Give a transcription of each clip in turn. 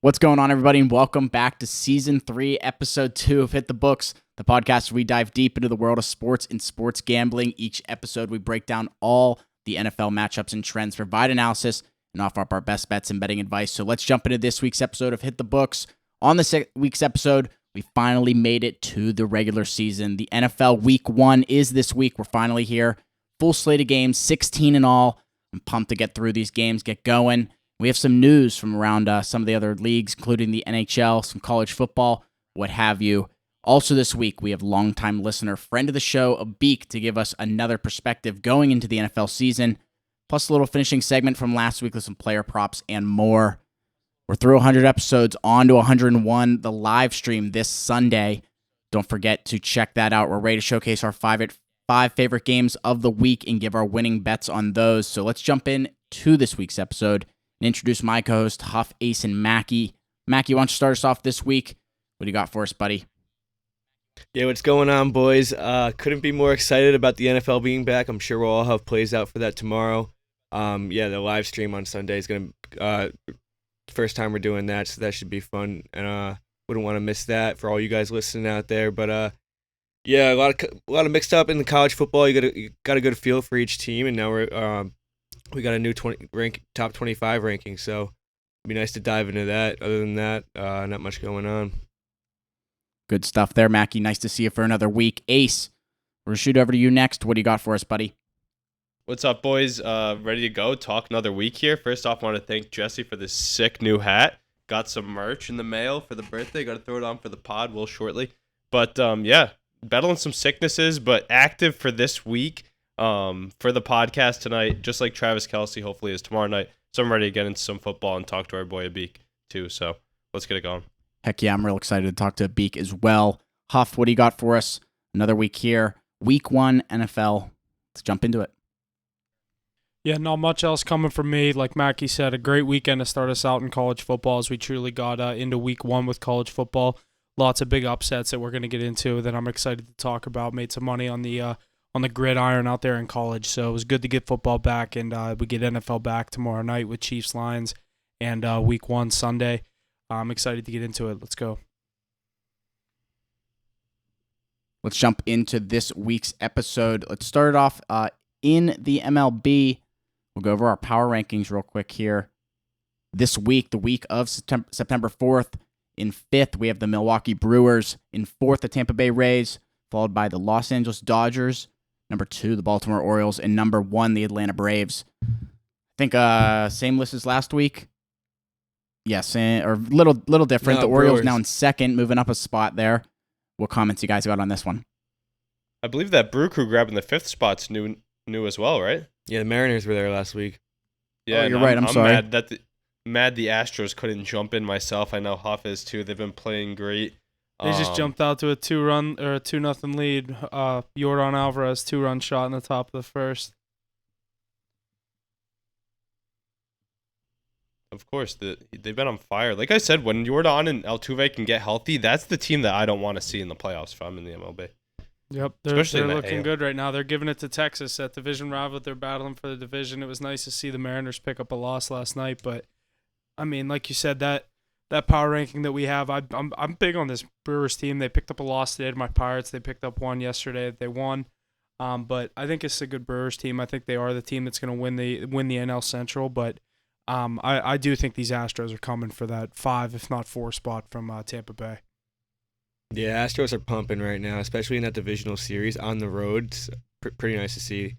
What's going on, everybody, and welcome back to Season 3, Episode 2 of Hit the Books, the podcast where we dive deep into the world of sports and sports gambling. Each episode, we break down all the NFL matchups and trends, provide analysis, and offer up our best bets and betting advice. So let's jump into this week's episode of Hit the Books. On this week's episode, we finally made it to the regular season. The NFL Week 1 is this week. We're finally here. Full slate of games, 16 in all. I'm pumped to get through these games, get going. We have some news from around some of the other leagues, including the NHL, some college football, what have you. Also this week, we have longtime listener, friend of the show, Abik, to give us another perspective going into the NFL season, plus a little finishing segment from last week with some player props and more. We're through 100 episodes, on to 101, the live stream this Sunday. Don't forget to check that out. We're ready to showcase our five favorite games of the week and give our winning bets on those. So let's jump in to this week's episode and introduce my co-host, Huff, Ace, and Mackie. Mackie, why don't you start us off this week? What do you got for us, buddy? Yeah, what's going on, boys? Couldn't be more excited about the NFL being back. I'm sure we'll all have plays out for that tomorrow. The live stream on Sunday is going to first time we're doing that, so that should be fun. And wouldn't want to miss that for all you guys listening out there. But a lot of mixed up in the college football. You got a good feel for each team, and now we got a new top 25 ranking, so it'd be nice to dive into that. Other than that, not much going on. Good stuff there, Mackie. Nice to see you for another week. Ace, we'll shoot over to you next. What do you got for us, buddy? What's up, boys? Ready to go? Talk another week here. First off, I want to thank Jesse for this sick new hat. Got some merch in the mail for the birthday. Got to throw it on for the pod shortly. But, battling some sicknesses, but active for this week. For the podcast tonight, just like Travis Kelce hopefully is tomorrow night. So I'm ready to get into some football and talk to our boy Abik too. So let's get it going. Heck yeah, I'm real excited to talk to Abik as well. Huff, what do you got for us? Another week here. Week 1 NFL. Let's jump into it. Yeah, not much else coming from me. Like Mackie said, a great weekend to start us out in college football as we truly got into week 1 with college football. Lots of big upsets that we're going to get into that I'm excited to talk about. Made some money on the gridiron out there in college. So it was good to get football back, and we get NFL back tomorrow night with Chiefs Lions and week 1 Sunday. I'm excited to get into it. Let's go. Let's jump into this week's episode. Let's start it off in the MLB. We'll go over our power rankings real quick here. This week, the week of September 4th, in 5th, we have the Milwaukee Brewers. In 4th, the Tampa Bay Rays, followed by the Los Angeles Dodgers. Number 2, the Baltimore Orioles, and number 1, the Atlanta Braves. I think same list as last week. Yes, or little different. No, the Orioles Brewers now in 2nd, moving up a spot there. What comments you guys got on this one? I believe that Brew Crew grabbing the 5th spot's new as well, right? Yeah, the Mariners were there last week. Yeah, you're right. I'm sorry. Mad that the Astros couldn't jump in myself. I know Huff is too. They've been playing great. They just jumped out to a 2-run or a 2-0 lead. Yordan Alvarez 2-run shot in the top of the first. Of course, they've been on fire. Like I said, when Yordan and Altuve can get healthy, that's the team that I don't want to see in the playoffs if I'm in the MLB. Yep, they're looking good right now. They're giving it to Texas at division rival. They're battling for the division. It was nice to see the Mariners pick up a loss last night, but I mean, like you said, that power ranking that we have, I'm big on this Brewers team. They picked up a loss today to my Pirates. They picked up one yesterday. They won, but I think it's a good Brewers team. I think they are the team that's going to win the NL Central, but I do think these Astros are coming for that 5, if not 4 spot from Tampa Bay. Yeah, Astros are pumping right now, especially in that divisional series on the road. It's pretty nice to see.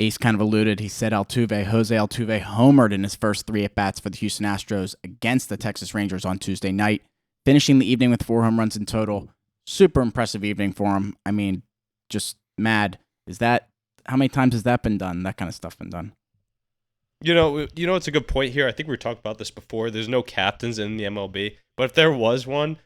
Ace kind of alluded. He said Jose Altuve homered in his first 3 at-bats for the Houston Astros against the Texas Rangers on Tuesday night, finishing the evening with 4 home runs in total. Super impressive evening for him. I mean, just mad. How many times has that been done? That kind of stuff been done? You know, it's a good point here. I think we talked about this before. There's no captains in the MLB, but if there was one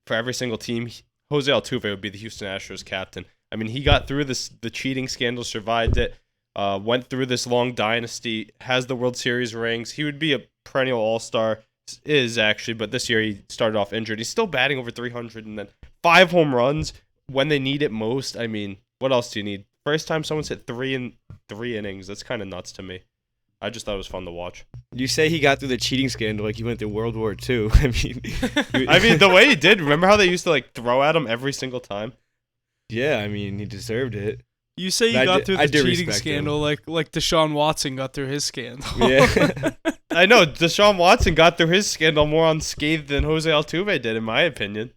for every single team, Jose Altuve would be the Houston Astros captain. I mean, he got through the cheating scandal, survived it, went through this long dynasty, has the World Series rings. He would be a perennial all-star, but this year he started off injured. He's still batting over 300 and then 5 home runs when they need it most. I mean, what else do you need? First time someone's hit 3 in 3 innings. That's kind of nuts to me. I just thought it was fun to watch. You say he got through the cheating scandal like he went through World War II. I mean, the way he did. Remember how they used to like throw at him every single time? Yeah, I mean, he deserved it. You say he got through the cheating scandal like Deshaun Watson got through his scandal. Yeah. I know. Deshaun Watson got through his scandal more unscathed than Jose Altuve did, in my opinion.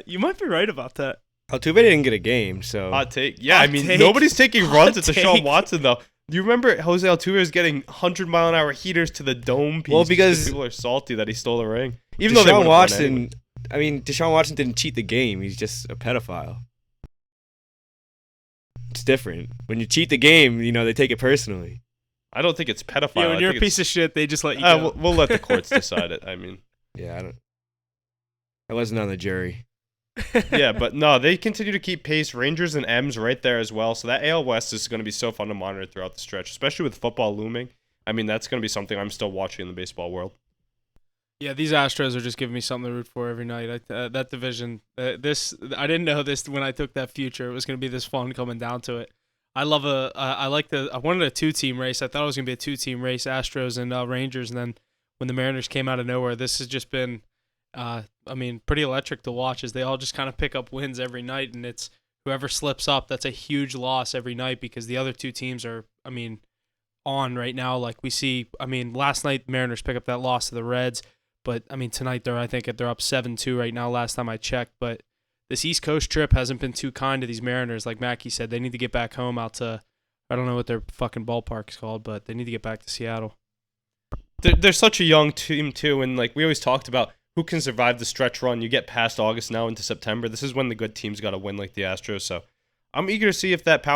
You might be right about that. Altuve didn't get a game, so... Hot take. Yeah, I mean, nobody's taking runs at Deshaun Watson, though. Do you remember Jose Altuve was getting 100-mile-an-hour heaters to the dome piece? Well, because people are salty that he stole the ring. Even though Deshaun Watson... Anyway. I mean, Deshaun Watson didn't cheat the game. He's just a pedophile. It's different. When you cheat the game, they take it personally. I don't think it's pedophile. Yeah, when you're a piece of shit, they just let you go. We'll let the courts decide it. I mean, yeah, I wasn't on the jury. Yeah, but no, they continue to keep pace. Rangers and M's right there as well. So that AL West is going to be so fun to monitor throughout the stretch, especially with football looming. I mean, that's going to be something I'm still watching in the baseball world. Yeah, these Astros are just giving me something to root for every night. That division, I didn't know this when I took that future. It was going to be this fun coming down to it. I wanted a 2-team race. I thought it was going to be a 2-team race, Astros and Rangers. And then when the Mariners came out of nowhere, this has just been, pretty electric to watch as they all just kind of pick up wins every night. And it's whoever slips up, that's a huge loss every night because the other two teams are, on right now. Like we see, last night the Mariners pick up that loss to the Reds. But, tonight they're up 7-2 right now last time I checked. But this East Coast trip hasn't been too kind to these Mariners. Like Mackie said, they need to get back home out to, I don't know what their fucking ballpark's called, but they need to get back to Seattle. They're such a young team, too. And, we always talked about who can survive the stretch run. You get past August now into September. This is when the good teams got to win like the Astros. So I'm eager to see if that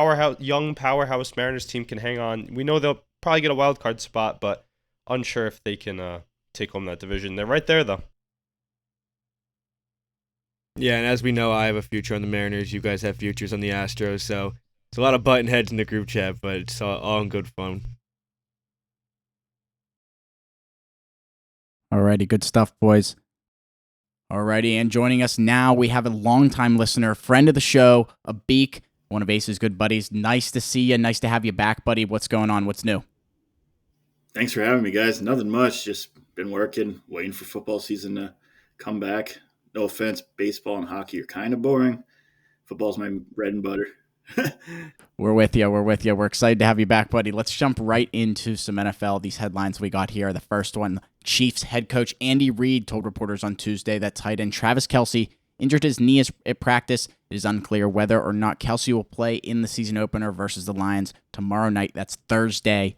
young powerhouse Mariners team can hang on. We know they'll probably get a wild card spot, but unsure if they can take home that division. They're right there, though. Yeah, and as we know, I have a future on the Mariners. You guys have futures on the Astros, so it's a lot of button heads in the group chat, but it's all in good fun. Alrighty, good stuff, boys. Alrighty, and joining us now, we have a longtime listener, friend of the show, Abik, one of Ace's good buddies. Nice to see you. Nice to have you back, buddy. What's going on? What's new? Thanks for having me, guys. Nothing much. Just been working, waiting for football season to come back. No offense, baseball and hockey are kind of boring. Football's my bread and butter. We're with you. We're excited to have you back, buddy. Let's jump right into some NFL. These headlines we got here. The first one, Chiefs head coach Andy Reid told reporters on Tuesday that tight end Travis Kelce injured his knee at practice. It is unclear whether or not Kelce will play in the season opener versus the Lions tomorrow night. That's Thursday.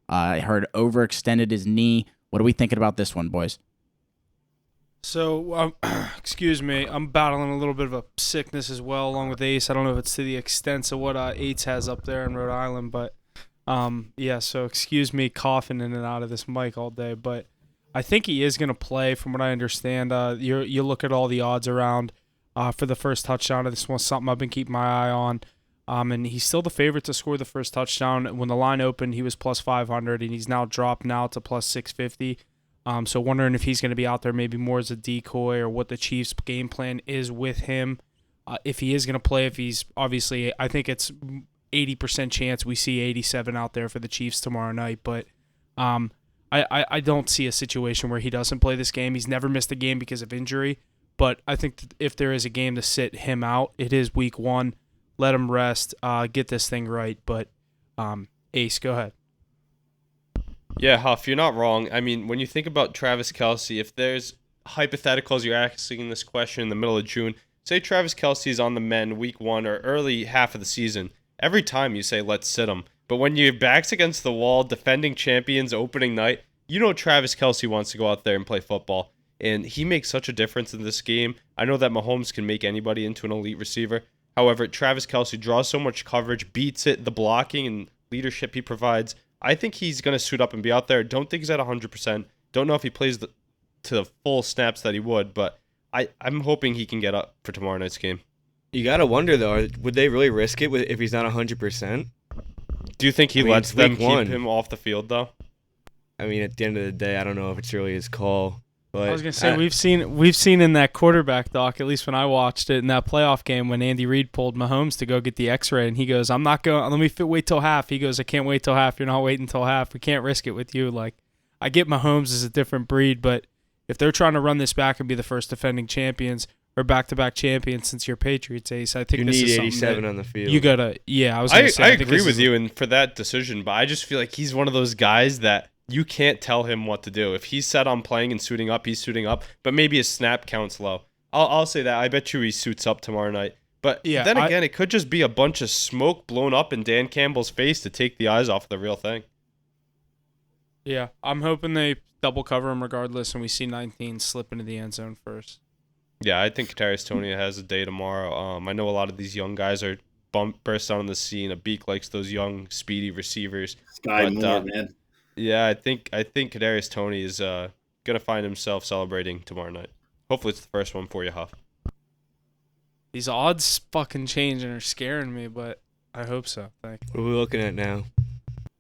I heard overextended his knee. What are we thinking about this one, boys? So, excuse me, I'm battling a little bit of a sickness as well, along with Ace. I don't know if it's to the extent of what Ace has up there in Rhode Island, but so excuse me coughing in and out of this mic all day. But I think he is going to play, from what I understand. You look at all the odds around for the first touchdown. This was something I've been keeping my eye on. And he's still the favorite to score the first touchdown. When the line opened, he was plus 500, and he's now dropped to plus 650. So wondering if he's going to be out there maybe more as a decoy or what the Chiefs' game plan is with him. If he is going to play, if he's obviously, I think it's 80% chance we see 87 out there for the Chiefs tomorrow night. But I don't see a situation where he doesn't play this game. He's never missed a game because of injury. But I think if there is a game to sit him out, it is week 1. Let him rest, get this thing right. But Ace, go ahead. Yeah, Huff, you're not wrong. I mean, when you think about Travis Kelce, if there's hypotheticals, you're asking this question in the middle of June. Say Travis Kelce is on the mend week 1 or early half of the season. Every time you say, let's sit him. But when your back's against the wall, defending champions opening night, Travis Kelce wants to go out there and play football. And he makes such a difference in this game. I know that Mahomes can make anybody into an elite receiver. However, Travis Kelce draws so much coverage, beats it, the blocking and leadership he provides. I think he's going to suit up and be out there. Don't think he's at 100%. Don't know if he plays to the full snaps that he would, but I'm hoping he can get up for tomorrow night's game. You got to wonder, though, would they really risk it if he's not 100%? Do you think he lets them keep him off the field, though? I mean, at the end of the day, I don't know if it's really his call. But I was gonna say we've seen in that quarterback doc, at least when I watched it in that playoff game when Andy Reid pulled Mahomes to go get the X-ray, and he goes, "I'm not going. Let me wait till half." He goes, "I can't wait till half. You're not waiting till half. We can't risk it with you." Like, I get Mahomes is a different breed, but if they're trying to run this back and be the first defending champions or back-to-back champions since your Patriots ace, I think you this need is something 87 that on the field. you gotta. Yeah, I was. Gonna say, I think agree this with is- you and for that decision, but I just feel like he's one of those guys that you can't tell him what to do. If he's set on playing and suiting up, he's suiting up. But maybe his snap count's low. I'll say that. I bet you he suits up tomorrow night. But Yeah, then again, it could just be a bunch of smoke blown up in Dan Campbell's face to take the eyes off of the real thing. Yeah, I'm hoping they double cover him regardless, and we see 19 slip into the end zone first. Yeah, I think Kadarius Toney has a day tomorrow. I know a lot of these young guys are burst on the scene. Abik likes those young, speedy receivers. Sky But, Moore, man. Yeah, I think Kadarius Toney is gonna find himself celebrating tomorrow night. Hopefully, it's the first one for you, Huff. These odds fucking change and are scaring me, but I hope so. Thank you. What are we looking at now?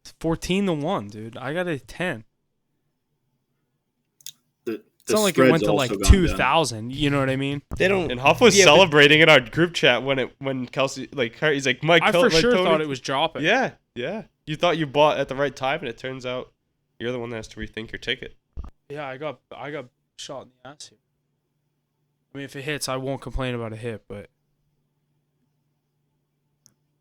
It's 14-1, dude. I got a 10. The It's not like it spread's went to also like gone 2,000. You know what I mean? They don't. And Huff was Yeah, but- celebrating in our group chat when Kelsey he's like Mike. I for sure thought it was dropping. Yeah. You thought you bought at the right time, and it turns out you're the one that has to rethink your ticket. Yeah, I got shot in the ass here. I mean, if it hits, I won't complain about a hit, but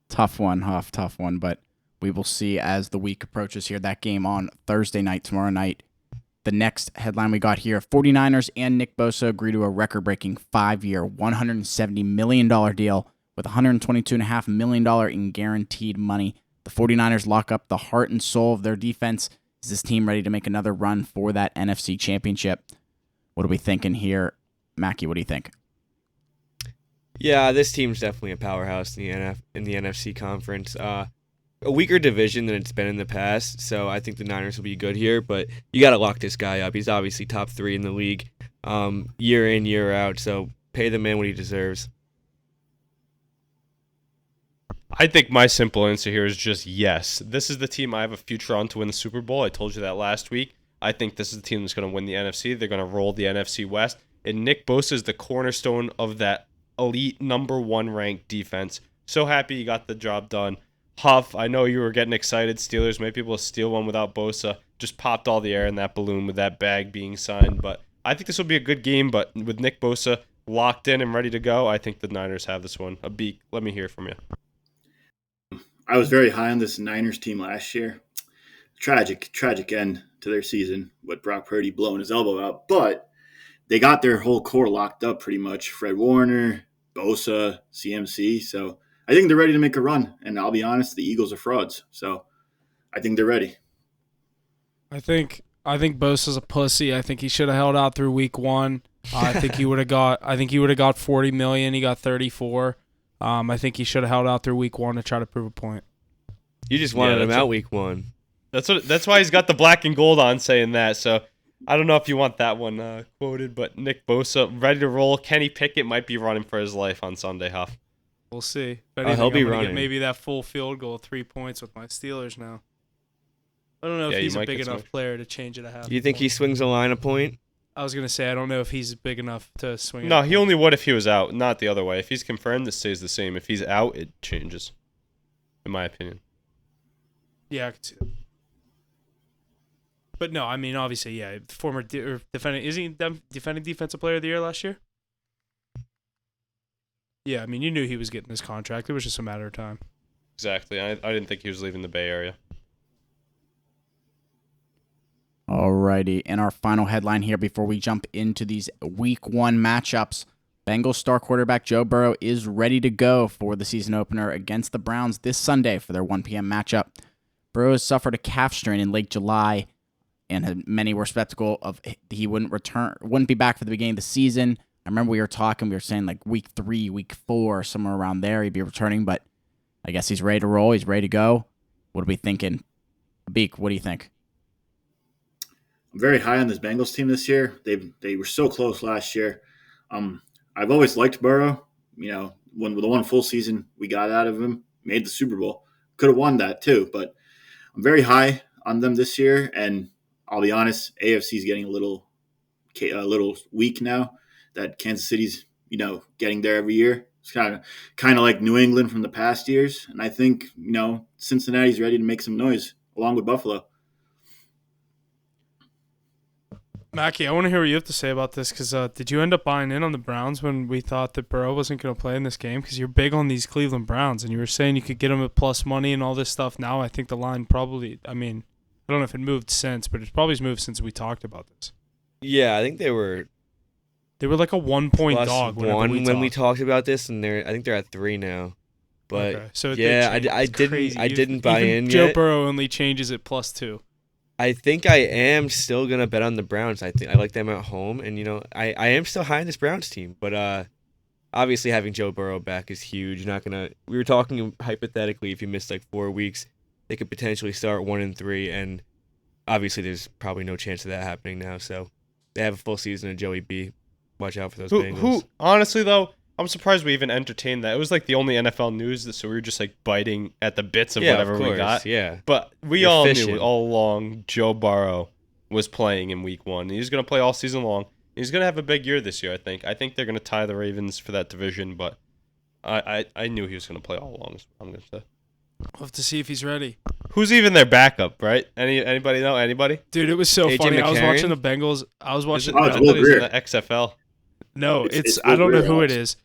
Tough one, Huff, tough one. But we will see as the week approaches here. That game on Thursday night, tomorrow night. The next headline we got here, 49ers and Nick Bosa agree to a record-breaking 5-year, $170 million deal with $122.5 million in guaranteed money. The 49ers lock up the heart and soul of their defense. Is this team ready to make another run for that NFC championship? What are we thinking here? Mackie, what do you think? Yeah, this team's definitely a powerhouse in the NFC conference. A weaker division than it's been in the past, so I think the Niners will be good here. But you got to lock this guy up. He's obviously top 3 in the league, year in, year out. So pay the man what he deserves. I think my simple answer here is just yes. This is the team I have a future on to win the Super Bowl. I told you that last week. I think this is the team that's going to win the NFC. They're going to roll the NFC West. And Nick Bosa is the cornerstone of that elite number 1 ranked defense. So happy he got the job done. Huff, I know you were getting excited. Steelers might be able to steal one without Bosa. Just popped all the air in that balloon with that bag being signed. But I think this will be a good game. But with Nick Bosa locked in and ready to go, I think the Niners have this one. Abik, let me hear from you. I was very high on this Niners team last year. Tragic end to their season with Brock Purdy blowing his elbow out. But they got their whole core locked up pretty much. Fred Warner, Bosa, CMC. So I think they're ready to make a run. And I'll be honest, the Eagles are frauds. So I think they're ready. I think Bosa's a pussy. I think he should have held out through week 1. I think he would have got $40 million. He got 34. I think he should have held out through week 1 to try to prove a point. You just wanted him out week 1. That's why he's got the black and gold on saying that. So I don't know if you want that one quoted, but Nick Bosa ready to roll. Kenny Pickett might be running for his life on Sunday, Huff. We'll see. If he'll anything, be I'm gonna running. get maybe that full field goal, 3 points with my Steelers now. I don't know Yeah, if you he's a might big get enough smoked. player to change it a half. Do you think he swings a line a point? I was gonna say I don't know if he's big enough to swing. No, it. he only would if he was out, not the other way. If he's confirmed, it stays the same. If he's out, it changes, in my opinion. Yeah, I could see that. But no, I mean obviously, yeah. Former defending is he defending defensive player of the year last year? Yeah, I mean you knew he was getting this contract. It was just a matter of time. Exactly. I didn't think he was leaving the Bay Area. Alrighty, and our final headline here before we jump into these week 1 matchups. Bengals star quarterback Joe Burrow is ready to go for the season opener against the Browns this Sunday for their 1 p.m. matchup. Burrow has suffered a calf strain in late July, and many were skeptical of he wouldn't be back for the beginning of the season. I remember we were saying like week 3, week 4, somewhere around there he'd be returning, but I guess he's ready to roll. He's ready to go. What are we thinking? Beak, what do you think? I'm very high on this Bengals team this year. They were so close last year. I've always liked Burrow. You know, when with the one full season we got out of him, made the Super Bowl. Could have won that too, but I'm very high on them this year. And I'll be honest, AFC is getting a little a little weak now that Kansas City's, getting there every year. It's kind of like New England from the past years. And I think, Cincinnati's ready to make some noise along with Buffalo. Mackie, I want to hear what you have to say about this because did you end up buying in on the Browns when we thought that Burrow wasn't going to play in this game? Because you're big on these Cleveland Browns, and you were saying you could get them at plus money and all this stuff. Now I think the line probably, I don't know if it moved since, but it's probably moved since we talked about this. Yeah, I think they were like a 1 point dog when we talked about this, and I think they're at 3 now. But okay. So I didn't buy in Joe yet. Burrow only changes it +2. I think I am still gonna bet on the Browns. I think I like them at home, and I am still high in this Browns team. But obviously having Joe Burrow back is huge. We were talking hypothetically, if you missed like 4 weeks, they could potentially start 1-3, and obviously there's probably no chance of that happening now. So they have a full season of Joey B. Watch out for those Bengals. Who honestly though, I'm surprised we even entertained that. It was like the only NFL news, so we were just like biting at the bits of whatever we got. Yeah, but we all knew all along Joe Burrow was playing in Week 1. He's going to play all season long. He's going to have a big year this year, I think. I think they're going to tie the Ravens for that division, but I knew he was going to play all along. I'm going to say. We'll have to see if he's ready. Who's even their backup, right? Anybody know? Anybody? Dude, it was so AJ funny. McCarron? I was watching the Bengals. I was watching. Oh, I it's thought he was in Will the XFL. No, It's I don't know Will who it Greer. is.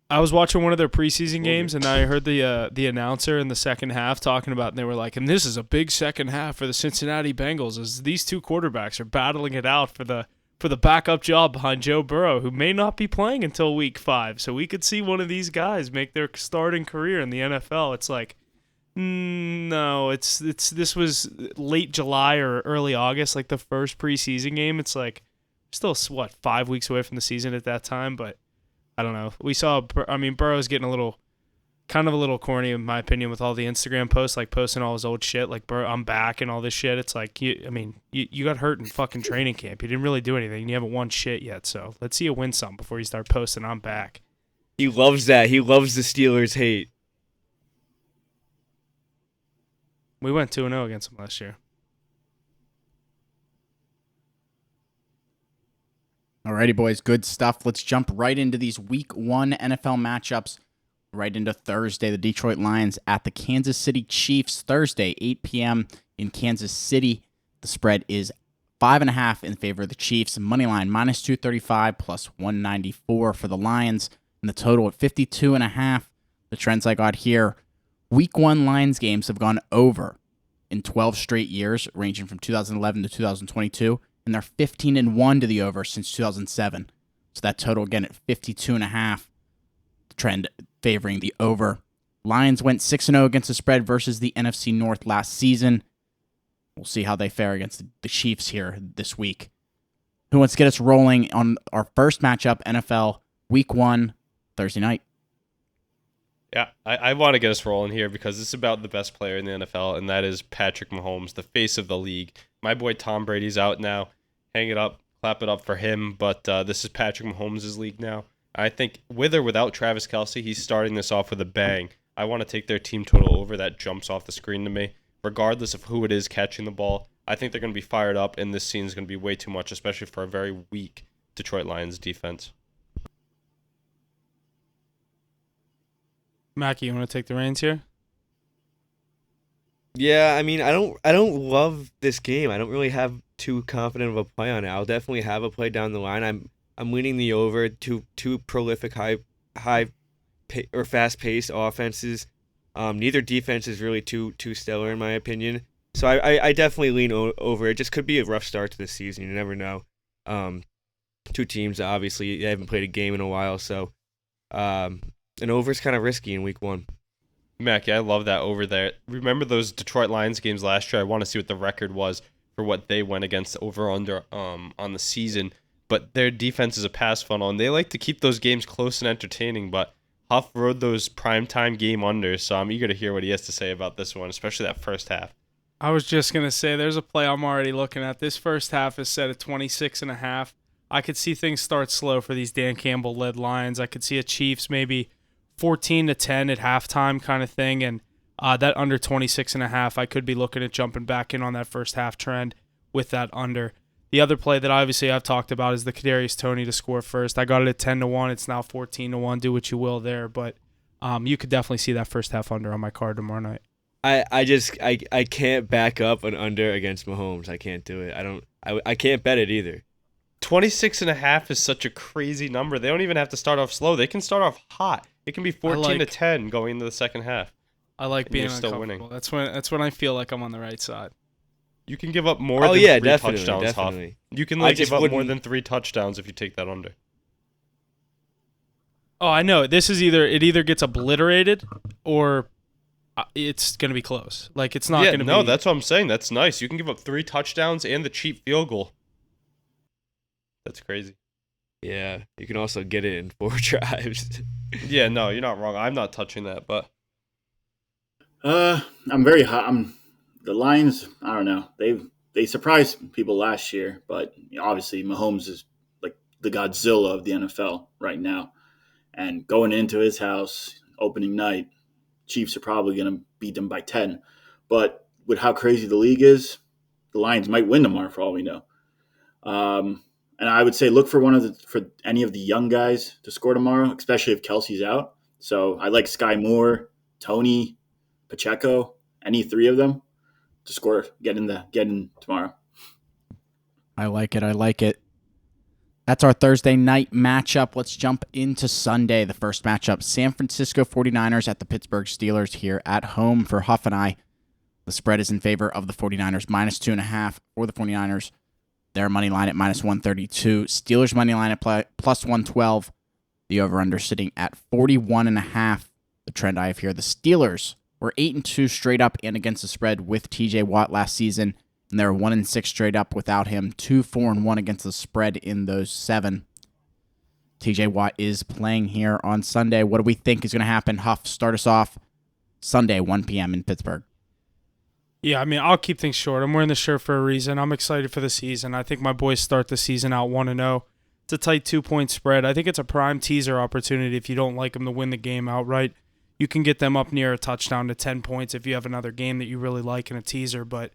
I was watching one of their preseason games, and I heard the announcer in the second half talking about, and they were like, and this is a big second half for the Cincinnati Bengals, as these two quarterbacks are battling it out for the backup job behind Joe Burrow, who may not be playing until Week 5. So we could see one of these guys make their starting career in the NFL. It's like, no, this was late July or early August, like the first preseason game. It's like still 5 weeks away from the season at that time, but I don't know. We saw, Burrow's getting a little corny in my opinion with all the Instagram posts, like posting all his old shit, like Burrow, I'm back and all this shit. It's like, you got hurt in fucking training camp. You didn't really do anything. You haven't won shit yet. So let's see you win some before you start posting I'm back. He loves that. He loves the Steelers hate. We went 2-0 against them last year. Alrighty, boys, good stuff. Let's jump right into these Week 1 NFL matchups. Right into Thursday, the Detroit Lions at the Kansas City Chiefs. Thursday, 8 p.m. in Kansas City. The spread is 5.5 in favor of the Chiefs. Moneyline -235 plus 194 for the Lions. And the total at 52.5. The trends I got here. Week 1 Lions games have gone over in 12 straight years, ranging from 2011 to 2022. And they're 15-1 to the over since 2007. So that total again at 52.5. Trend favoring the over. Lions went 6-0 against the spread versus the NFC North last season. We'll see how they fare against the Chiefs here this week. Who wants to get us rolling on our first matchup, NFL Week 1, Thursday night? Yeah, I want to get us rolling here because this is about the best player in the NFL, and that is Patrick Mahomes, the face of the league. My boy Tom Brady's out now. Hang it up, clap it up for him, but this is Patrick Mahomes' league now. I think with or without Travis Kelce, he's starting this off with a bang. I want to take their team total over. That jumps off the screen to me. Regardless of who it is catching the ball, I think they're going to be fired up, and this scene is going to be way too much, especially for a very weak Detroit Lions defense. Mackie, you want to take the reins here? Yeah, I don't love this game. I don't really have too confident of a play on it. I'll definitely have a play down the line. I'm leaning the over. Two prolific fast-paced offenses. Neither defense is really too stellar in my opinion. So I definitely lean over. It just could be a rough start to the season. You never know. Two teams obviously they haven't played a game in a while, so an over is kind of risky in Week 1. Mackie, I love that over there. Remember those Detroit Lions games last year? I want to see what the record was for what they went against over-under on the season. But their defense is a pass funnel, and they like to keep those games close and entertaining. But Huff rode those primetime game unders, so I'm eager to hear what he has to say about this one, especially that first half. I was just going to say, there's a play I'm already looking at. This first half is set at 26.5. I could see things start slow for these Dan Campbell-led Lions. I could see a Chiefs maybe 14-10 at halftime kind of thing, and that under 26.5, I could be looking at jumping back in on that first half trend with that under. The other play that obviously I've talked about is the Kadarius Toney to score first. I got it at 10-1. It's now 14-1. Do what you will there, but you could definitely see that first half under on my card tomorrow night. I can't back up an under against Mahomes. I can't do it. I can't bet it either. 26.5 is such a crazy number. They don't even have to start off slow. They can start off hot. It can be 14-10 going into the second half. I like being still uncomfortable. Winning. That's when I feel like I'm on the right side. You can give up more than 3 touchdowns. Definitely. You can give up more than 3 touchdowns if you take that under. Oh, I know. This is either gets obliterated or it's going to be close. Like, it's not going to be... No, that's what I'm saying. That's nice. You can give up 3 touchdowns and the cheap field goal. That's crazy. Yeah, you can also get it in 4 drives. Yeah, no, you're not wrong. I'm not touching that, but... I'm very hot. The Lions, I don't know. They surprised people last year, but obviously Mahomes is like the Godzilla of the NFL right now. And going into his house, opening night, Chiefs are probably going to beat them by 10. But with how crazy the league is, the Lions might win tomorrow for all we know. And I would say look for any of the young guys to score tomorrow, especially if Kelsey's out. So I like Sky Moore, Toney, Pacheco, any 3 of them to score, get in tomorrow. I like it. That's our Thursday night matchup. Let's jump into Sunday, the first matchup. San Francisco 49ers at the Pittsburgh Steelers here at home for Huff and I. The spread is in favor of the 49ers, -2.5 for the 49ers. Their money line at -132. Steelers money line at +112. The over-under sitting at 41.5. The trend I have here, the Steelers were 8-2 straight up and against the spread with TJ Watt last season, and they're 1-6 straight up without him. 2-4-1 against the spread in those 7. TJ Watt is playing here on Sunday. What do we think is going to happen? Huff, start us off. Sunday, 1 p.m. in Pittsburgh. Yeah, I mean, I'll keep things short. I'm wearing the shirt for a reason. I'm excited for the season. I think my boys start the season out 1-0. It's a tight 2-point spread. I think it's a prime teaser opportunity if you don't like them to win the game outright. You can get them up near a touchdown to 10 points if you have another game that you really like in a teaser. But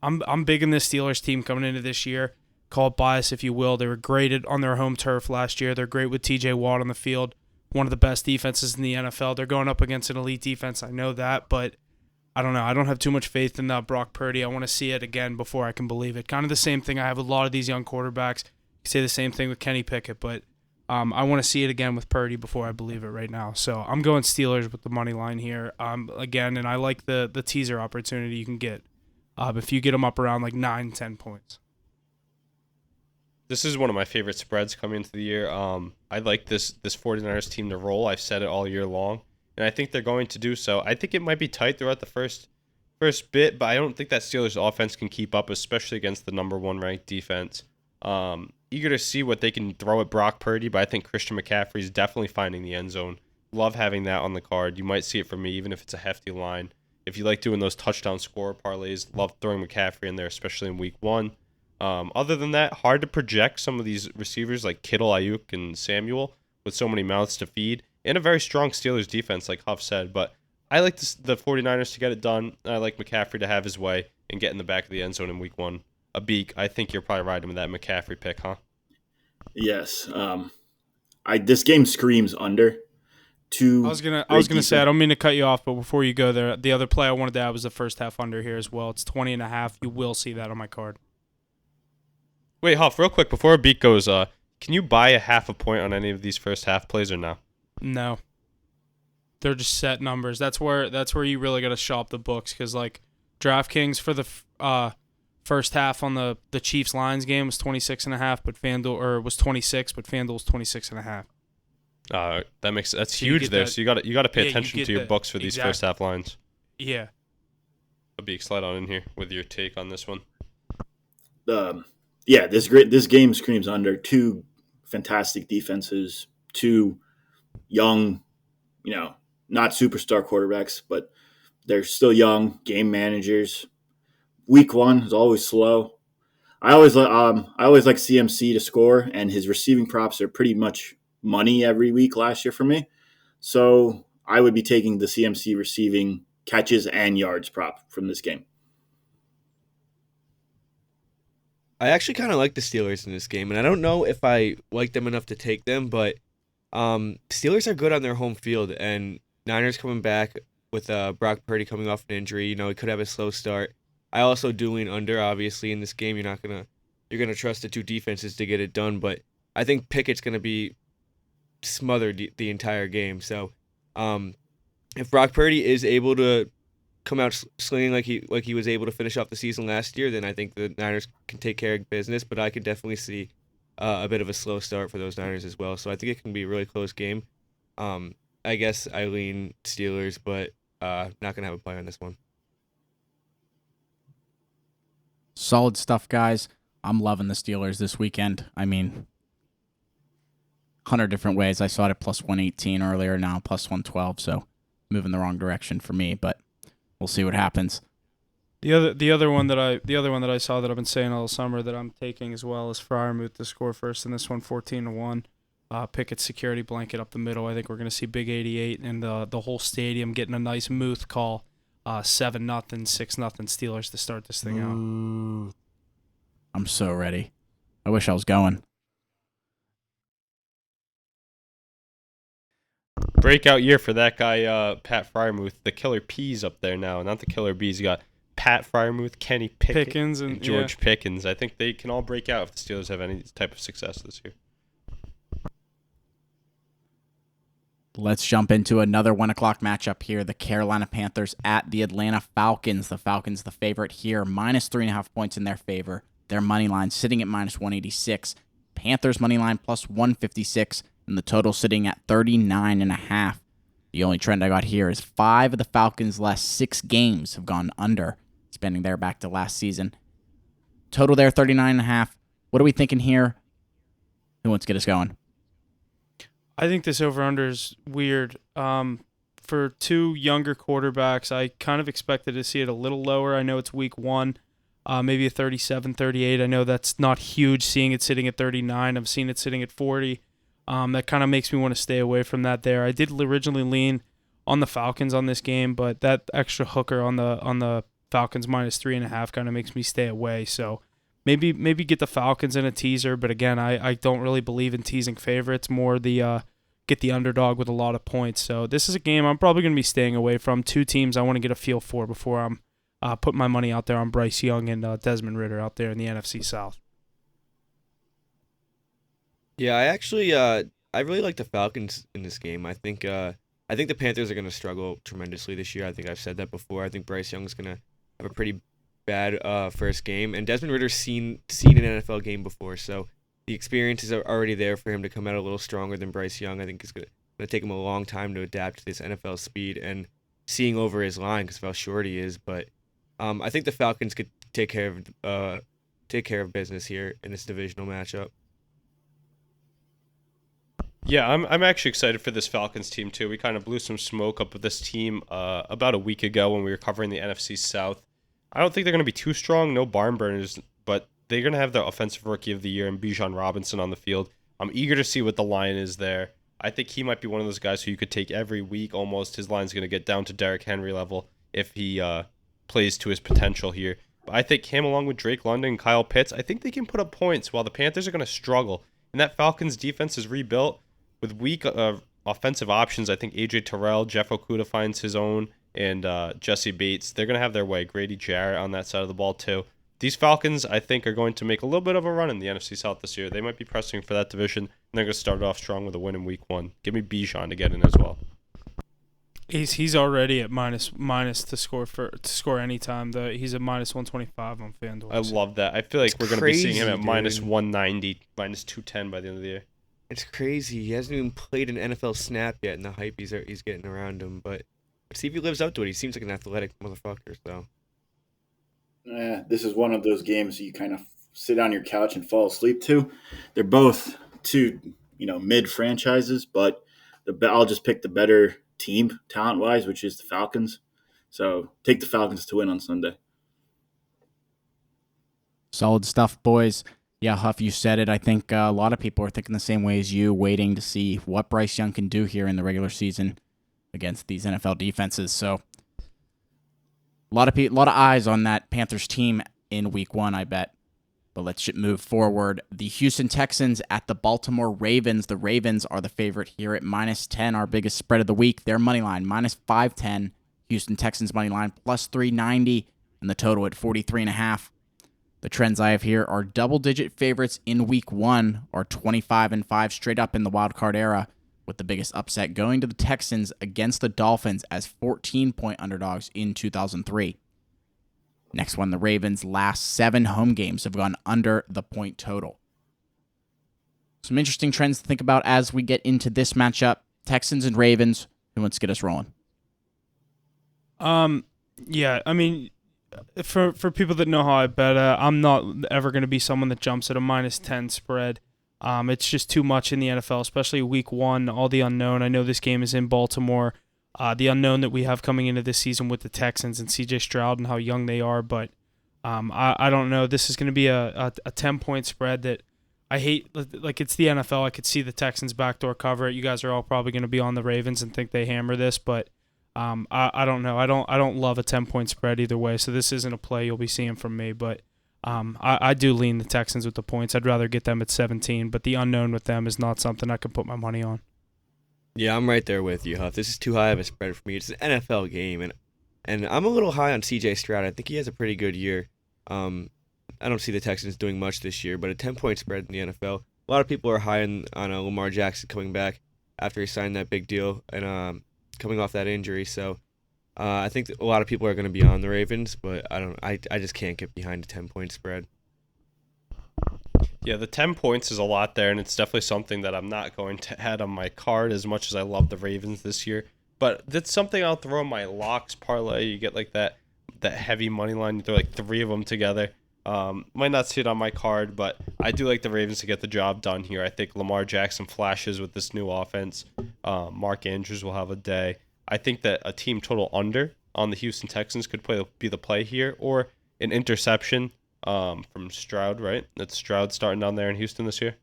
I'm big in this Steelers team coming into this year. Call it bias if you will. They were great on their home turf last year. They're great with TJ Watt on the field. One of the best defenses in the NFL. They're going up against an elite defense. I know that, but I don't know. I don't have too much faith in Brock Purdy. I want to see it again before I can believe it. Kind of the same thing I have with a lot of these young quarterbacks. You can say the same thing with Kenny Pickett, but I want to see it again with Purdy before I believe it right now. So I'm going Steelers with the money line here again, and I like the teaser opportunity you can get if you get them up around like 9-10 points. This is one of my favorite spreads coming into the year. I like this 49ers team to roll. I've said it all year long, and I think they're going to do so. I think it might be tight throughout the first bit, but I don't think that Steelers offense can keep up, especially against the number 1 ranked defense. Eager to see what they can throw at Brock Purdy, but I think Christian McCaffrey is definitely finding the end zone. Love having that on the card. You might see it from me, even if it's a hefty line. If you like doing those touchdown score parlays, love throwing McCaffrey in there, especially in week 1. Other than that, hard to project some of these receivers like Kittle, Ayuk, and Samuel with so many mouths to feed, and a very strong Steelers defense, like Huff said. But I like the 49ers to get it done. I like McCaffrey to have his way and get in the back of the end zone in week 1. A beak. I think you're probably riding with that McCaffrey pick, huh? Yes. This game screams under. I was gonna say, I don't mean to cut you off, but before you go there, the other play I wanted to add was the first half under here as well. It's 20.5. You will see that on my card. Wait, Huff, real quick before a beat goes, can you buy a half a point on any of these first half plays or no? No. They're just set numbers. That's where you really got to shop the books, because like DraftKings for the first half on the Chiefs Lions game was 26.5, but FanDuel was 26, but FanDuel was 26.5. That's huge there. So you got to pay attention to your books for these first half lines. Yeah. Beak, slide on in here with your take on this one. This game screams under. 2 fantastic defenses, 2 young, not superstar quarterbacks, but they're still young game managers. Week 1 is always slow. I always like CMC to score, and his receiving props are pretty much money every week last year for me. So I would be taking the CMC receiving catches and yards prop from this game. I actually kind of like the Steelers in this game, and I don't know if I like them enough to take them, but Steelers are good on their home field, and Niners coming back with Brock Purdy coming off an injury. He could have a slow start. I also do lean under, obviously, in this game. You're gonna trust the two defenses to get it done, but I think Pickett's gonna be smothered the entire game. So, if Brock Purdy is able to come out slinging like he was able to finish off the season last year, then I think the Niners can take care of business. But I could definitely see a bit of a slow start for those Niners as well. So I think it can be a really close game. I guess I lean Steelers, but not gonna have a play on this one. Solid stuff, guys. I'm loving the Steelers this weekend. I mean, 100 different ways. I saw it at plus 118 earlier, now plus 112, so moving the wrong direction for me, but we'll see what happens. The other one that I saw that I've been saying all summer that I'm taking as well is Freiermuth to score first in this one, 14-1. Pickett security blanket up the middle. I think we're going to see big 88 and the whole stadium getting a nice Muth call. 7-0, 6-0 Steelers to start this thing out. I'm so ready. I wish I was going. Breakout year for that guy, Pat Freiermuth. The killer P's up there now, not the killer B's. You got Pat Freiermuth, Kenny Pickens, and George Pickens. I think they can all break out if the Steelers have any type of success this year. Let's jump into another 1 o'clock matchup here. The Carolina Panthers at the Atlanta Falcons. The Falcons the favorite here, minus 3.5 points in their favor. Their money line sitting at minus 186. Panthers money line plus 156, and the total sitting at 39.5. The only trend I got here is 5 of the Falcons' last 6 games have gone under, spending their back to last season. Total there 39.5. What are we thinking here? Who wants to get us going? I think this over-under is weird. For two younger quarterbacks, I kind of expected to see it a little lower. I know it's week 1, maybe a 37, 38. I know that's not huge, seeing it sitting at 39. I've seen it sitting at 40. That kind of makes me want to stay away from that there. I did originally lean on the Falcons on this game, but that extra hooker on the Falcons minus 3.5 kind of makes me stay away. So maybe get the Falcons in a teaser, but again, I don't really believe in teasing favorites. More the get the underdog with a lot of points. So this is a game I'm probably going to be staying away from. Two teams I want to get a feel for before I'm putting my money out there on Bryce Young and Desmond Ridder out there in the NFC South. Yeah, I really like the Falcons in this game. I think the Panthers are going to struggle tremendously this year. I think I've said that before. I think Bryce Young's going to have a pretty bad first game, and Desmond Ridder's seen an NFL game before, so the experiences are already there for him to come out a little stronger than Bryce Young. I think it's going to take him a long time to adapt to this NFL speed and seeing over his line because of how short he is. But I think the Falcons could take care of business here in this divisional matchup. Yeah, I'm actually excited for this Falcons team too. We kind of blew some smoke up with this team about a week ago when we were covering the NFC South. I don't think they're going to be too strong, no barn burners, but they're going to have the offensive rookie of the year and Bijan Robinson on the field. I'm eager to see what the line is there. I think he might be one of those guys who you could take every week almost. His line's going to get down to Derrick Henry level if he plays to his potential here. But I think him along with Drake London and Kyle Pitts, I think they can put up points while the Panthers are going to struggle. And that Falcons defense is rebuilt with weak offensive options. I think A.J. Terrell, Jeff Okudah finds his own, and Jesse Bates. They're going to have their way. Grady Jarrett on that side of the ball too. These Falcons, I think, are going to make a little bit of a run in the NFC South this year. They might be pressing for that division, and they're going to start off strong with a win in week 1. Give me Bijan to get in as well. He's already at minus to score anytime. He's at minus 125 on FanDuel. I love that. I feel like we're going to be seeing him at minus 190, minus 210 by the end of the year. It's crazy. He hasn't even played an NFL snap yet, and the hype he's getting around him. But let's see if he lives up to it. He seems like an athletic motherfucker. So. This is one of those games you kind of sit on your couch and fall asleep to. They're both two, mid franchises, but I'll just pick the better team talent-wise, which is the Falcons. So take the Falcons to win on Sunday. Solid stuff, boys. Yeah, Huff, you said it. I think a lot of people are thinking the same way as you, waiting to see what Bryce Young can do here in the regular season against these NFL defenses. So a lot of eyes on that Panthers team in week 1, I bet. But let's move forward. The Houston Texans at the Baltimore Ravens. The Ravens are the favorite here at -10, our biggest spread of the week. Their money line, -510. Houston Texans money line, +390. And the total at 43.5. The trends I have here are double-digit favorites in week 1, or 25-5 straight up in the wild card era, with the biggest upset going to the Texans against the Dolphins as 14-point underdogs in 2003. Next one, the Ravens' last 7 home games have gone under the point total. Some interesting trends to think about as we get into this matchup. Texans and Ravens, who wants to get us rolling? Yeah, I mean, for people that know how I bet, I'm not ever going to be someone that jumps at a -10 spread. It's just too much in the NFL, especially week 1, all the unknown. I know this game is in Baltimore. The unknown that we have coming into this season with the Texans and CJ Stroud and how young they are, but I don't know. This is going to be a 10-point spread that I hate. Like, it's the NFL. I could see the Texans backdoor cover it. You guys are all probably going to be on the Ravens and think they hammer this, but I don't know. I don't love a 10-point spread either way, so this isn't a play you'll be seeing from me, but I do lean the Texans with the points. I'd rather get them at 17, but the unknown with them is not something I can put my money on. Yeah, I'm right there with you, Huff. This is too high of a spread for me. It's an NFL game, and I'm a little high on CJ Stroud. I think he has a pretty good year. I don't see the Texans doing much this year, but a 10-point spread in the NFL. A lot of people are high on Lamar Jackson coming back after he signed that big deal and coming off that injury. So I think a lot of people are going to be on the Ravens, but I just can't get behind a 10-point spread. Yeah, the 10 points is a lot there, and it's definitely something that I'm not going to add on my card as much as I love the Ravens this year. But that's something I'll throw in my locks parlay. You get like that heavy money line. You throw like 3 of them together. Might not see it on my card, but I do like the Ravens to get the job done here. I think Lamar Jackson flashes with this new offense. Mark Andrews will have a day. I think that a team total under on the Houston Texans could be the play here, or an interception from Stroud, right? That's Stroud starting down there in Houston this year.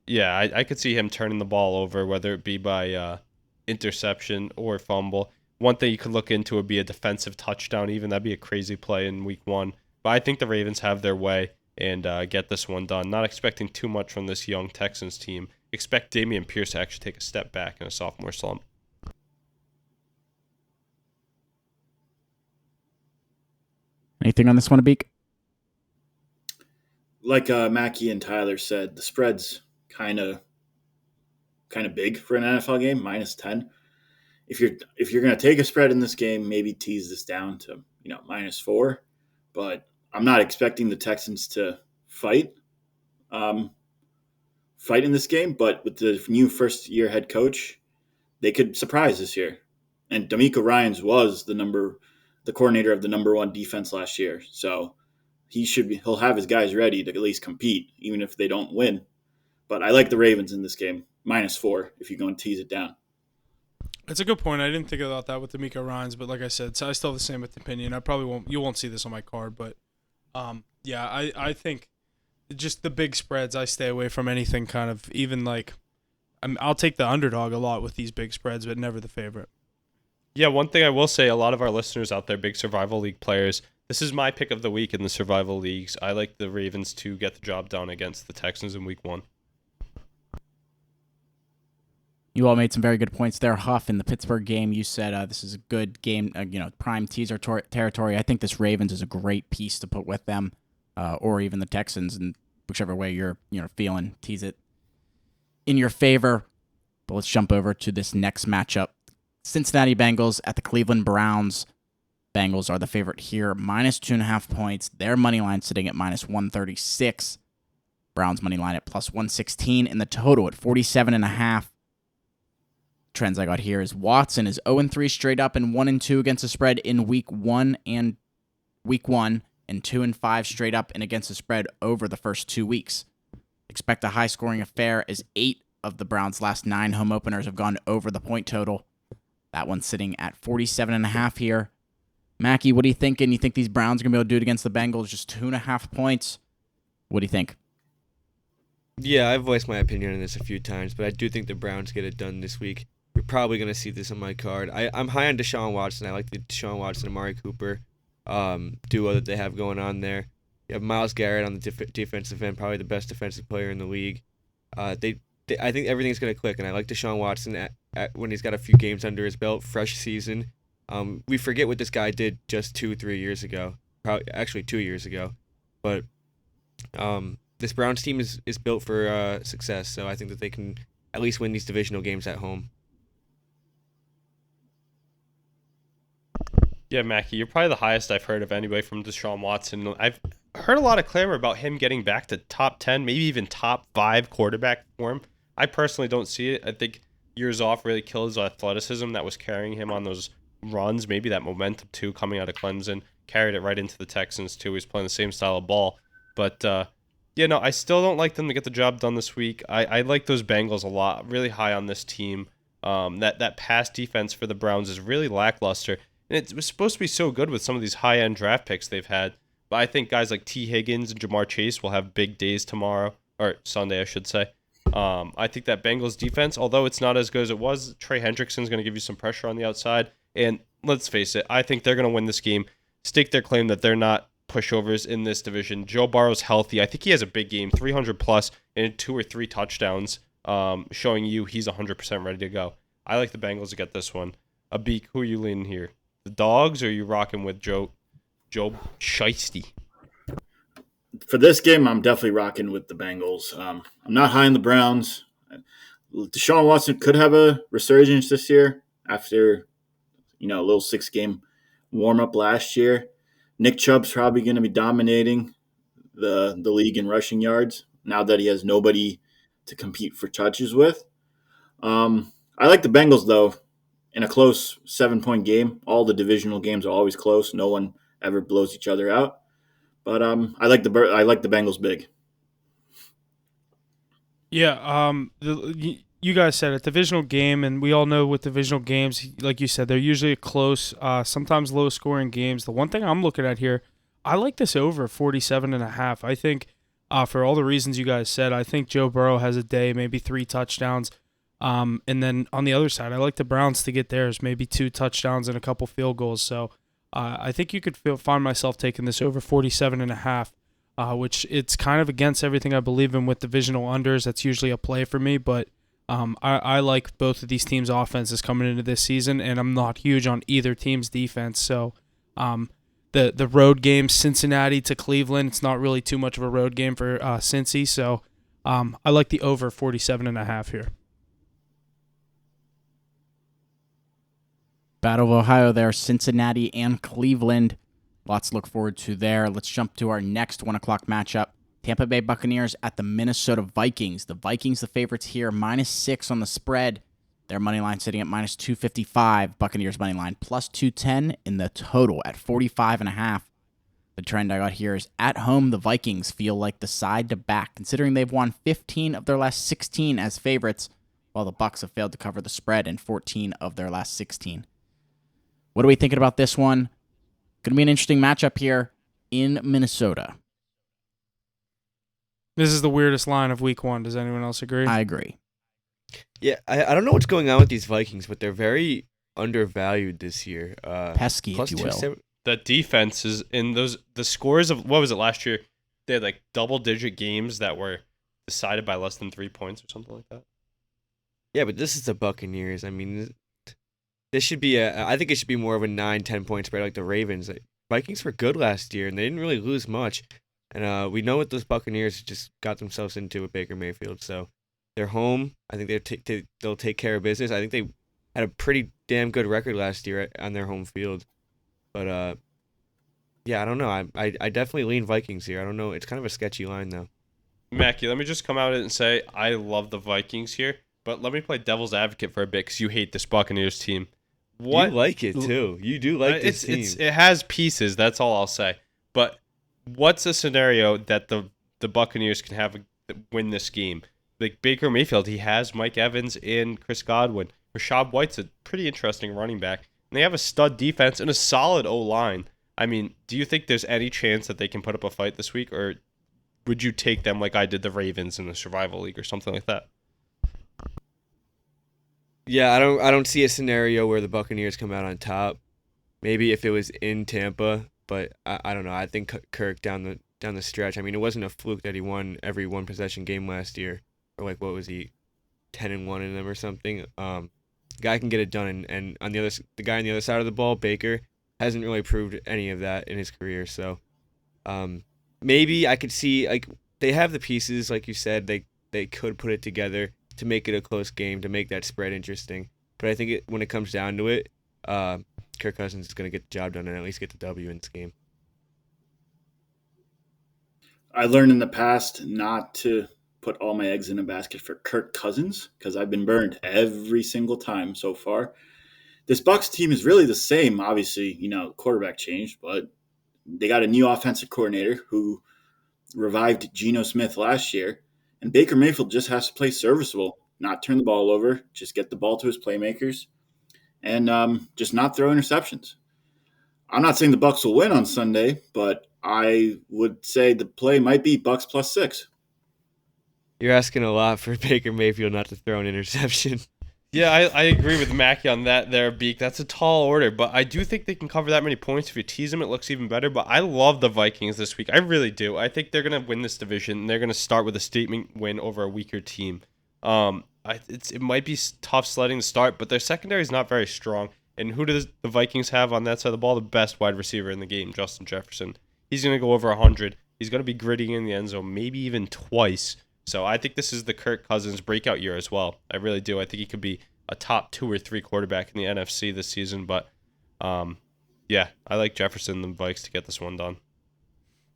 Yeah, I could see him turning the ball over, whether it be by interception or fumble. One thing you could look into would be a defensive touchdown even. That'd be a crazy play in week 1. But I think the Ravens have their way and get this one done. Not expecting too much from this young Texans team. Expect Dameon Pierce to actually take a step back in a sophomore slump. Anything on this one, Abik? Like Mackie and Tyler said, the spread's kind of big for an NFL game, -10. If you're going to take a spread in this game, maybe tease this down to -4. But I'm not expecting the Texans to fight in this game. But with the new first-year head coach, they could surprise this year. And DeMeco Ryans was the coordinator of the number 1 defense last year, so he'll have his guys ready to at least compete, even if they don't win. But I like the Ravens in this game, -4 if you're going to tease it down. It's a good point. I didn't think about that with DeMeco Ryans, but like I said, so I still have the same opinion. I probably won't. You won't see this on my card, but yeah, I think just the big spreads. I stay away from anything kind of even like. I'll take the underdog a lot with these big spreads, but never the favorite. Yeah, one thing I will say, a lot of our listeners out there, big Survival League players, this is my pick of the week in the Survival Leagues. I like the Ravens to get the job done against the Texans in week 1. You all made some very good points there, Huff. In the Pittsburgh game, you said this is a good game, prime teaser territory. I think this Ravens is a great piece to put with them, or even the Texans, and whichever way you're feeling, tease it in your favor. But let's jump over to this next matchup. Cincinnati Bengals at the Cleveland Browns. Bengals are the favorite here, -2.5 points. Their money line sitting at -136. Browns money line at +116, and the total at 47.5. Trends I got here is Watson is 0-3 straight up and 1-2 against the spread in week 1 and 2-5 straight up and against the spread over the first 2 weeks. Expect a high-scoring affair as 8 of the Browns' last 9 home openers have gone over the point total. That one's sitting at 47.5 here. Mackie, what are you thinking? You think these Browns are going to be able to do it against the Bengals? Just 2.5 points? What do you think? Yeah, I've voiced my opinion on this a few times, but I do think the Browns get it done this week. You're probably going to see this on my card. I'm high on Deshaun Watson. I like the Deshaun Watson and Amari Cooper duo that they have going on there. You have Myles Garrett on the defensive end, probably the best defensive player in the league. I think everything's going to click, and I like Deshaun Watson when he's got a few games under his belt, fresh season. We forget what this guy did just 2-3 years ago, actually 2 years ago. But this Browns team is built for success, so I think that they can at least win these divisional games at home. Yeah, Mackie, you're probably the highest I've heard of anyway from Deshaun Watson. I've heard a lot of clamor about him getting back to top 10, maybe even top 5 quarterback form. I personally don't see it. I think years off really killed his athleticism that was carrying him on those runs. Maybe that momentum, too, coming out of Clemson, carried it right into the Texans, too. He's playing the same style of ball. But, I still don't like them to get the job done this week. I like those Bengals a lot, really high on this team. That pass defense for the Browns is really lackluster. And it was supposed to be so good with some of these high-end draft picks they've had. But I think guys like T. Higgins and Jamar Chase will have big days tomorrow, or Sunday, I should say. I think that Bengals defense, although it's not as good as it was, Trey Hendrickson's going to give you some pressure on the outside. And let's face it, I think they're going to win this game, stake their claim that they're not pushovers in this division. Joe Burrow's healthy. I think he has a big game, 300-plus and 2 or 3 touchdowns, showing you he's 100% ready to go. I like the Bengals to get this one. Abik, who are you leaning here? The Dogs, or are you rocking with Joe Shiesty? For this game, I'm definitely rocking with the Bengals. I'm not high on the Browns. Deshaun Watson could have a resurgence this year after, a little 6-game warm-up last year. Nick Chubb's probably going to be dominating the league in rushing yards now that he has nobody to compete for touches with. I like the Bengals, though. In a close 7-point game, all the divisional games are always close. No one ever blows each other out. But I like the Bengals big. Yeah, you guys said it, divisional game, and we all know with divisional games, like you said, they're usually close, sometimes low-scoring games. The one thing I'm looking at here, I like this over 47.5. I think for all the reasons you guys said, I think Joe Burrow has a day, maybe 3 touchdowns. And then on the other side, I like the Browns to get theirs, maybe 2 touchdowns and a couple field goals. So I think you could find myself taking this over 47.5, which it's kind of against everything I believe in with divisional unders. That's usually a play for me, but I like both of these teams' offenses coming into this season, and I'm not huge on either team's defense. So the road game, Cincinnati to Cleveland, it's not really too much of a road game for Cincy. So I like the over 47.5 here. Battle of Ohio there, Cincinnati and Cleveland. Lots to look forward to there. Let's jump to our next 1 o'clock matchup. Tampa Bay Buccaneers at the Minnesota Vikings. The Vikings, the favorites here, -6 on the spread. Their money line sitting at -255. Buccaneers money line +210 in the total at 45.5. The trend I got here is at home, the Vikings feel like the side to back, considering they've won 15 of their last 16 as favorites, while the Bucs have failed to cover the spread in 14 of their last 16. What are we thinking about this one? Going to be an interesting matchup here in Minnesota. This is the weirdest line of week 1. Does anyone else agree? I agree. Yeah, I don't know what's going on with these Vikings, but they're very undervalued this year. Pesky, if you will. The defense is in the scores of, what was it, last year? They had like double-digit games that were decided by less than 3 points or something like that. Yeah, but this is the Buccaneers. I mean, this should be I think it should be more of a 9-10 point spread like the Ravens. Vikings were good last year, and they didn't really lose much. And we know what those Buccaneers just got themselves into with Baker Mayfield. So they're home. I think they'll take care of business. I think they had a pretty damn good record last year on their home field. But, yeah, I don't know. I definitely lean Vikings here. I don't know. It's kind of a sketchy line, though. Mackie, let me just come out and say I love the Vikings here. But let me play devil's advocate for a bit because you hate this Buccaneers team. What? You like it, too. You do like this team. It has pieces. That's all I'll say. But what's a scenario that the Buccaneers can win this game? Like Baker Mayfield, he has Mike Evans and Chris Godwin. Rachaad White's a pretty interesting running back. And they have a stud defense and a solid O-line. I mean, do you think there's any chance that they can put up a fight this week? Or would you take them like I did the Ravens in the Survival League or something like that? Yeah, I don't see a scenario where the Buccaneers come out on top. Maybe if it was in Tampa, but I don't know. I think Kirk down down the stretch. I mean, it wasn't a fluke that he won every one possession game last year, or like what was he, 10-1 in them or something. Guy can get it done, and on the guy on the other side of the ball, Baker, hasn't really proved any of that in his career. So, maybe I could see, like, they have the pieces, like you said, they could put it together to make it a close game, to make that spread interesting. But I think when it comes down to it, Kirk Cousins is going to get the job done and at least get the W in this game. I learned in the past not to put all my eggs in a basket for Kirk Cousins because I've been burned every single time so far. This Bucs team is really the same. Obviously, quarterback changed, but they got a new offensive coordinator who revived Geno Smith last year, and Baker Mayfield just has to play serviceable, not turn the ball over, just get the ball to his playmakers, and just not throw interceptions. I'm not saying the Bucs will win on Sunday, but I would say the play might be Bucs +6. You're asking a lot for Baker Mayfield not to throw an interception. Yeah, I agree with Mackie on that there, Beak. That's a tall order, but I do think they can cover that many points. If you tease them, it looks even better. But I love the Vikings this week. I really do. I think they're going to win this division. They're going to start with a statement win over a weaker team. It might be tough sledding to start, but their secondary is not very strong. And who does the Vikings have on that side of the ball? The best wide receiver in the game, Justin Jefferson. He's going to go over 100. He's going to be gritty in the end zone, maybe even twice. So I think this is the Kirk Cousins breakout year as well. I really do. I think he could be a top 2 or 3 quarterback in the NFC this season. But, yeah, I like Jefferson and the Vikes to get this one done.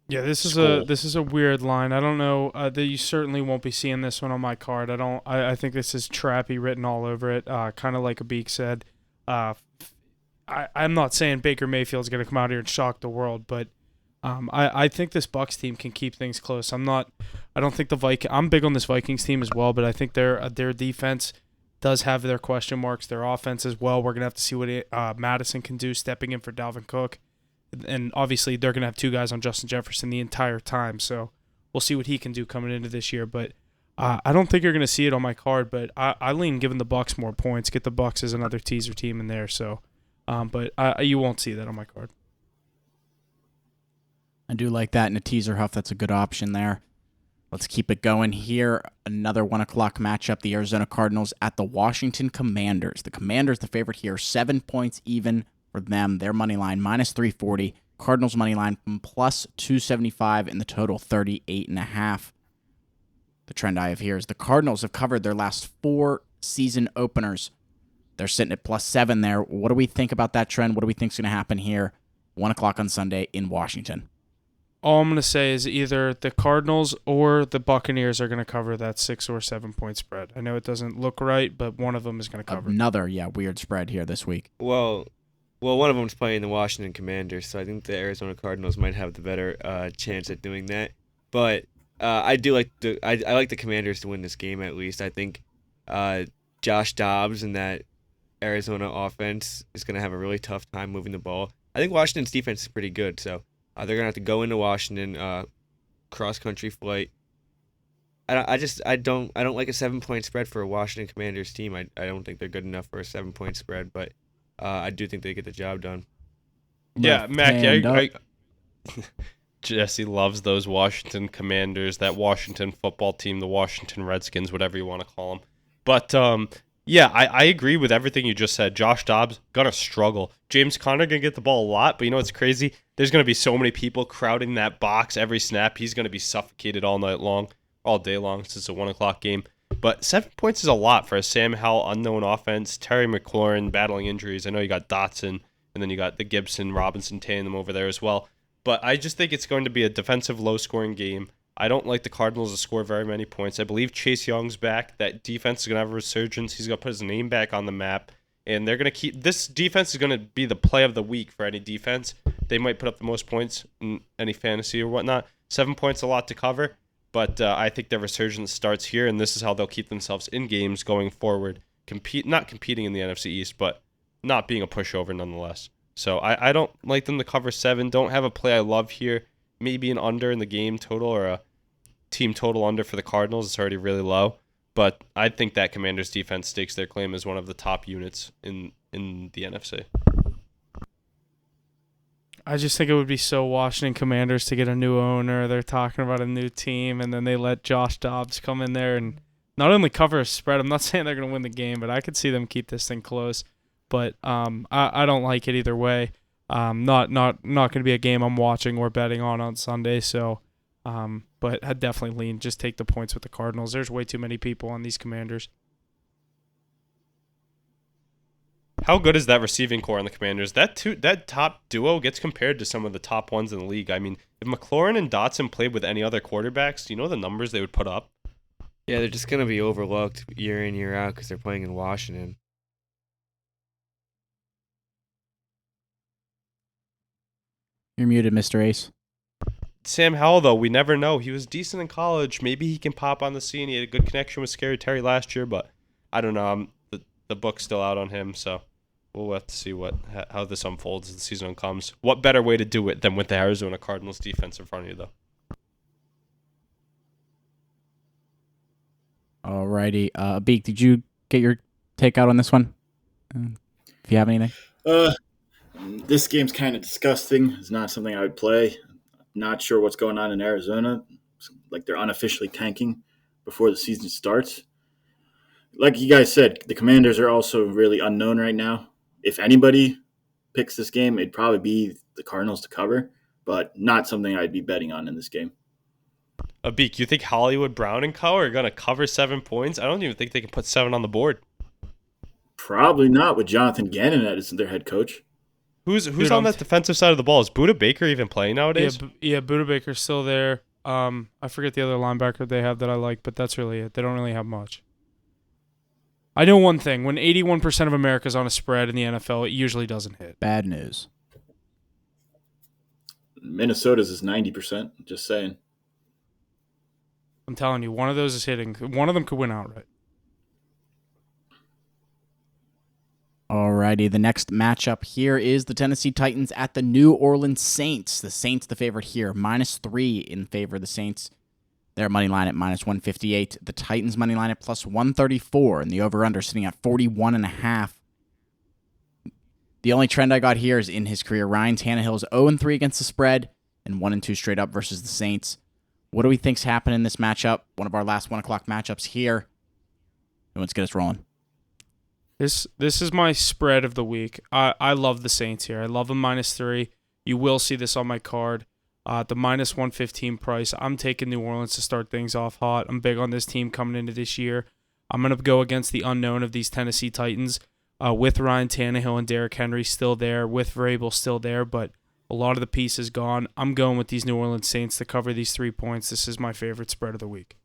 Yeah, this is a weird line. I don't know that you certainly won't be seeing this one on my card. I think this is trappy written all over it. Kind of like a Beak said. I'm not saying Baker Mayfield's going to come out here and shock the world, but I think this Bucs team can keep things close. I'm big on this Vikings team as well, but I think their defense does have their question marks. Their offense as well. We're gonna have to see what Madison can do stepping in for Dalvin Cook, and obviously they're gonna have 2 guys on Justin Jefferson the entire time. So we'll see what he can do coming into this year. But I don't think you're gonna see it on my card. But I lean giving the Bucs more points. Get the Bucs as another teaser team in there. So, but you won't see that on my card. I do like that in a teaser, Huff. That's a good option there. Let's keep it going here. Another 1 o'clock matchup, the Arizona Cardinals at the Washington Commanders. The Commanders, the favorite here, 7 points even for them. Their money line, -340. Cardinals money line from +275 and the total 38.5. The trend I have here is the Cardinals have covered their last 4 season openers. They're sitting at +7 there. What do we think about that trend? What do we think is going to happen here? 1 o'clock on Sunday in Washington. All I'm going to say is either the Cardinals or the Buccaneers are going to cover that 6 or 7 point spread. I know it doesn't look right, but one of them is going to cover. Another, weird spread here this week. Well, one of them's playing the Washington Commanders, so I think the Arizona Cardinals might have the better chance at doing that. But I do like I like the Commanders to win this game at least. I think Josh Dobbs and that Arizona offense is going to have a really tough time moving the ball. I think Washington's defense is pretty good, so they're going to have to go into Washington, cross-country flight. I don't like a 7 point spread for a Washington Commanders team. I don't think they're good enough for a 7 point spread, but I do think they get the job done. Yeah, Mac, Jesse loves those Washington Commanders, that Washington football team, the Washington Redskins, whatever you want to call them. But yeah, I agree with everything you just said. Josh Dobbs gonna struggle. James Conner gonna get the ball a lot, but you know what's crazy? There's gonna be so many people crowding that box every snap. He's gonna be suffocated all night long, all day long. Since it's a 1 o'clock game. But 7 points is a lot for a Sam Howell unknown offense. Terry McLaurin battling injuries. I know you got Dotson, and then you got the Gibson Robinson tandem over there as well. But I just think it's going to be a defensive low-scoring game. I don't like the Cardinals to score very many points. I believe Chase Young's back. That defense is going to have a resurgence. He's going to put his name back on the map. And they're going to keep... This defense is going to be the play of the week for any defense. They might put up the most points in any fantasy or whatnot. 7 points a lot to cover. But I think their resurgence starts here, and this is how they'll keep themselves in games going forward. Not competing in the NFC East, but not being a pushover nonetheless. So I don't like them to cover 7. Don't have a play I love here. Maybe an under in the game total or a team total under for the Cardinals. It's already really low. But I think that Commanders defense stakes their claim as one of the top units in the NFC. I just think it would be so Washington Commanders to get a new owner. They're talking about a new team, and then they let Josh Dobbs come in there and not only cover a spread. I'm not saying they're going to win the game, but I could see them keep this thing close. But I don't like it either way. Not going to be a game I'm watching or betting on Sunday. So, but I'd definitely lean just take the points with the Cardinals. There's way too many people on these Commanders. How good is that receiving core on the Commanders? That top duo gets compared to some of the top ones in the league. I mean, if McLaurin and Dotson played with any other quarterbacks, do you know the numbers they would put up? Yeah, they're just going to be overlooked year in, year out because they're playing in Washington. You're muted, Mr. Ace. Sam Howell, though, we never know. He was decent in college. Maybe he can pop on the scene. He had a good connection with Scary Terry last year, but I don't know. The book's still out on him, so we'll have to see how this unfolds as the season comes. What better way to do it than with the Arizona Cardinals defense in front of you, though? Alrighty. Beak, did you get your take out on this one? If you have anything. This game's kind of disgusting. It's not something I would play. Not sure what's going on in Arizona. It's like they're unofficially tanking before the season starts. Like you guys said, the Commanders are also really unknown right now. If anybody picks this game, it'd probably be the Cardinals to cover, but not something I'd be betting on in this game. Beak, you think Hollywood Brown and Co. are going to cover 7 points? I don't even think they can put 7 on the board. Probably not with Jonathan Gannon as their head coach. Who's on that defensive side of the ball? Is Budda Baker even playing nowadays? Yeah, Budda Baker's still there. I forget the other linebacker they have that I like, but that's really it. They don't really have much. I know one thing. When 81% of America's on a spread in the NFL, it usually doesn't hit. Bad news. Minnesota's is 90%, just saying. I'm telling you, one of those is hitting. One of them could win outright. Alrighty, the next matchup here is the Tennessee Titans at the New Orleans Saints. The Saints the favorite here, -3 in favor of the Saints. Their money line at -158. The Titans money line at +134, and the over/under sitting at 41.5. The only trend I got here is in his career. Ryan Tannehill is 0-3 against the spread and 1-2 straight up versus the Saints. What do we think's happening in this matchup? One of our last 1 o'clock matchups here. Who wants to get us rolling? This is my spread of the week. I love the Saints here. I love them -3. You will see this on my card. The -115 price. I'm taking New Orleans to start things off hot. I'm big on this team coming into this year. I'm going to go against the unknown of these Tennessee Titans with Ryan Tannehill and Derrick Henry still there, with Vrabel still there, but a lot of the pieces gone. I'm going with these New Orleans Saints to cover these 3 points. This is my favorite spread of the week.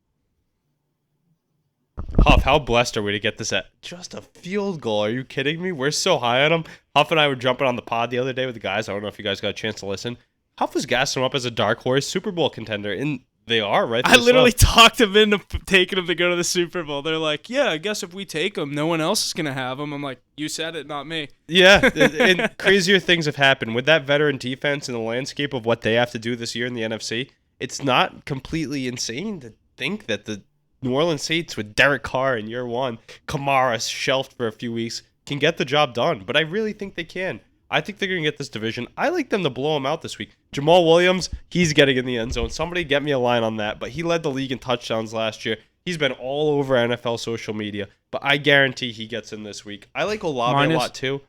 Huff, how blessed are we to get this at just a field goal? Are you kidding me? We're so high on him. Huff and I were jumping on the pod the other day with the guys. I don't know if you guys got a chance to listen. Huff was gassing him up as a dark horse Super Bowl contender, and they are, right? I literally talked him into taking him to go to the Super Bowl. They're like, yeah, I guess if we take him, no one else is going to have him. I'm like, you said it, not me. Yeah, and crazier things have happened. With that veteran defense and the landscape of what they have to do this year in the NFC, it's not completely insane to think that the New Orleans Saints with Derek Carr in year one, Kamara shelved for a few weeks, can get the job done. But I really think they can. I think they're going to get this division. I like them to blow them out this week. Jamal Williams, he's getting in the end zone. Somebody get me a line on that. But he led the league in touchdowns last year. He's been all over NFL social media. But I guarantee he gets in this week. I like Olave a lot too.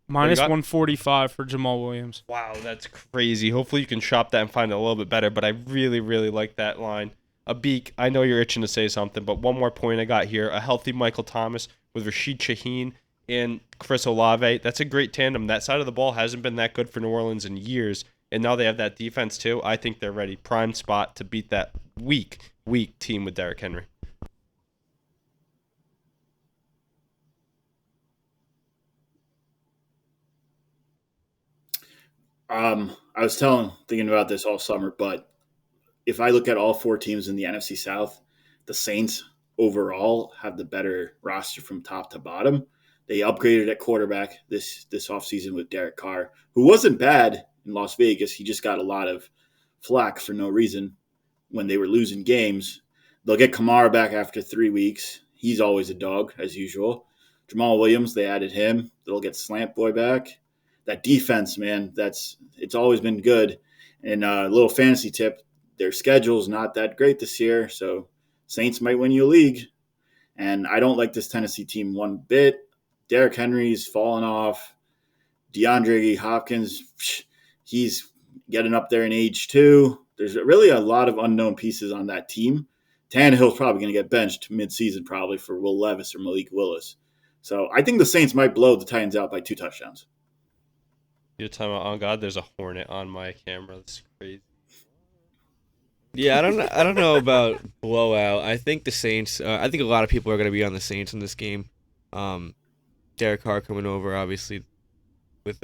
-145 for Jamal Williams. Wow, that's crazy. Hopefully you can shop that and find it a little bit better. But I really, really like that line. A Beak, I know you're itching to say something, but one more point I got here. A healthy Michael Thomas with Rashid Shaheed and Chris Olave. That's a great tandem. That side of the ball hasn't been that good for New Orleans in years, and now they have that defense too. I think they're ready. Prime spot to beat that weak team with Derrick Henry. I was thinking about this all summer, but if I look at all 4 teams in the NFC South, the Saints overall have the better roster from top to bottom. They upgraded at quarterback this offseason with Derek Carr, who wasn't bad in Las Vegas. He just got a lot of flack for no reason when they were losing games. They'll get Kamara back after 3 weeks. He's always a dog, as usual. Jamal Williams, they added him. They'll get Slant Boy back. that defense, man, it's always been good. And a little fantasy tip, their schedule's not that great this year, so Saints might win you a league. And I don't like this Tennessee team one bit. Derrick Henry's fallen off. DeAndre Hopkins, he's getting up there in age too. There's really a lot of unknown pieces on that team. Tannehill's probably going to get benched midseason probably for Will Levis or Malik Willis. So I think the Saints might blow the Titans out by 2 touchdowns. Your time out. Oh God, there's a hornet on my camera. That's crazy. Yeah, I don't know about blowout. I think the Saints. I think a lot of people are going to be on the Saints in this game. Derek Carr coming over, obviously, with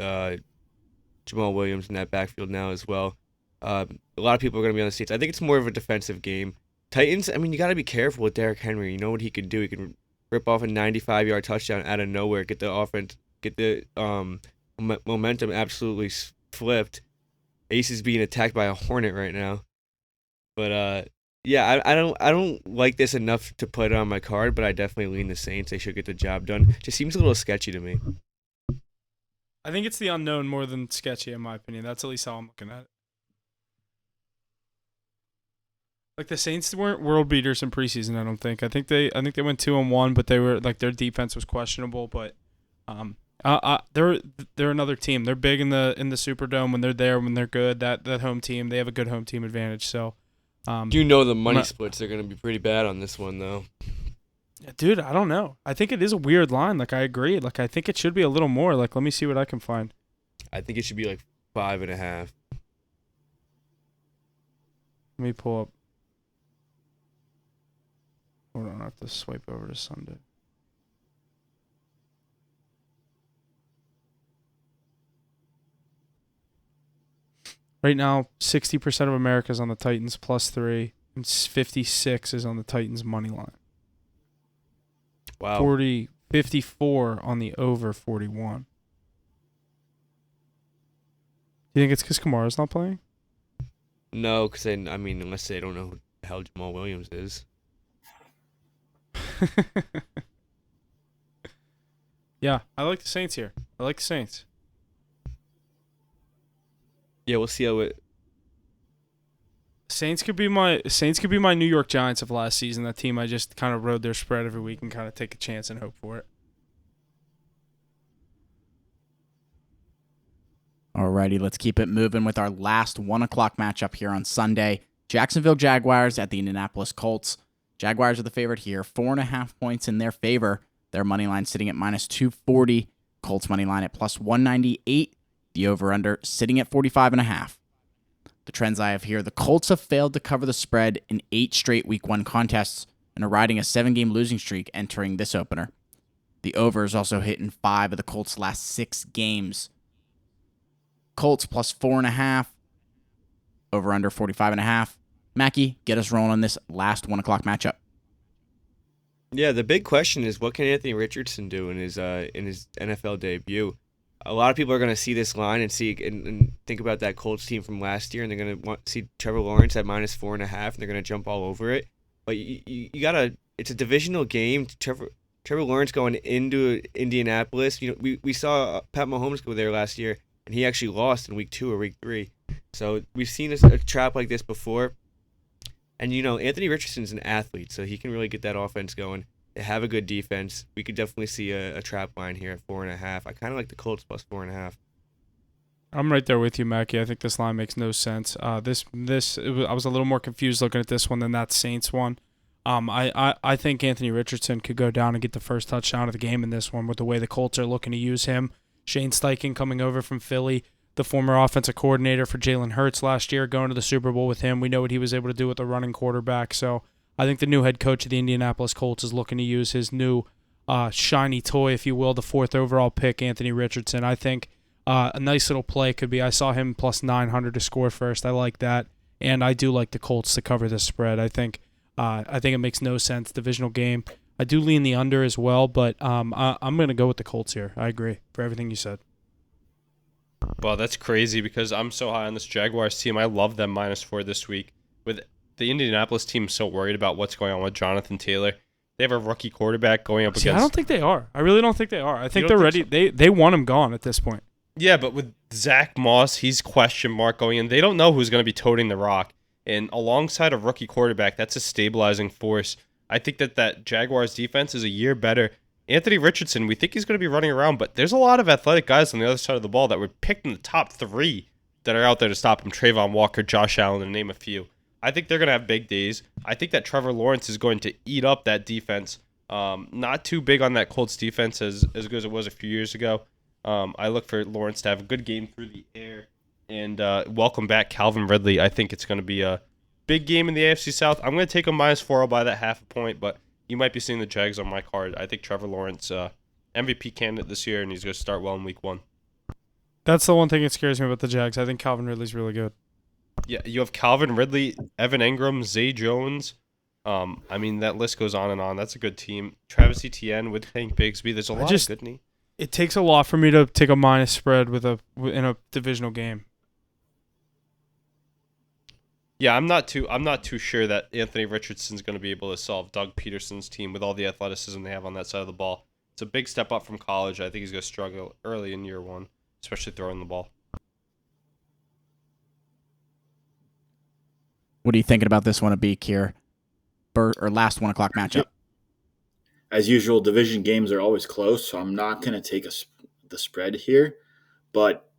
Jamal Williams in that backfield now as well. A lot of people are going to be on the Saints. I think it's more of a defensive game. Titans. I mean, you got to be careful with Derrick Henry. You know what he can do. He can rip off a 95-yard touchdown out of nowhere, get the offense, get the momentum absolutely flipped. Ace is being attacked by a hornet right now. But yeah, I don't like this enough to put it on my card, but I definitely lean the Saints. They should get the job done. Just seems a little sketchy to me. I think it's the unknown more than sketchy, in my opinion. That's at least how I'm looking at it. Like, the Saints weren't world beaters in preseason, I don't think. I think they went 2-1, but they were like, their defense was questionable. But they're another team. They're big in the Superdome when they're there, when they're good. That home team, they have a good home team advantage. So, you know, the money splits are going to be pretty bad on this one, though. Dude, I don't know. I think it is a weird line. Like, I agree. Like, I think it should be a little more. Like, let me see what I can find. I think it should be like 5.5. Let me pull up. Hold on, I have to swipe over to Sunday. Right now, 60% of America's on the Titans +3, and 56 is on the Titans money line. Wow. 54 on the over 41. Do you think it's because Kamara's not playing? No, because I mean, unless they don't know who the hell Jamal Williams is. Yeah, I like the Saints here. I like the Saints. Yeah, we'll see how it. Saints could be my New York Giants of last season. That team I just kind of rode their spread every week and kind of take a chance and hope for it. Alrighty, let's keep it moving with our last 1 o'clock matchup here on Sunday. Jacksonville Jaguars at the Indianapolis Colts. Jaguars are the favorite here, 4.5 points in their favor. Their money line sitting at -240. Colts money line at +198. The over/under sitting at 45.5. The trends I have here: the Colts have failed to cover the spread in 8 straight Week 1 contests and are riding a 7-game losing streak entering this opener. The over is also hit in 5 of the Colts' last 6 games. Colts +4.5. Over/under 45.5. Mackie, get us rolling on this last 1 o'clock matchup. Yeah, the big question is, what can Anthony Richardson do in his NFL debut? A lot of people are going to see this line and think about that Colts team from last year, and they're going to want to see Trevor Lawrence at -4.5, and they're going to jump all over it. But you gotta, it's a divisional game. Trevor Lawrence going into Indianapolis. You know, we saw Pat Mahomes go there last year, and he actually lost in week 2 or week 3. So we've seen a trap like this before. And, you know, Anthony Richardson's an athlete, so he can really get that offense going. They have a good defense. We could definitely see a trap line here at 4.5. I kind of like the Colts +4.5. I'm right there with you, Mackie. I think this line makes no sense. I was a little more confused looking at this one than that Saints one. I think Anthony Richardson could go down and get the first touchdown of the game in this one with the way the Colts are looking to use him. Shane Steichen coming over from Philly, the former offensive coordinator for Jalen Hurts last year, going to the Super Bowl with him. We know what he was able to do with a running quarterback. So I think the new head coach of the Indianapolis Colts is looking to use his new shiny toy, if you will, the 4th overall pick, Anthony Richardson. I think a nice little play could be, I saw him +900 to score first. I like that. And I do like the Colts to cover this spread. I think it makes no sense, divisional game. I do lean the under as well, but I'm going to go with the Colts here. I agree for everything you said. Well, that's crazy because I'm so high on this Jaguars team. I love them -4 this week. With the Indianapolis team so worried about what's going on with Jonathan Taylor, they have a rookie quarterback going up against. I don't think they are. I really don't think they are. I think they're ready. So? They want him gone at this point. Yeah, but with Zach Moss, he's question mark going in. They don't know who's going to be toting the rock. And alongside a rookie quarterback, that's a stabilizing force. I think that Jaguars defense is a year better. Anthony Richardson, we think he's going to be running around, but there's a lot of athletic guys on the other side of the ball that were picked in the top 3 that are out there to stop him. Trayvon Walker, Josh Allen, to name a few. I think they're going to have big days. I think that Trevor Lawrence is going to eat up that defense. Not too big on that Colts defense as good as it was a few years ago. I look for Lawrence to have a good game through the air. And welcome back, Calvin Ridley. I think it's going to be a big game in the AFC South. I'm going to take a -4 by that half a point, but you might be seeing the Jags on my card. I think Trevor Lawrence, MVP candidate this year, and he's going to start well in week 1. That's the one thing that scares me about the Jags. I think Calvin Ridley's really good. Yeah, you have Calvin Ridley, Evan Engram, Zay Jones. I mean, that list goes on and on. That's a good team. Travis Etienne with Hank Bigsby. There's a lot of good knee. It takes a lot for me to take a minus spread in a divisional game. Yeah, I'm not too sure that Anthony Richardson's going to be able to solve Doug Peterson's team with all the athleticism they have on that side of the ball. It's a big step up from college. I think he's going to struggle early in year 1, especially throwing the ball. What are you thinking about this one, Abik, here? Last 1 o'clock matchup? As usual, division games are always close, so I'm not going to take the spread here. But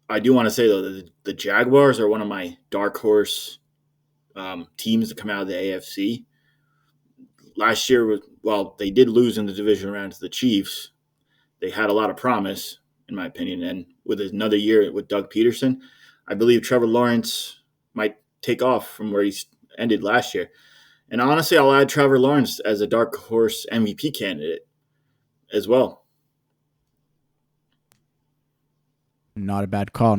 I do want to say, though, that the Jaguars are one of my dark horse teams to come out of the AFC. Last year, well, they did lose in the division round to the Chiefs. They had a lot of promise, in my opinion. And with another year with Doug Peterson, I believe Trevor Lawrence might take off from where he ended last year. And honestly, I'll add Trevor Lawrence as a dark horse MVP candidate as well. Not a bad call.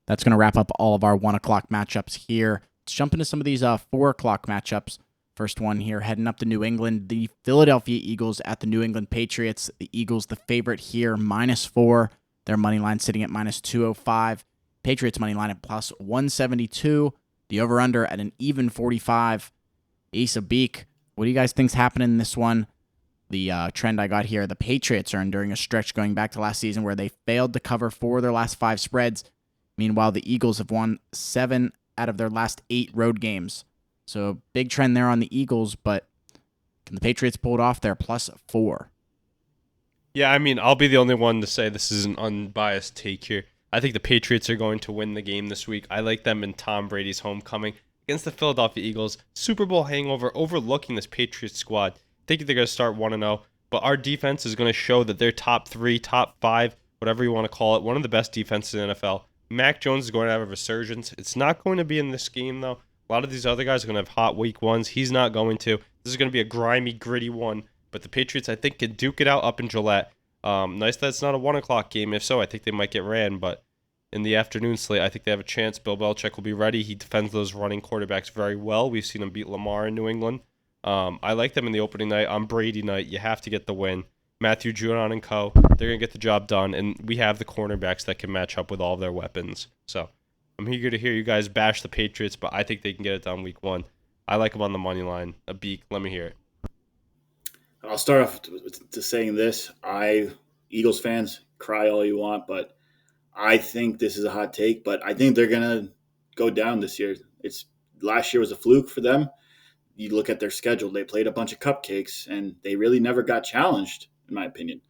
That's going to wrap up all of our 1 o'clock matchups here. Let's jump into some of these 4 o'clock matchups. First one here, heading up to New England. The Philadelphia Eagles at the New England Patriots. The Eagles, the favorite here, -4. Their money line sitting at -205. Patriots money line at +172. The over-under at an even 45. Asa Beak, what do you guys think's happening in this one? The trend I got here, the Patriots are enduring a stretch going back to last season where they failed to cover 4 of their last 5 spreads. Meanwhile, the Eagles have won 7 out of their last 8 road games. So big trend there on the Eagles, but can the Patriots pull it off? They're +4. Yeah, I mean, I'll be the only one to say this is an unbiased take here. I think the Patriots are going to win the game this week. I like them in Tom Brady's homecoming against the Philadelphia Eagles. Super Bowl hangover, overlooking this Patriots squad. I think they're going to start 1-0, but our defense is going to show that they're top 3, top 5, whatever you want to call it, one of the best defenses in the NFL. Mac Jones is going to have a resurgence. It's not going to be in this game, though. A lot of these other guys are going to have hot week 1s. He's not going to. This is going to be a grimy, gritty one, but the Patriots, I think, can duke it out up in Gillette. Nice that it's not a 1 o'clock game. If so, I think they might get ran, but in the afternoon slate, I think they have a chance. Bill Belichick will be ready. He defends those running quarterbacks very well. We've seen him beat Lamar in New England. I like them in the opening night. On Brady night, you have to get the win. Matthew Judon and co., they're going to get the job done, and we have the cornerbacks that can match up with all of their weapons. So I'm eager to hear you guys bash the Patriots, but I think they can get it done week 1. I like them on the money line. A beak, let me hear it. I'll start off to saying this. Eagles fans, cry all you want, but I think this is a hot take, but I think they're going to go down this year. Last year was a fluke for them. You look at their schedule, they played a bunch of cupcakes, and they really never got challenged, in my opinion.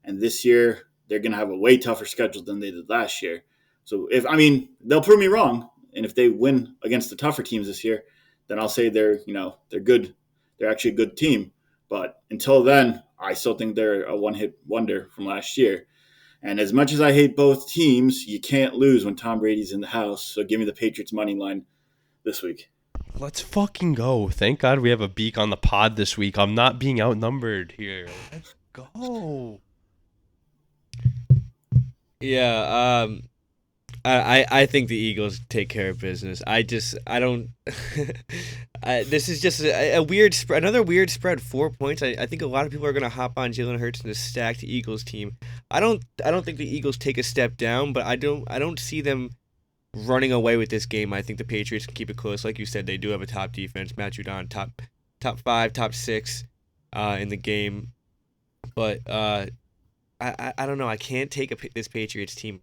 And this year, they're going to have a way tougher schedule than they did last year. So, they'll prove me wrong, and if they win against the tougher teams this year, then I'll say they're good. They're actually a good team. But until then, I still think they're a one-hit wonder from last year. And as much as I hate both teams, you can't lose when Tom Brady's in the house. So give me the Patriots money line this week. Let's fucking go. Thank God we have a beak on the pod this week. I'm not being outnumbered here. Let's go. Yeah, I think the Eagles take care of business. I don't. This is just a weird spread. Another weird spread. 4 points. I think a lot of people are gonna hop on Jalen Hurts and a stacked Eagles team. I don't think the Eagles take a step down, but I don't see them running away with this game. I think the Patriots can keep it close. Like you said, they do have a top defense. Matt Judon, top 5, top 6, in the game. But I I don't know. I can't take this Patriots team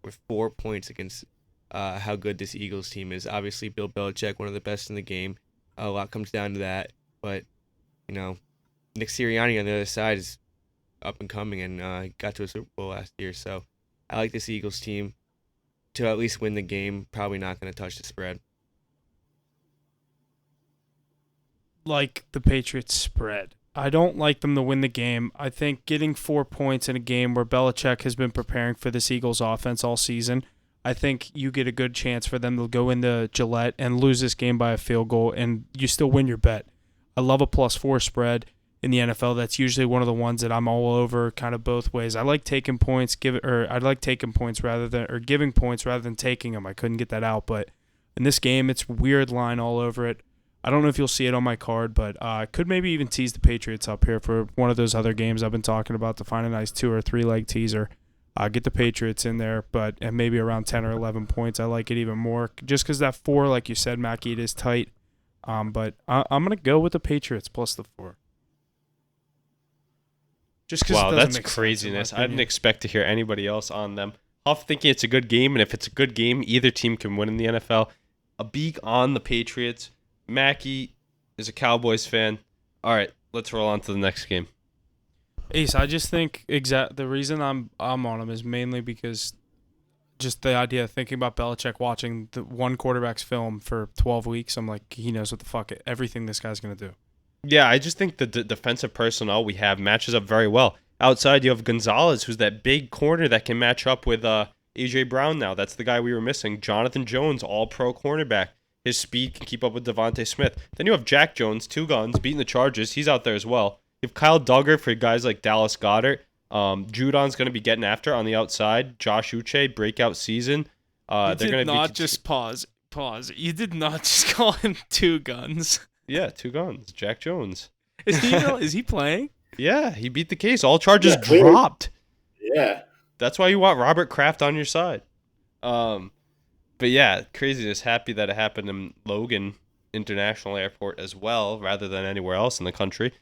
with 4 points against how good this Eagles team is. Obviously, Bill Belichick, one of the best in the game. A lot comes down to that. But, Nick Sirianni on the other side is up and coming and got to a Super Bowl last year. So I like this Eagles team to at least win the game. Probably not going to touch the spread. Like the Patriots spread. I don't like them to win the game. I think getting 4 points in a game where Belichick has been preparing for this Eagles offense all season, I think you get a good chance for them to go into Gillette and lose this game by a field goal, and you still win your bet. I love a +4 spread in the NFL. That's usually one of the ones that I'm all over, kind of both ways. I like taking points, giving points rather than taking them. I couldn't get that out, but in this game, it's weird line all over it. I don't know if you'll see it on my card, but I could maybe even tease the Patriots up here for one of those other games I've been talking about to find a nice 2 or 3 leg teaser. Get the Patriots in there, and maybe around 10 or 11 points. I like it even more just because that 4, like you said, Mackie, it is tight. But I'm going to go with the Patriots plus the 4. Just wow, that's craziness. I didn't expect to hear anybody else on them. Huff thinking it's a good game, and if it's a good game, either team can win in the NFL. A beak on the Patriots. Mackie is a Cowboys fan. All right, let's roll on to the next game. Ace, I just think the reason I'm on him is mainly because just the idea of thinking about Belichick watching the one quarterback's film for 12 weeks. I'm like, he knows what the fuck everything this guy's going to do. Yeah, I just think the defensive personnel we have matches up very well. Outside, you have Gonzalez, who's that big corner that can match up with A.J. Brown now. That's the guy we were missing. Jonathan Jones, all-pro cornerback. His speed can keep up with Devontae Smith. Then you have Jack Jones, 2 guns, beating the Chargers. He's out there as well. You have Kyle Duggar for guys like Dallas Goedert. Judon's going to be getting after on the outside. Josh Uche, breakout season. You did not just pause. You did not just call him 2 guns. Yeah, 2 guns. Jack Jones. Is he playing? Yeah, he beat the case. All charges dropped. Yeah. That's why you want Robert Kraft on your side. But yeah, craziness. Happy that it happened in Logan International Airport as well, rather than anywhere else in the country.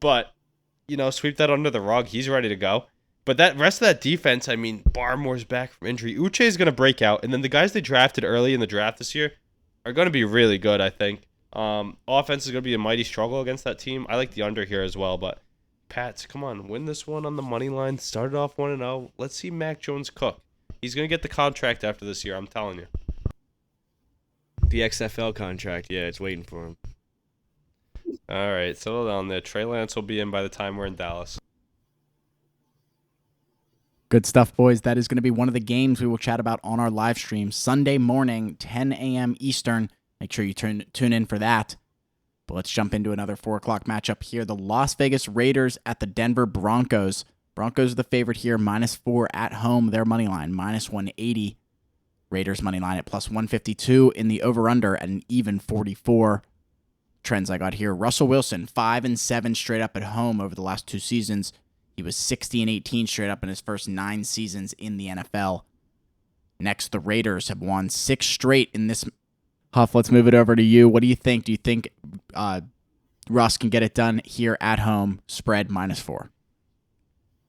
But, sweep that under the rug. He's ready to go. But that rest of that defense, I mean, Barmore's back from injury. Uche is going to break out. And then the guys they drafted early in the draft this year are going to be really good, I think. Offense is going to be a mighty struggle against that team. I like the under here as well. But, Pats, come on. Win this one on the money line. Started off 1-0. Let's see Mac Jones cook. He's going to get the contract after this year, I'm telling you. The XFL contract, yeah, it's waiting for him. All right, settle down there. Trey Lance will be in by the time we're in Dallas. Good stuff, boys. That is going to be one of the games we will chat about on our live stream Sunday morning, 10 a.m. Eastern. Make sure you tune in for that. But let's jump into another 4 o'clock matchup here. The Las Vegas Raiders at the Denver Broncos. Broncos are the favorite here, -4 at home. Their money line, -180. Raiders money line at +152 in the over-under at an even 44. Trends I got here. Russell Wilson, 5-7 straight up at home over the last 2 seasons. He was 60-18 straight up in his first 9 seasons in the NFL. Next, the Raiders have won 6 straight in this. Huff, let's move it over to you. What do you think? Do you think Russ can get it done here at home, spread -4?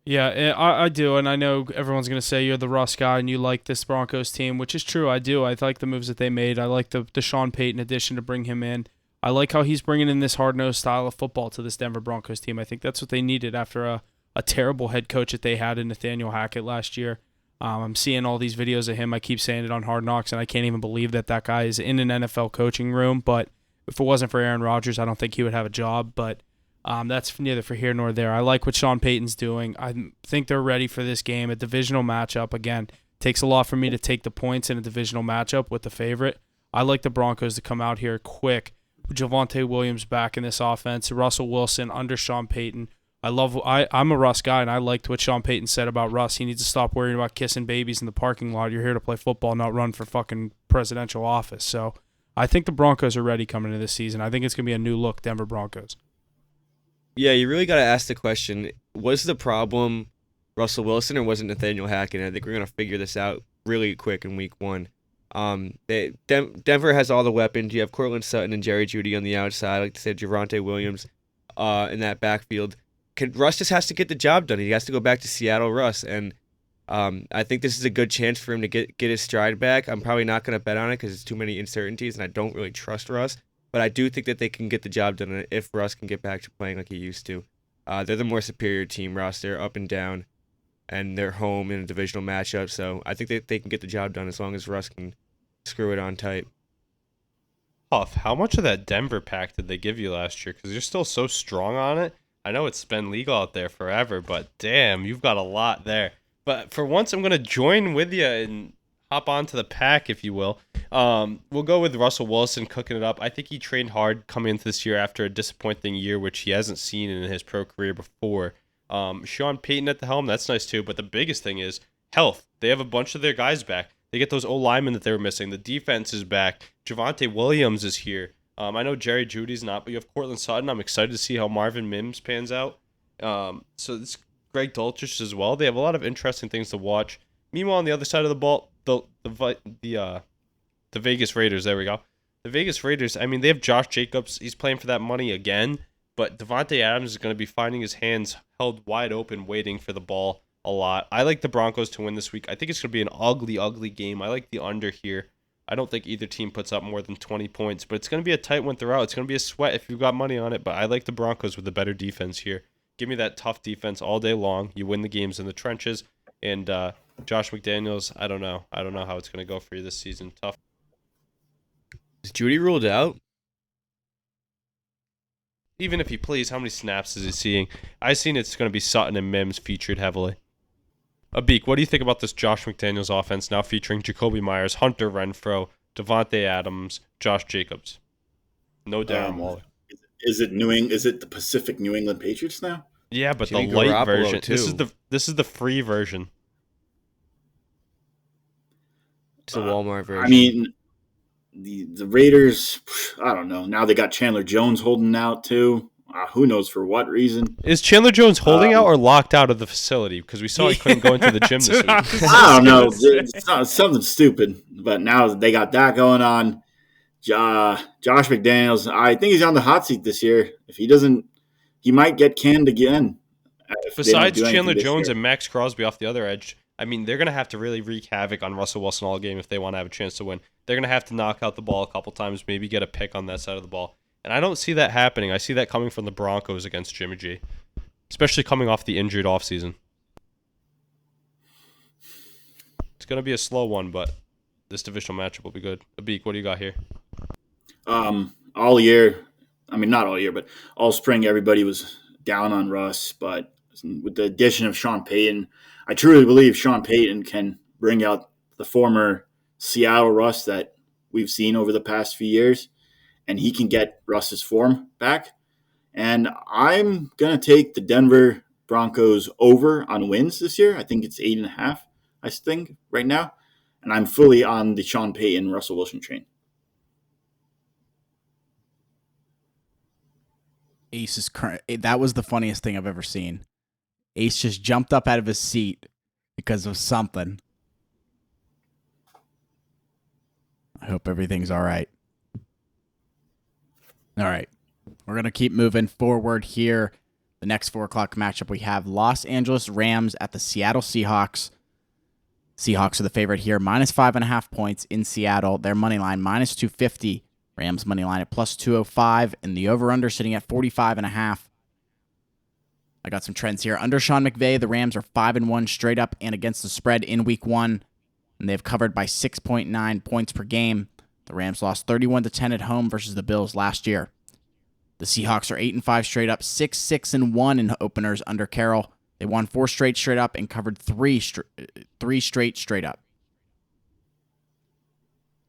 Yeah, I do, and I know everyone's going to say you're the Russ guy and you like this Broncos team, which is true. I do. I like the moves that they made. I like the Sean Payton addition to bring him in. I like how he's bringing in this hard-nosed style of football to this Denver Broncos team. I think that's what they needed after a terrible head coach that they had in Nathaniel Hackett last year. I'm seeing all these videos of him. I keep saying it on Hard Knocks, and I can't even believe that guy is in an NFL coaching room. But if it wasn't for Aaron Rodgers, I don't think he would have a job. But that's neither for here nor there. I like what Sean Payton's doing. I think they're ready for this game. A divisional matchup, again, takes a lot for me to take the points in a divisional matchup with the favorite. I like the Broncos to come out here quick. Javonte Williams back in this offense. Russell Wilson under Sean Payton. I'm a Russ guy, and I liked what Sean Payton said about Russ. He needs to stop worrying about kissing babies in the parking lot. You're here to play football, not run for fucking presidential office. So I think the Broncos are ready coming into this season. I think it's going to be a new look Denver Broncos. Yeah, you really got to ask the question, was the problem Russell Wilson or was it Nathaniel Hackett? I think we're going to figure this out really quick in week 1. Denver has all the weapons. You have Cortland Sutton and Jerry Jeudy on the outside. I like to say Javonte Williams in that backfield. Russ just has to get the job done. He has to go back to Seattle Russ, and I think this is a good chance for him to get his stride back. I'm probably not going to bet on it because it's too many uncertainties, and I don't really trust Russ. But I do think that they can get the job done if Russ can get back to playing like he used to. They're the more superior team, Russ. They're up and down, and they're home in a divisional matchup. So I think that they can get the job done as long as Russ can screw it on tight. Huff, how much of that Denver pack did they give you last year? Because you're still so strong on it. I know it's been legal out there forever, but damn, you've got a lot there. But for once, I'm going to join with you and hop onto the pack, if you will. We'll go with Russell Wilson cooking it up. I think he trained hard coming into this year after a disappointing year, which he hasn't seen in his pro career before. Sean Payton at the helm, that's nice too. But the biggest thing is health. They have a bunch of their guys back. They get those O-linemen that they were missing. The defense is back. Javonte Williams is here. I know Jerry Jeudy's not, but you have Cortland Sutton. I'm excited to see how Marvin Mims pans out. So it's Greg Dulcich as well. They have a lot of interesting things to watch. Meanwhile, on the other side of the ball, the Vegas Raiders. There we go. The Vegas Raiders. I mean, they have Josh Jacobs. He's playing for that money again. But Devontae Adams is going to be finding his hands held wide open, waiting for the ball a lot. I like the Broncos to win this week. I think it's going to be an ugly, ugly game. I like the under here. I don't think either team puts up more than 20 points, but it's going to be a tight one throughout. It's going to be a sweat if you've got money on it, but I like the Broncos with the better defense here. Give me that tough defense all day long. You win the games in the trenches. And Josh McDaniels, I don't know. I don't know how it's going to go for you this season. Tough. Is Jeudy ruled out? Even if he plays, how many snaps is he seeing? I've seen it's going to be Sutton and Mims featured heavily. Abik, what do you think about this Josh McDaniels offense now featuring Jacoby Myers, Hunter Renfrow, Devontae Adams, Josh Jacobs? No Darren Waller. Is it the Pacific New England Patriots now? Yeah, but Jimmy the light Garoppolo version. too. This is the free version. It's the Walmart version. I mean, the Raiders, I don't know. Now they got Chandler Jones holding out too. Who knows for what reason? Is Chandler Jones holding out or locked out of the facility? Because we saw he couldn't go into the gym this week. I don't know. It's something stupid. But now they got that going on. Josh McDaniels, I think he's on the hot seat this year. If he doesn't, he might get canned again. Besides Chandler Jones and Max Crosby off the other edge, I mean, they're going to have to really wreak havoc on Russell Wilson all game if they want to have a chance to win. They're going to have to knock out the ball a couple times, maybe get a pick on that side of the ball. And I don't see that happening. I see that coming from the Broncos against Jimmy G, especially coming off the injured offseason. It's going to be a slow one, but this divisional matchup will be good. Abik, what do you got here? All year, I mean, not all year, but all spring, everybody was down on Russ. But with the addition of Sean Payton, I truly believe Sean Payton can bring out the former Seattle Russ that we've seen over the past few years, and he can get Russ's form back. And I'm going to take the Denver Broncos over on wins this year. I think it's 8.5, I think, right now. And I'm fully on the Sean Payton, Russell Wilson train. Ace is that was the funniest thing I've ever seen. Ace just jumped up out of his seat because of something. I hope everything's all right. All right. We're going to keep moving forward here. The next 4 o'clock matchup, we have Los Angeles Rams at the Seattle Seahawks. Seahawks are the favorite here, minus 5.5 points in Seattle. Their money line, minus 250. Rams money line at plus 205, and the over-under sitting at 45.5. I got some trends here. Under Sean McVay, the Rams are 5-1 straight up and against the spread in Week 1, and they've covered by 6.9 points per game. The Rams lost 31-10 at home versus the Bills last year. The Seahawks are 8-5 straight up, 6-1 in openers under Carroll. They won 4 straight up and covered 3 straight up.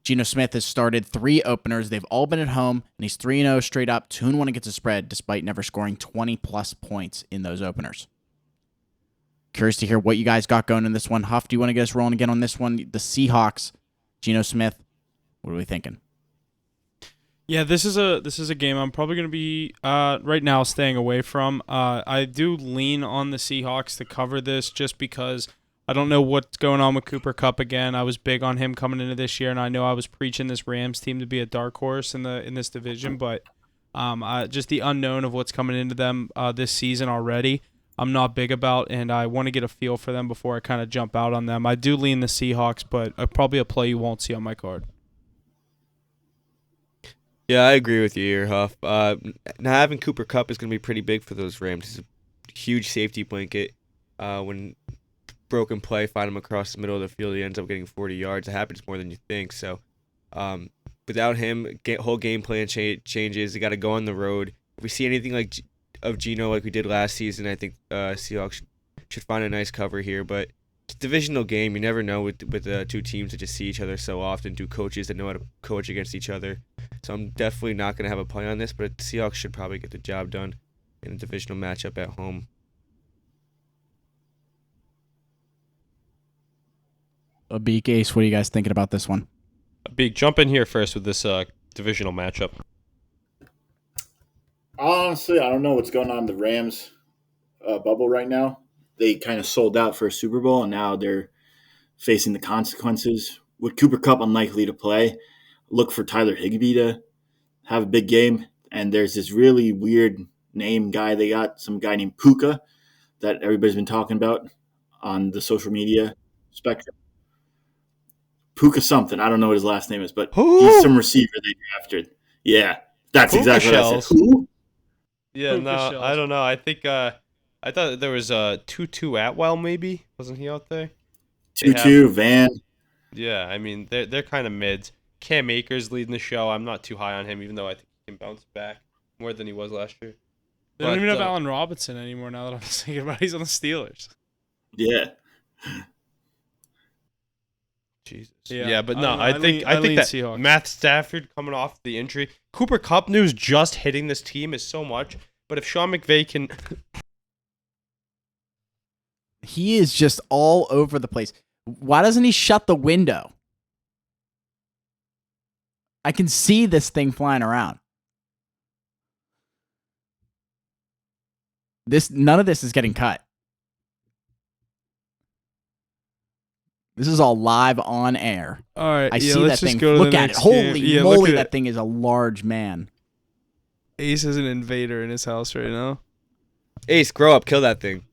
Geno Smith has started 3 openers. They've all been at home, and he's 3-0 straight up, 2-1 against the spread, despite never scoring 20-plus points in those openers. Curious to hear what you guys got going in this one. Huff, do you want to get us rolling again on this one? The Seahawks, Geno Smith, what are we thinking? Yeah, this is a game I'm probably going to be right now staying away from. I do lean on the Seahawks to cover this just because I don't know what's going on with Cooper Kupp again. I was big on him coming into this year, and I know I was preaching this Rams team to be a dark horse in this division, but Just the unknown of what's coming into them this season already, I'm not big about, and I want to get a feel for them before I kind of jump out on them. I do lean the Seahawks, but probably a play you won't see on my card. Yeah, I agree with you here, Huff. Now having Cooper Kupp is going to be pretty big for those Rams. He's a huge safety blanket. When broken play, find him across the middle of the field, he ends up getting 40 yards. It happens more than you think. So without him, whole game plan changes. You got to go on the road. If we see anything of Geno like we did last season, I think Seahawks should find a nice cover here. But it's a divisional game. You never know with two teams that just see each other so often, two coaches that know how to coach against each other. So I'm definitely not going to have a play on this, but the Seahawks should probably get the job done in a divisional matchup at home. A big Ace, what are you guys thinking about this one? Big, jump in here first with this divisional matchup. Honestly, I don't know what's going on in the Rams bubble right now. They kind of sold out for a Super Bowl, and now they're facing the consequences. With Cooper Kupp unlikely to play, look for Tyler Higbee to have a big game. And there's this really weird name guy they got, some guy named Puka, that everybody's been talking about on the social media spectrum. Puka something. I don't know what his last name is, but he's some receiver they drafted. Yeah, that's Puka exactly shells. what I said. Who? Yeah, Puka no, shells. I don't know. I think I thought there was Tutu Atwell, maybe. Wasn't he out there? Tutu, Van. Yeah, I mean they're kind of mids. Cam Akers leading the show. I'm not too high on him, even though I think he can bounce back more than he was last year. They don't even have Allen Robinson anymore now that I'm thinking about it. He's on the Steelers. Yeah. Jesus. Yeah, Yeah, but I no, don't know. I think lean that Seahawks. Matt Stafford coming off the injury, Cooper Kupp news just hitting this team is so much. But if Sean McVay can, He is just all over the place. Why doesn't he shut the window? I can see this thing flying around. None of this is getting cut. This is all live on air. All right, I see that let's just thing. go to Look the at it. next Holy game. Yeah, moly, look at that it. thing is a large man. Ace has an invader in his house right now. Ace, grow up, kill that thing.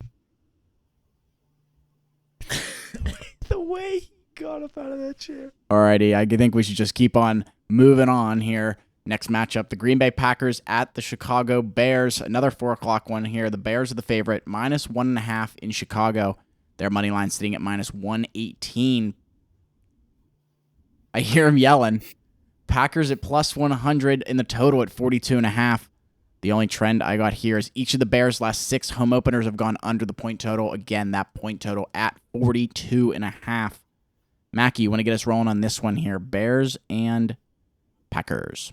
The way he got up out of that chair. Alrighty, I think we should just keep on moving on here. Next matchup, the Green Bay Packers at the Chicago Bears. Another 4 o'clock one here. The Bears are the favorite, -1.5 in Chicago. Their money line sitting at -118. I hear him yelling. Packers at +100 in the total at 42.5. The only trend I got here is each of the Bears' last 6 home openers have gone under the point total. Again, that point total at 42.5. Mackie, you want to get us rolling on this one here? Bears and Packers.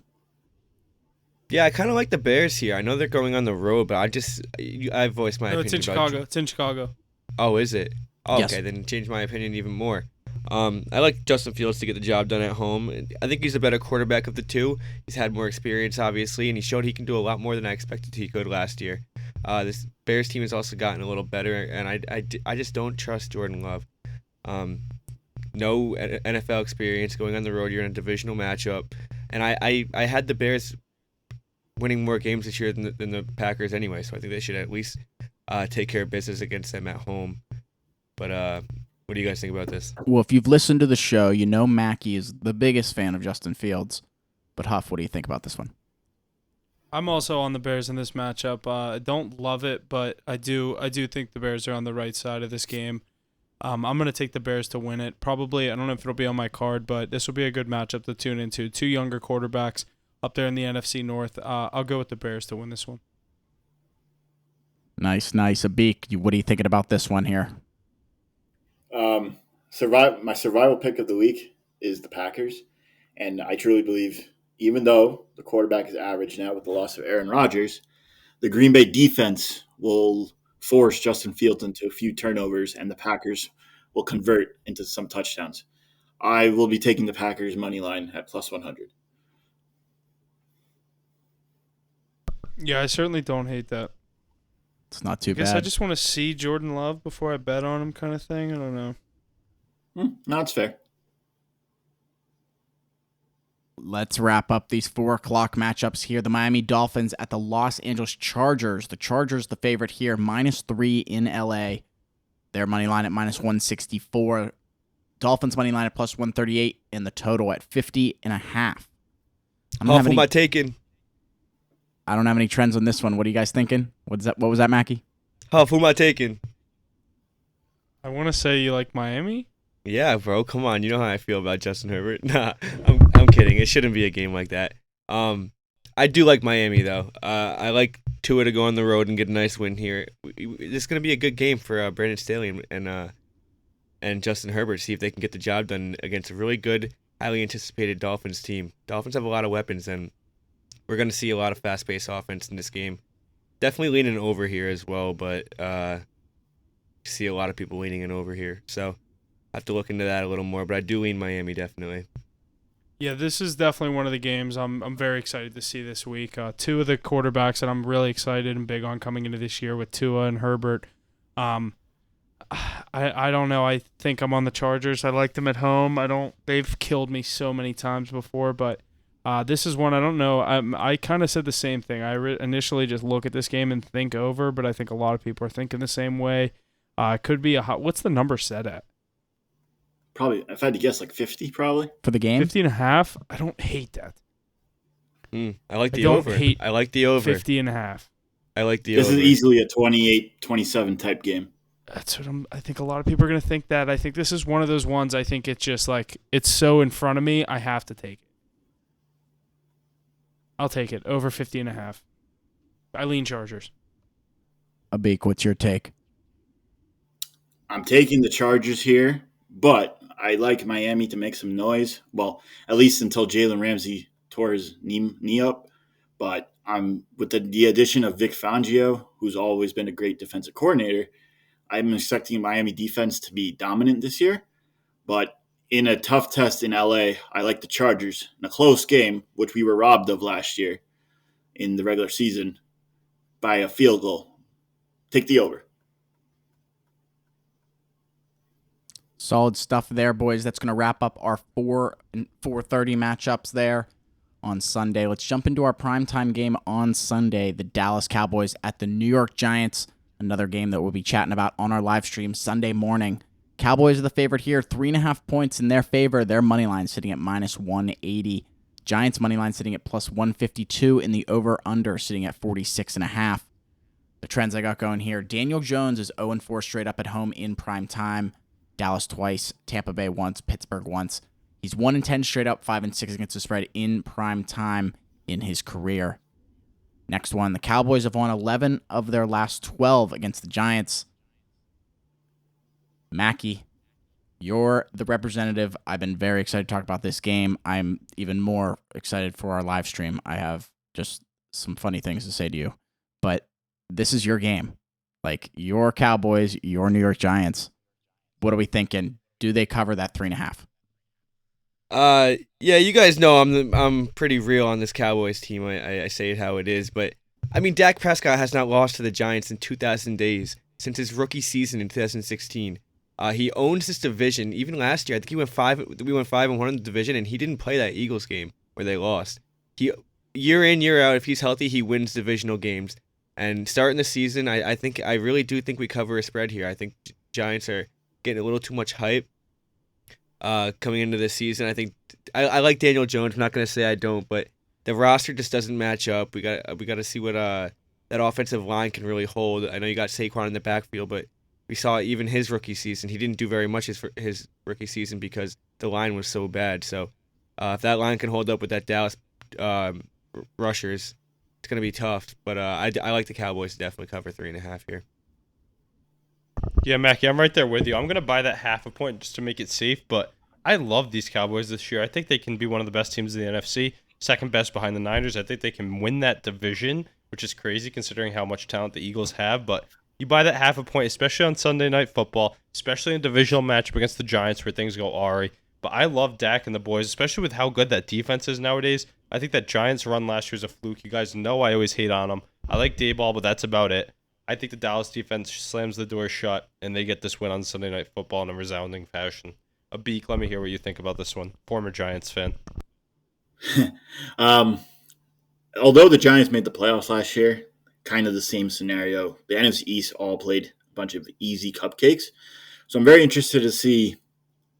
Yeah, I kind of like the Bears here. I know they're going on the road, but I voiced my No, opinion. it's in Chicago. It's in Chicago. Oh, is it? Oh, Yes. okay, then change my opinion even more. I like Justin Fields to get the job done at home. I think he's a better quarterback of the two. He's had more experience, obviously, and he showed he can do a lot more than I expected he could last year. This Bears team has also gotten a little better, and I just don't trust Jordan Love. No NFL experience, going on the road, you're in a divisional matchup, and I had the Bears winning more games this year than the Packers anyway, so I think they should at least take care of business against them at home. But what do you guys think about this? Well, if you've listened to the show, you know Mackie is the biggest fan of Justin Fields. But Huff, what do you think about this one? I'm also on the Bears in this matchup. I don't love it, but I do think the Bears are on the right side of this game. I'm going to take the Bears to win it. Probably, I don't know if it'll be on my card, but this will be a good matchup to tune into. 2 younger quarterbacks up there in the NFC North. I'll go with the Bears to win this one. Nice. Abik, what are you thinking about this one here? My survival pick of the week is the Packers, and I truly believe, even though the quarterback is average now with the loss of Aaron Rodgers, the Green Bay defense will force Justin Fields into a few turnovers, and the Packers will convert into some touchdowns. I will be taking the Packers money line at +100. Yeah, I certainly don't hate that. It's not too I guess bad. I just want to see Jordan Love before I bet on him, kind of thing. I don't know. No, it's fair. Let's wrap up these 4 o'clock matchups here. The Miami Dolphins at the Los Angeles Chargers. The Chargers, the favorite here, -3 in LA. Their money line at -164. Dolphins money line at +138, and the total at 50.5. How am I taking? I don't have any trends on this one. What are you guys thinking? What was that, Mackie? Huff, who am I taking? I want to say you like Miami. Yeah, bro. Come on. You know how I feel about Justin Herbert. Nah, I'm kidding. It shouldn't be a game like that. I do like Miami, though. I like Tua to go on the road and get a nice win here. This is going to be a good game for Brandon Staley and Justin Herbert. See if they can get the job done against a really good, highly anticipated Dolphins team. Dolphins have a lot of weapons, and we're going to see a lot of fast-paced offense in this game. Definitely leaning over here as well, but see a lot of people leaning in over here. So I have to look into that a little more, but I do lean Miami definitely. Yeah, this is definitely one of the games I'm very excited to see this week. 2 of the quarterbacks that I'm really excited and big on coming into this year with Tua and Herbert. I don't know. I think I'm on the Chargers. I like them at home. They've killed me so many times before, but this is one I don't know. I kind of said the same thing. I initially just look at this game and think over, but I think a lot of people are thinking the same way. It could be what's the number set at? Probably, if I had to guess, like 50 probably. For the game? 50.5? I don't hate that. I like the over. I like the over. 50.5. I like the This over. is easily a 28-27 type game. That's what I think a lot of people are going to think that. I think this is one of those ones I think it's just like, it's so in front of me, I have to take it. I'll take it. Over 50.5. I lean Chargers. Abik, what's your take? I'm taking the Chargers here, but I like Miami to make some noise. Well, at least until Jalen Ramsey tore his knee up. But with the addition of Vic Fangio, who's always been a great defensive coordinator, I'm expecting Miami defense to be dominant this year. But in a tough test in LA, I like the Chargers in a close game, which we were robbed of last year in the regular season by a field goal. Take the over. Solid stuff there, boys. That's going to wrap up our 4 and 4:30 matchups there on Sunday. Let's jump into our primetime game on Sunday. The Dallas Cowboys at the New York Giants. Another game that we'll be chatting about on our live stream Sunday morning. Cowboys are the favorite here. 3.5 points in their favor. Their money line sitting at -180. Giants money line sitting at +152, and the over-under sitting at 46.5. The trends I got going here. Daniel Jones is 0-4 straight up at home in prime time. Dallas twice, Tampa Bay once, Pittsburgh once. He's 1-10 straight up, 5-6 against the spread in prime time in his career. Next one, the Cowboys have won 11 of their last 12 against the Giants. Mackie, you're the representative. I've been very excited to talk about this game. I'm even more excited for our live stream. I have just some funny things to say to you. But this is your game. Like, your Cowboys, your New York Giants. What are we thinking? Do they cover that 3.5? Yeah, you guys know I'm pretty real on this Cowboys team. I say it how it is, but I mean, Dak Prescott has not lost to the Giants in 2,000 days since his rookie season in 2016. He owns this division. Even last year, I think we went 5-1 in the division, and he didn't play that Eagles game where they lost. He year in, year out, if he's healthy, he wins divisional games. And starting the season, I really do think we cover a spread here. I think Giants are getting a little too much hype coming into this season. I think I like Daniel Jones. I'm not gonna say I don't, but the roster just doesn't match up. We got to see what that offensive line can really hold. I know you got Saquon in the backfield, but we saw even his rookie season, he didn't do very much his rookie season because the line was so bad. So if that line can hold up with that Dallas rushers, it's gonna be tough. But I like the Cowboys to definitely cover 3.5 here. Yeah, Mackie, I'm right there with you. I'm going to buy that 0.5 point just to make it safe, but I love these Cowboys this year. I think they can be one of the best teams in the NFC, second best behind the Niners. I think they can win that division, which is crazy considering how much talent the Eagles have, but you buy that 0.5 point, especially on Sunday Night Football, especially in a divisional matchup against the Giants where things go awry. But I love Dak and the boys, especially with how good that defense is nowadays. I think that Giants run last year was a fluke. You guys know I always hate on them. I like Dayball, but that's about it. I think the Dallas defense slams the door shut, and they get this win on Sunday Night Football in a resounding fashion. Abik, let me hear what you think about this one. Former Giants fan. Although the Giants made the playoffs last year, kind of the same scenario. The NFC East all played a bunch of easy cupcakes. So I'm very interested to see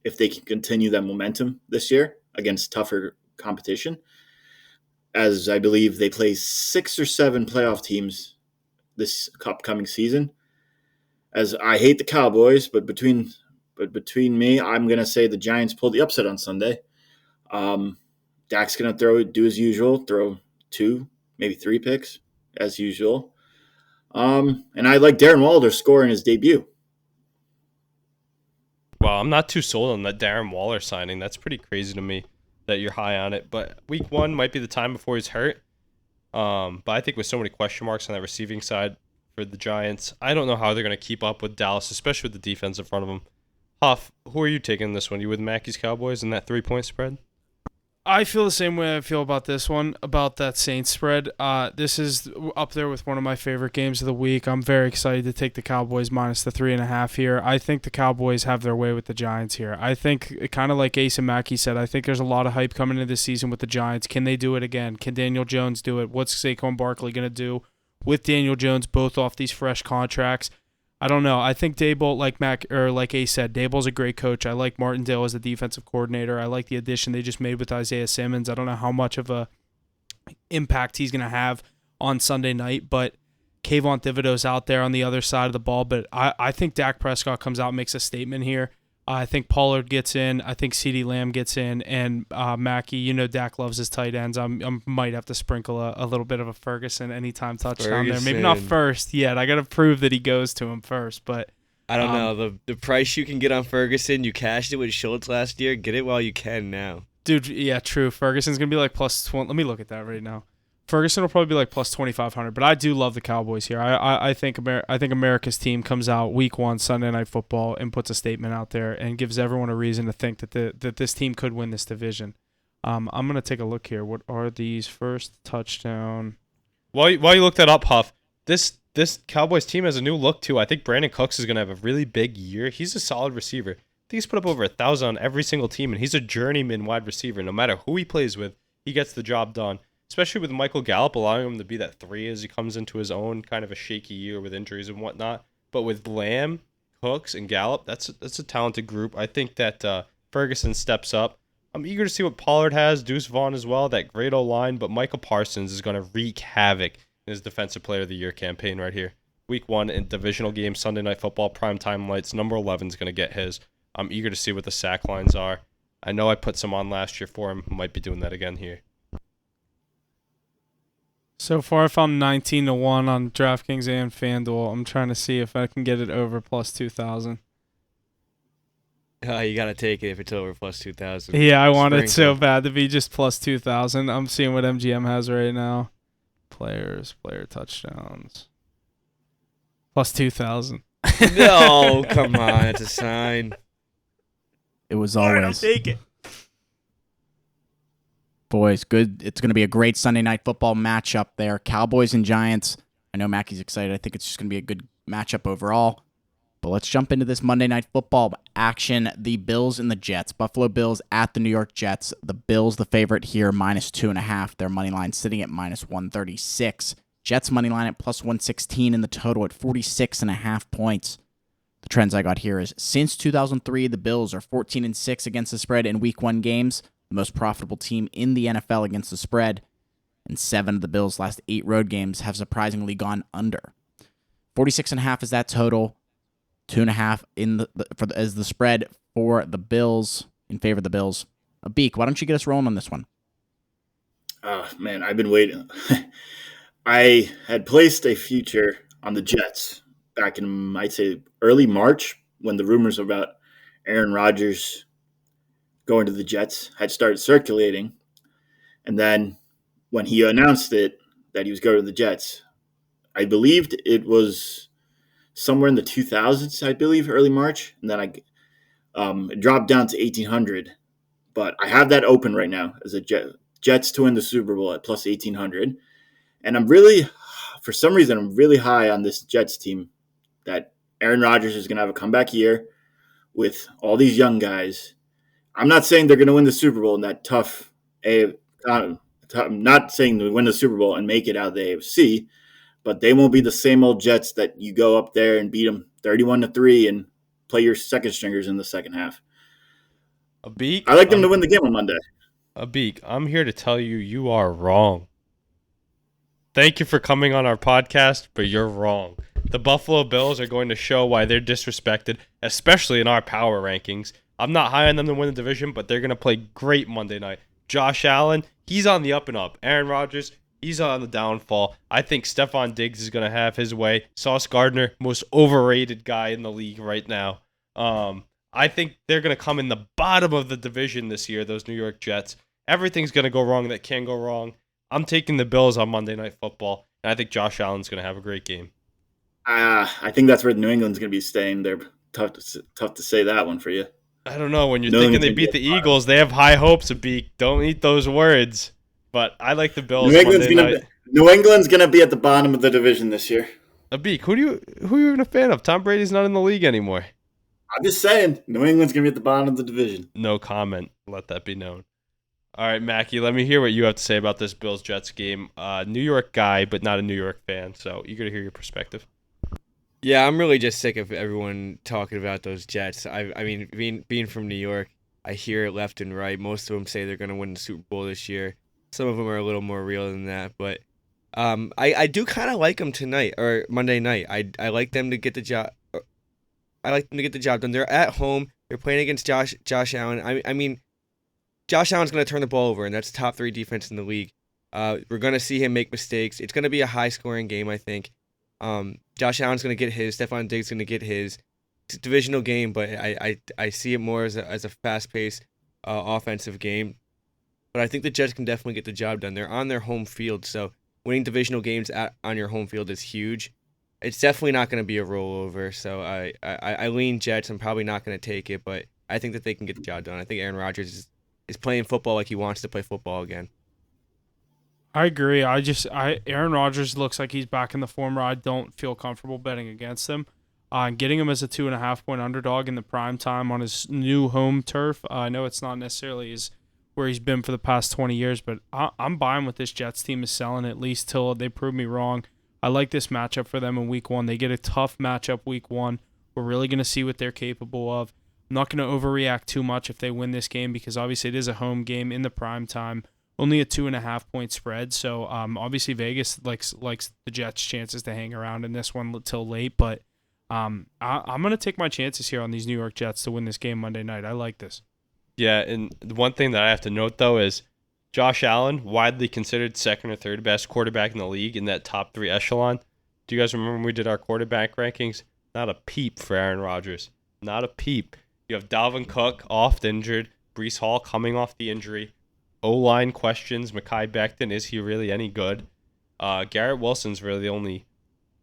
if they can continue that momentum this year against tougher competition, as I believe they play 6 or 7 playoff teams this upcoming season. As I hate the Cowboys, but between me, I'm going to say the Giants pulled the upset on Sunday. Dak's going to do his usual, throw 2, maybe 3 picks as usual. And I like Darren Waller scoring his debut. Well, I'm not too sold on that Darren Waller signing. That's pretty crazy to me that you're high on it. But week 1 might be the time before he's hurt. But I think with so many question marks on that receiving side for the Giants, I don't know how they're going to keep up with Dallas, especially with the defense in front of them. Huff, who are you taking this one? You with Mackey's Cowboys and that 3-point spread? I feel the same way I feel about this one, about that Saints spread. This is up there with one of my favorite games of the week. I'm very excited to take the Cowboys minus the 3.5 here. I think the Cowboys have their way with the Giants here. I think, kind of like Ace and Mackey said, I think there's a lot of hype coming into this season with the Giants. Can they do it again? Can Daniel Jones do it? What's Saquon Barkley going to do with Daniel Jones, both off these fresh contracts? I don't know. I think Daboll, like Ace said, Daboll's a great coach. I like Martindale as the defensive coordinator. I like the addition they just made with Isaiah Simmons. I don't know how much of a impact he's going to have on Sunday night, but Kayvon Thibodeau's out there on the other side of the ball. But I think Dak Prescott comes out and makes a statement here. I think Pollard gets in. I think CeeDee Lamb gets in. And Mackey, Dak loves his tight ends. I might have to sprinkle a little bit of a Ferguson anytime touchdown there. Maybe not first yet. I got to prove that he goes to him first. But I don't know. The price you can get on Ferguson, you cashed it with Schultz last year. Get it while you can now. Dude, yeah, true. Ferguson's going to be like plus 20. Let me look at that right now. Ferguson will probably be like plus 2,500, but I do love the Cowboys here. I think America's team comes out week 1 Sunday Night Football and puts a statement out there and gives everyone a reason to think that this team could win this division. I'm gonna take a look here. What are these first touchdown? While you look that up, Huff, this Cowboys team has a new look too. I think Brandon Cooks is gonna have a really big year. He's a solid receiver. I think he's put up over 1,000 on every single team, and he's a journeyman wide receiver. No matter who he plays with, he gets the job done. Especially with Michael Gallup allowing him to be that 3 as he comes into his own, kind of a shaky year with injuries and whatnot. But with Lamb, Cooks, and Gallup, that's a talented group. I think that Ferguson steps up. I'm eager to see what Pollard has, Deuce Vaughn as well, that great O-line. But Michael Parsons is going to wreak havoc in his Defensive Player of the Year campaign right here. Week 1 in divisional game, Sunday Night Football, primetime lights. Number 11 is going to get his. I'm eager to see what the sack lines are. I know I put some on last year for him. Might be doing that again here. So far, I found 19-1 on DraftKings and FanDuel. I'm trying to see if I can get it over plus 2,000. Oh, you got to take it if it's over plus 2,000. Yeah, I want it so bad to be just plus 2,000. I'm seeing what MGM has right now. Player touchdowns. Plus 2,000. No, come on. It's a sign. It was always. I'll take it. Boys, good. It's going to be a great Sunday Night Football matchup there. Cowboys and Giants. I know Mackey's excited. I think it's just going to be a good matchup overall. But let's jump into this Monday Night Football action. The Bills and the Jets. Buffalo Bills at the New York Jets. The Bills, the favorite here, minus 2.5. Their money line sitting at minus 136. Jets money line at plus 116 and the total at 46.5 points. The trends I got here is since 2003, the Bills are 14-6 against the spread in Week 1 games. The most profitable team in the NFL against the spread, and 7 of the Bills' last 8 road games have surprisingly gone under. 46.5 is that total. 2.5 as the spread for the Bills, in favor of the Bills. Beak, why don't you get us rolling on this one? Man, I've been waiting. I had placed a future on the Jets back in, I'd say, early March when the rumors about Aaron Rodgers going to the Jets had started circulating. And then when he announced it, that he was going to the Jets, I believed it was somewhere in the 2000s, I believe, early March. And then it dropped down to 1,800. But I have that open right now as a Jets to win the Super Bowl at plus 1,800. And I'm really, for some reason, I'm really high on this Jets team that Aaron Rodgers is going to have a comeback year with all these young guys. I'm not saying they're going to win the Super Bowl in that tough I'm not saying to win the Super Bowl and make it out of the AFC, but they won't be the same old Jets that you go up there and beat them 31-3 and play your second stringers in the second half. I like them to win the game on Monday. Abik, I'm here to tell you, you are wrong. Thank you for coming on our podcast, but you're wrong. The Buffalo Bills are going to show why they're disrespected, especially in our power rankings. I'm not high on them to win the division, but they're going to play great Monday night. Josh Allen, he's on the up and up. Aaron Rodgers, he's on the downfall. I think Stephon Diggs is going to have his way. Sauce Gardner, most overrated guy in the league right now. I think they're going to come in the bottom of the division this year, those New York Jets. Everything's going to go wrong that can go wrong. I'm taking the Bills on Monday Night Football, and I think Josh Allen's going to have a great game. I think that's where New England's going to be staying. They're tough to say that one for you. I don't know. When you're thinking they beat the Eagles, they have high hopes of beat. Don't eat those words. But I like the Bills Monday night. New England's going to be at the bottom of the division this year. Abik, who are you even a fan of? Tom Brady's not in the league anymore. I'm just saying, New England's going to be at the bottom of the division. No comment. Let that be known. All right, Mackie, let me hear what you have to say about this Bills-Jets game. New York guy, but not a New York fan, so eager to hear your perspective. Yeah, I'm really just sick of everyone talking about those Jets. I mean, being from New York, I hear it left and right. Most of them say they're going to win the Super Bowl this year. Some of them are a little more real than that, but I do kind of like them tonight or Monday night. I like them to get the job. I like them to get the job done. They're at home. They're playing against Josh Allen. I mean, Josh Allen's going to turn the ball over, and that's the top 3 defense in the league. We're going to see him make mistakes. It's going to be a high-scoring game, I think. Josh Allen's going to get his. Stephon Diggs is going to get his. It's a divisional game, but I see it more as a fast-paced offensive game. But I think the Jets can definitely get the job done. They're on their home field, so winning divisional games on your home field is huge. It's definitely not going to be a rollover, so I lean Jets. I'm probably not going to take it, but I think that they can get the job done. I think Aaron Rodgers is playing football like he wants to play football again. I agree. Aaron Rodgers looks like he's back in the form where I don't feel comfortable betting against him. Getting him as a 2.5-point underdog in the prime time on his new home turf. I know it's not necessarily where he's been for the past 20 years, but I'm buying what this Jets team is selling at least till they prove me wrong. I like this matchup for them in week 1. They get a tough matchup week 1. We're really going to see what they're capable of. I'm not going to overreact too much if they win this game because obviously it is a home game in the prime time. Only a 2.5-point spread, so obviously Vegas likes the Jets' chances to hang around in this one till late, but I'm going to take my chances here on these New York Jets to win this game Monday night. I like this. Yeah, and the one thing that I have to note, though, is Josh Allen, widely considered second or third best quarterback in the league in that top 3 echelon. Do you guys remember when we did our quarterback rankings? Not a peep for Aaron Rodgers. Not a peep. You have Dalvin Cook oft injured, Breece Hall coming off the injury, O-line questions, Mekhi Becton, is he really any good? Garrett Wilson's really the only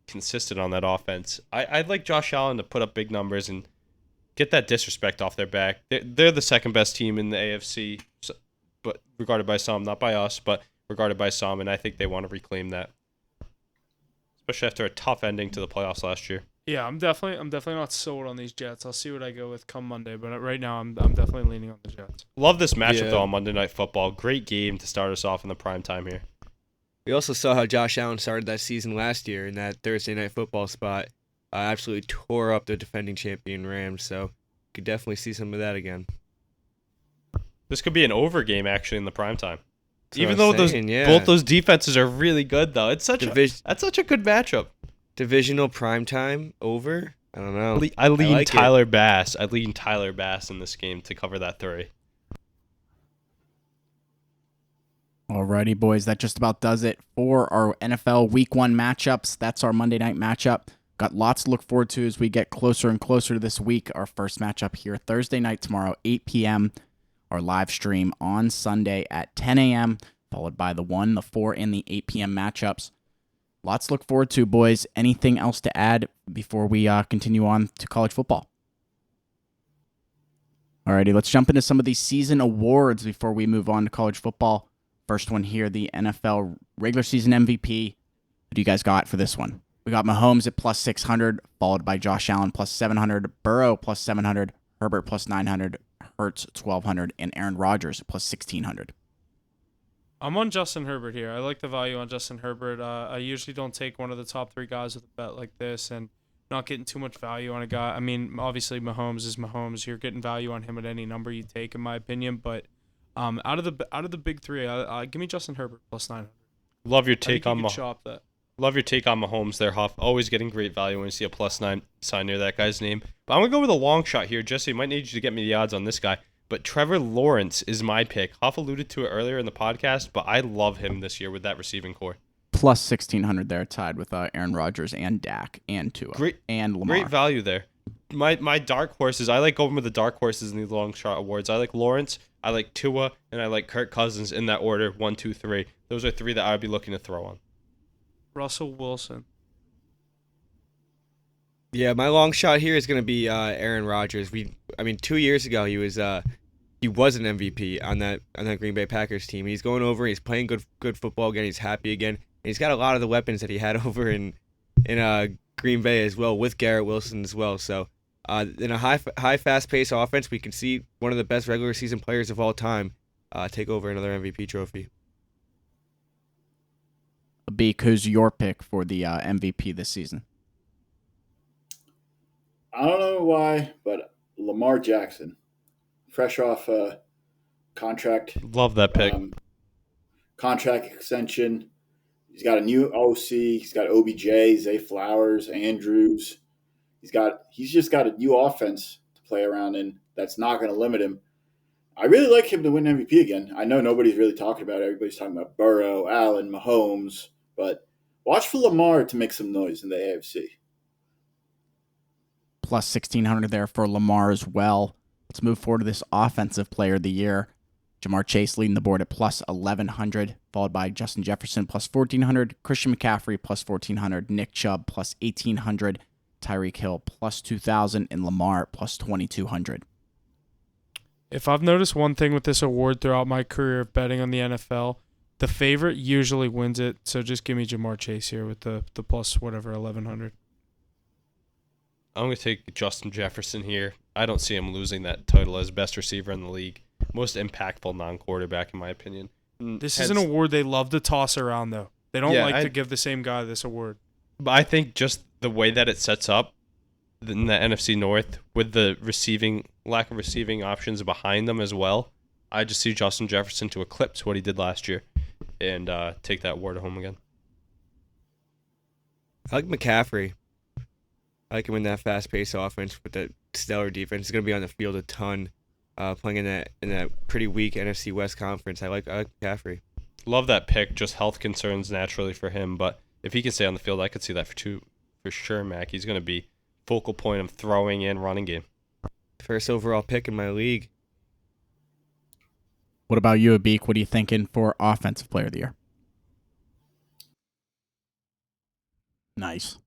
consistent on that offense. I'd like Josh Allen to put up big numbers and get that disrespect off their back. They're the second best team in the AFC, but regarded by some, not by us, but regarded by some, and I think they want to reclaim that, especially after a tough ending to the playoffs last year. Yeah, I'm definitely not sold on these Jets. I'll see what I go with come Monday, but right now I'm definitely leaning on the Jets. Love this matchup though on Monday Night Football. Great game to start us off in the prime time here. We also saw how Josh Allen started that season last year in that Thursday Night Football spot. Absolutely tore up the defending champion Rams, so could definitely see some of that again. This could be an over game actually in the prime time. That's even though both those defenses are really good though. It's such a good matchup. Divisional primetime over? I don't know. I lean Tyler Bass. I lean Tyler Bass in this game to cover that 3. Alrighty, boys. That just about does it for our NFL Week 1 matchups. That's our Monday night matchup. Got lots to look forward to as we get closer and closer to this week. Our first matchup here Thursday night tomorrow, 8 p.m. Our live stream on Sunday at 10 a.m., followed by the 1, the 4, and the 8 p.m. matchups. Lots to look forward to, boys. Anything else to add before we continue on to college football? Alrighty, let's jump into some of these season awards before we move on to college football. First one here, the NFL regular season MVP. What do you guys got for this one? We got Mahomes at plus 600, followed by Josh Allen plus 700, Burrow plus 700, Herbert plus 900, Hurts 1,200, and Aaron Rodgers plus 1,600. I'm on Justin Herbert here. I like the value on Justin Herbert. I usually don't take one of the top 3 guys with a bet like this and not getting too much value on a guy. I mean, obviously Mahomes is Mahomes. You're getting value on him at any number you take, in my opinion. But out of the big 3, give me Justin Herbert plus 900. Love your take on shop that. Love your take on Mahomes there, Huff. Always getting great value when you see a +9 sign near that guy's name. But I'm going to go with a long shot here. Jesse, might need you to get me the odds on this guy. But Trevor Lawrence is my pick. Huff alluded to it earlier in the podcast, but I love him this year with that receiving core. Plus 1,600 there, tied with Aaron Rodgers and Dak and Tua and Lamar. Great value there. My dark horses, I like going with the dark horses in these long shot awards. I like Lawrence, I like Tua, and I like Kirk Cousins in that order, 1, 2, 3. Those are 3 that I would be looking to throw on. Russell Wilson. Yeah, my long shot here is going to be Aaron Rodgers. 2 years ago he was an MVP on that Green Bay Packers team. He's going over. He's playing good football again. He's happy again. And he's got a lot of the weapons that he had over in Green Bay as well, with Garrett Wilson as well. So in a high fast paced offense, we can see one of the best regular season players of all time take over another MVP trophy. Beak, who's your pick for the MVP this season? I don't know why, but Lamar Jackson, fresh off contract. Love that pick. Contract extension. He's got a new OC. He's got OBJ, Zay Flowers, Andrews. He's just got a new offense to play around in that's not going to limit him. I really like him to win MVP again. I know nobody's really talking about it. Everybody's talking about Burrow, Allen, Mahomes, but watch for Lamar to make some noise in the AFC. Plus 1,600 there for Lamar as well. Let's move forward to this Offensive Player of the Year. Ja'Marr Chase leading the board at plus 1,100, followed by Justin Jefferson plus 1,400, Christian McCaffrey plus 1,400, Nick Chubb plus 1,800, Tyreek Hill plus 2,000, and Lamar plus 2,200. If I've noticed one thing with this award throughout my career of betting on the NFL, the favorite usually wins it. So just give me Ja'Marr Chase here with the plus whatever 1,100. I'm going to take Justin Jefferson here. I don't see him losing that title as best receiver in the league. Most impactful non-quarterback, in my opinion. This is an award they love to toss around, though. They don't to give the same guy this award. But I think just the way that it sets up in the NFC North with the lack of receiving options behind them as well, I just see Justin Jefferson to eclipse what he did last year and take that award home again. I like McCaffrey. I like him in that fast-paced offense with that stellar defense. He's going to be on the field a ton, playing in that pretty weak NFC West conference. I like McCaffrey. Love that pick. Just health concerns naturally for him, but if he can stay on the field, I could see that for sure, Mac. He's going to be focal point of throwing and running game. First overall pick in my league. What about you, Abik? What are you thinking for Offensive Player of the Year? Nice.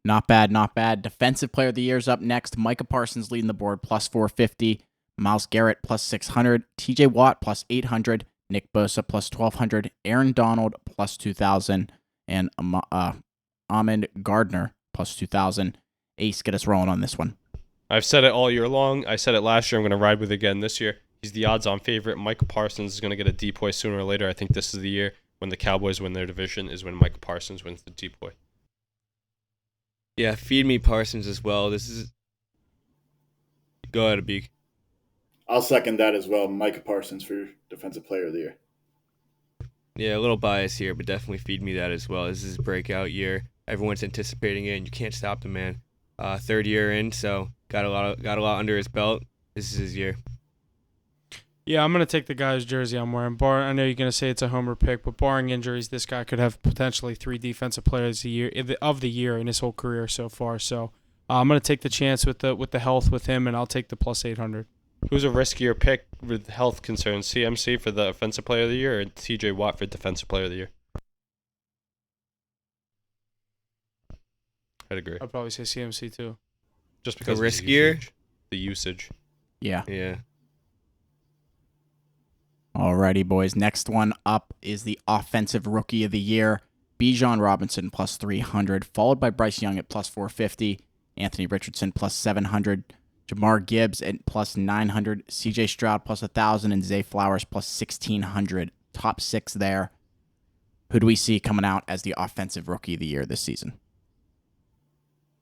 Not bad, not bad. Defensive Player of the Year is up next. Micah Parsons leading the board, plus 450. Myles Garrett, plus 600. TJ Watt, plus 800. Nick Bosa, plus 1,200. Aaron Donald, plus 2,000. And Ahmed Gardner, plus 2,000. Ace, get us rolling on this one. I've said it all year long. I said it last year. I'm going to ride with it again this year. He's the odds-on favorite. Micah Parsons is going to get a depoy sooner or later. I think this is the year when the Cowboys win their division is when Micah Parsons wins the depoy. Yeah, feed me Parsons as well. Go ahead, Abik. I'll second that as well. Micah Parsons for Defensive Player of the Year. Yeah, a little bias here, but definitely feed me that as well. This is his breakout year. Everyone's anticipating it, and you can't stop the man. Third year in, so got a lot under his belt. This is his year. Yeah, I'm going to take the guy's jersey I'm wearing. I know you're going to say it's a homer pick, but barring injuries, this guy could have potentially 3 Defensive Players of the year in his whole career so far. So I'm going to take the chance with the health with him, and I'll take the plus 800. Who's a riskier pick with health concerns, CMC for the Offensive Player of the Year or TJ Watt for Defensive Player of the Year? I'd agree. I'd probably say CMC too. Just because the riskier? The usage. Yeah. Yeah. Alrighty, boys. Next one up is the Offensive Rookie of the Year. Bijan Robinson, plus 300, followed by Bryce Young at plus 450, Anthony Richardson, plus 700, Jahmyr Gibbs at plus 900, CJ Stroud, plus 1,000, and Zay Flowers, plus 1,600. top 6 there. Who do we see coming out as the offensive rookie of the year this season?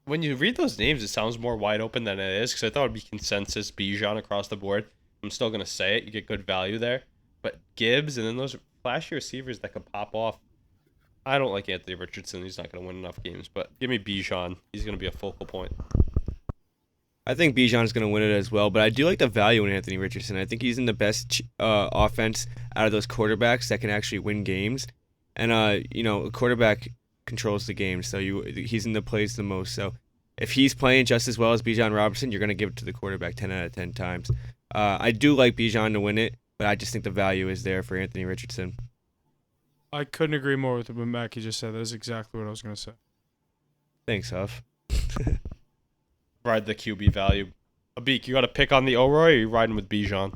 When you read those names, it sounds more wide open than it is, because I thought it would be consensus Bijan across the board. I'm still going to say it. You get good value there. But Gibbs and then those flashy receivers that could pop off. I don't like Anthony Richardson. He's not going to win enough games. But give me Bijan. He's going to be a focal point. I think Bijan's going to win it as well, but I do like the value in Anthony Richardson. I think he's in the best offense out of those quarterbacks that can actually win games. And, a quarterback controls the game, so he's in the plays the most. So if he's playing just as well as Bijan Robinson, you're going to give it to the quarterback 10 out of 10 times. I do like Bijan to win it, but I just think the value is there for Anthony Richardson. I couldn't agree more with what Mackie just said. That is exactly what I was going to say. Thanks, Huff. Ride the QB value. Abik, you got to pick on the Oroy, or are you riding with Bijan?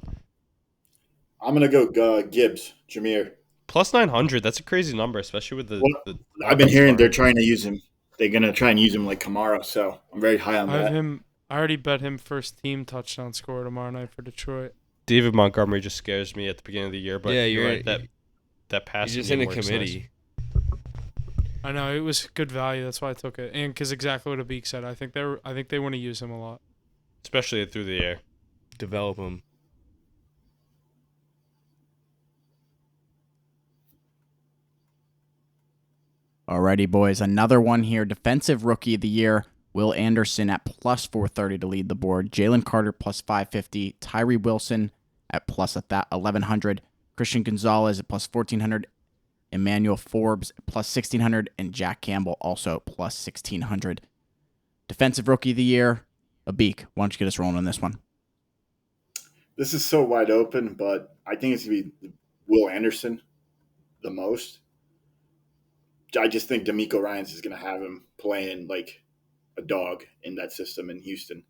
I'm going to go Gibbs, Jameer. Plus 900, that's a crazy number, especially with the I've been hearing they're trying to use him. They're going to try and use him like Kamara, so I'm very high on that. I already bet him first team touchdown score tomorrow night for Detroit. David Montgomery just scares me at the beginning of the year, but yeah, you're right. That pass he's just in a committee. Nice. I know, it was good value. That's why I took it. And because exactly what Abik said, I think they want to use him a lot, especially through the air. Develop him. Alrighty, boys. Another one here. Defensive Rookie of the Year, Will Anderson at plus 430 to lead the board. Jalen Carter plus 550. Tyree Wilson at plus 1,100. Christian Gonzalez at plus 1,400. Emmanuel Forbes at plus 1,600. And Jack Campbell also plus 1,600. Defensive Rookie of the Year, Abik. Why don't you get us rolling on this one? This is so wide open, but I think it's going to be Will Anderson the most. I just think D'Amico Ryans is going to have him playing like a dog in that system in Houston.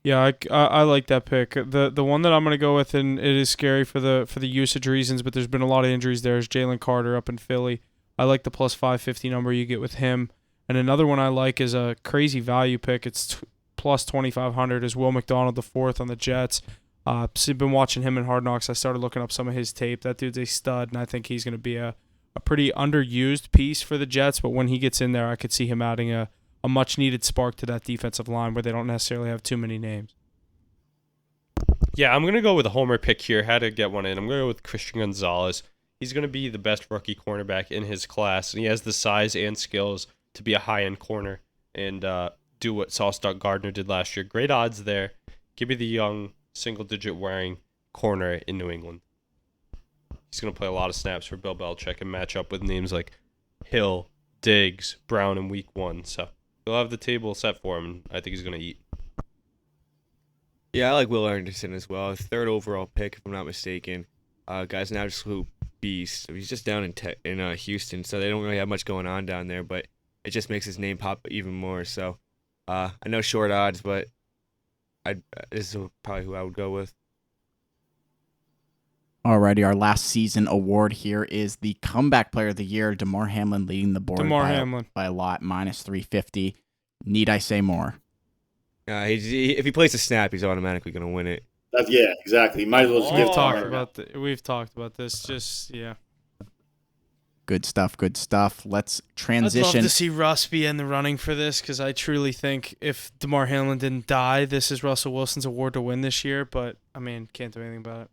Yeah, I like that pick. The one that I'm going to go with, and it is scary for the usage reasons, but there's been a lot of injuries there, is Jalen Carter up in Philly. I like the plus 550 number you get with him. And another one I like is a crazy value pick. It's plus 2,500 is Will McDonald the fourth on the Jets. I've been watching him in Hard Knocks. I started looking up some of his tape. That dude's a stud, and I think he's going to be a pretty underused piece for the Jets, but when he gets in there, I could see him adding a much-needed spark to that defensive line where they don't necessarily have too many names. Yeah, I'm going to go with a homer pick here. Had to get one in. I'm going to go with Christian Gonzalez. He's going to be the best rookie cornerback in his class, and he has the size and skills to be a high-end corner and do what Sauce Gardner did last year. Great odds there. Give me the young, single-digit wearing corner in New England. He's going to play a lot of snaps for Bill Belichick and match up with names like Hill, Diggs, Brown in week 1. So he'll have the table set for him, and I think he's going to eat. Yeah, I like Will Anderson as well. Third overall pick, if I'm not mistaken. Guy's an absolute beast. He's just down in Houston, so they don't really have much going on down there, but it just makes his name pop even more. So I know short odds, but this is probably who I would go with. Alrighty, our last season award here is the Comeback Player of the Year. Damar Hamlin leading the board by a lot, minus 350. Need I say more? If he plays a snap, he's automatically going to win it. Yeah, exactly. Might as well just We've talked about this. Just, yeah. Good stuff, good stuff. Let's transition. I'd love to see Russ be in the running for this, because I truly think if Damar Hamlin didn't die, this is Russell Wilson's award to win this year. But, I mean, can't do anything about it.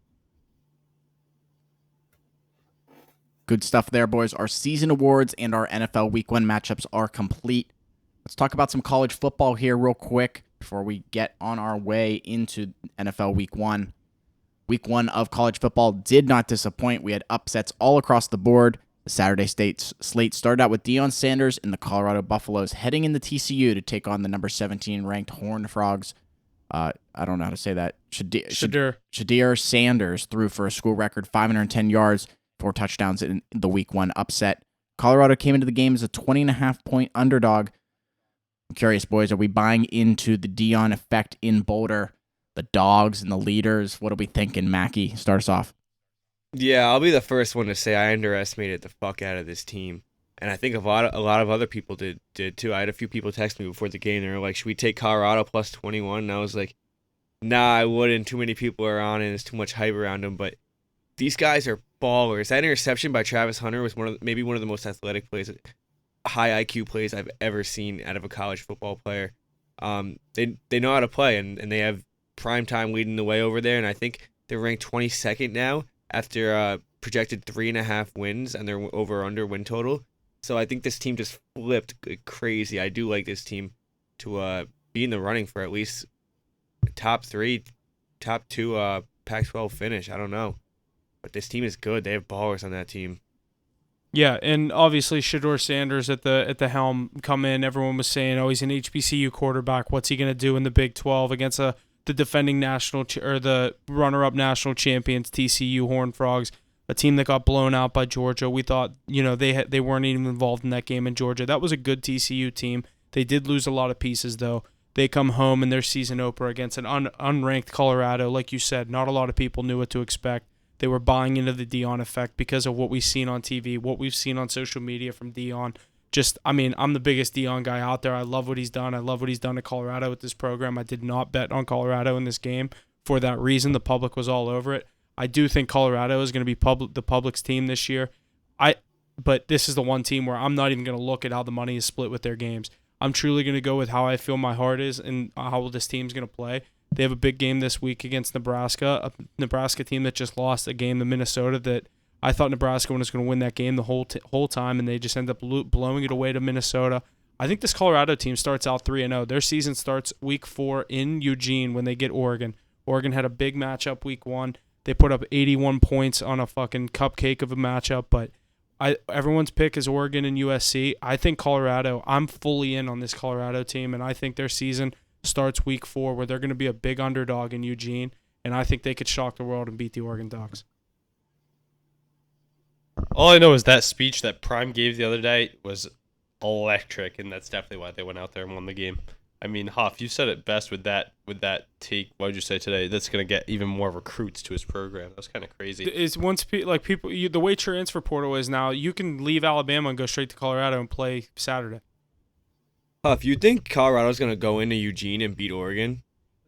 Good stuff there, boys. Our season awards and our NFL Week 1 matchups are complete. Let's talk about some college football here real quick before we get on our way into NFL Week 1. Week 1 of college football did not disappoint. We had upsets all across the board. The Saturday slate started out with Deion Sanders and the Colorado Buffaloes heading into TCU to take on the number 17 ranked Horned Frogs. I don't know how to say that. Shadir Sanders threw for a school record 510 yards, 4 touchdowns in the Week 1 upset. Colorado came into the game as a 20.5-point underdog. I'm curious, boys, are we buying into the Deion effect in Boulder? The dogs and the leaders? What are we thinking, Mackie? Start us off. Yeah, I'll be the first one to say I underestimated the fuck out of this team. And I think a lot of other people did too. I had a few people text me before the game. They were like, should we take Colorado plus 21? And I was like, nah, I wouldn't. Too many people are on it. There's too much hype around them. But these guys are ballers. That interception by Travis Hunter was maybe one of the most athletic plays, high IQ plays I've ever seen out of a college football player. They know how to play, and they have primetime leading the way over there, and I think they're ranked 22nd now after projected 3.5 wins and their over-under win total. So I think this team just flipped crazy. I do like this team to be in the running for at least top 3, top 2 Pac-12 finish. I don't know. But this team is good. They have ballers on that team. Yeah, and obviously Shedeur Sanders at the helm come in. Everyone was saying, "Oh, he's an HBCU quarterback. What's he going to do in the Big 12 against the defending national or the runner-up national champions TCU Horned Frogs, a team that got blown out by Georgia?" We thought, they weren't even involved in that game in Georgia. That was a good TCU team. They did lose a lot of pieces though. They come home in their season opener against an unranked Colorado. Like you said, not a lot of people knew what to expect. They were buying into the Deion effect because of what we've seen on TV, what we've seen on social media from Deion. I'm the biggest Deion guy out there. I love what he's done. I love what he's done to Colorado with this program. I did not bet on Colorado in this game for that reason. The public was all over it. I do think Colorado is going to be the public's team this year. But this is the one team where I'm not even going to look at how the money is split with their games. I'm truly going to go with how I feel my heart is and how this team's going to play. They have a big game this week against Nebraska, a Nebraska team that just lost a game to Minnesota that I thought Nebraska was going to win that game the whole time, and they just end up blowing it away to Minnesota. I think this Colorado team starts out 3-0. Their season starts week 4 in Eugene when they get Oregon. Oregon had a big matchup week 1. They put up 81 points on a fucking cupcake of a matchup, but everyone's pick is Oregon and USC. I think Colorado, I'm fully in on this Colorado team, and I think their season starts week 4 where they're going to be a big underdog in Eugene, and I think they could shock the world and beat the Oregon Ducks. All I know is that speech that Prime gave the other day was electric, and that's definitely why they went out there and won the game. I mean, Hoff, you said it best with that take. What did you say today? That's going to get even more recruits to his program. That was kind of crazy. Is once people the way transfer portal is now, you can leave Alabama and go straight to Colorado and play Saturday. Huff, you think Colorado's going to go into Eugene and beat Oregon?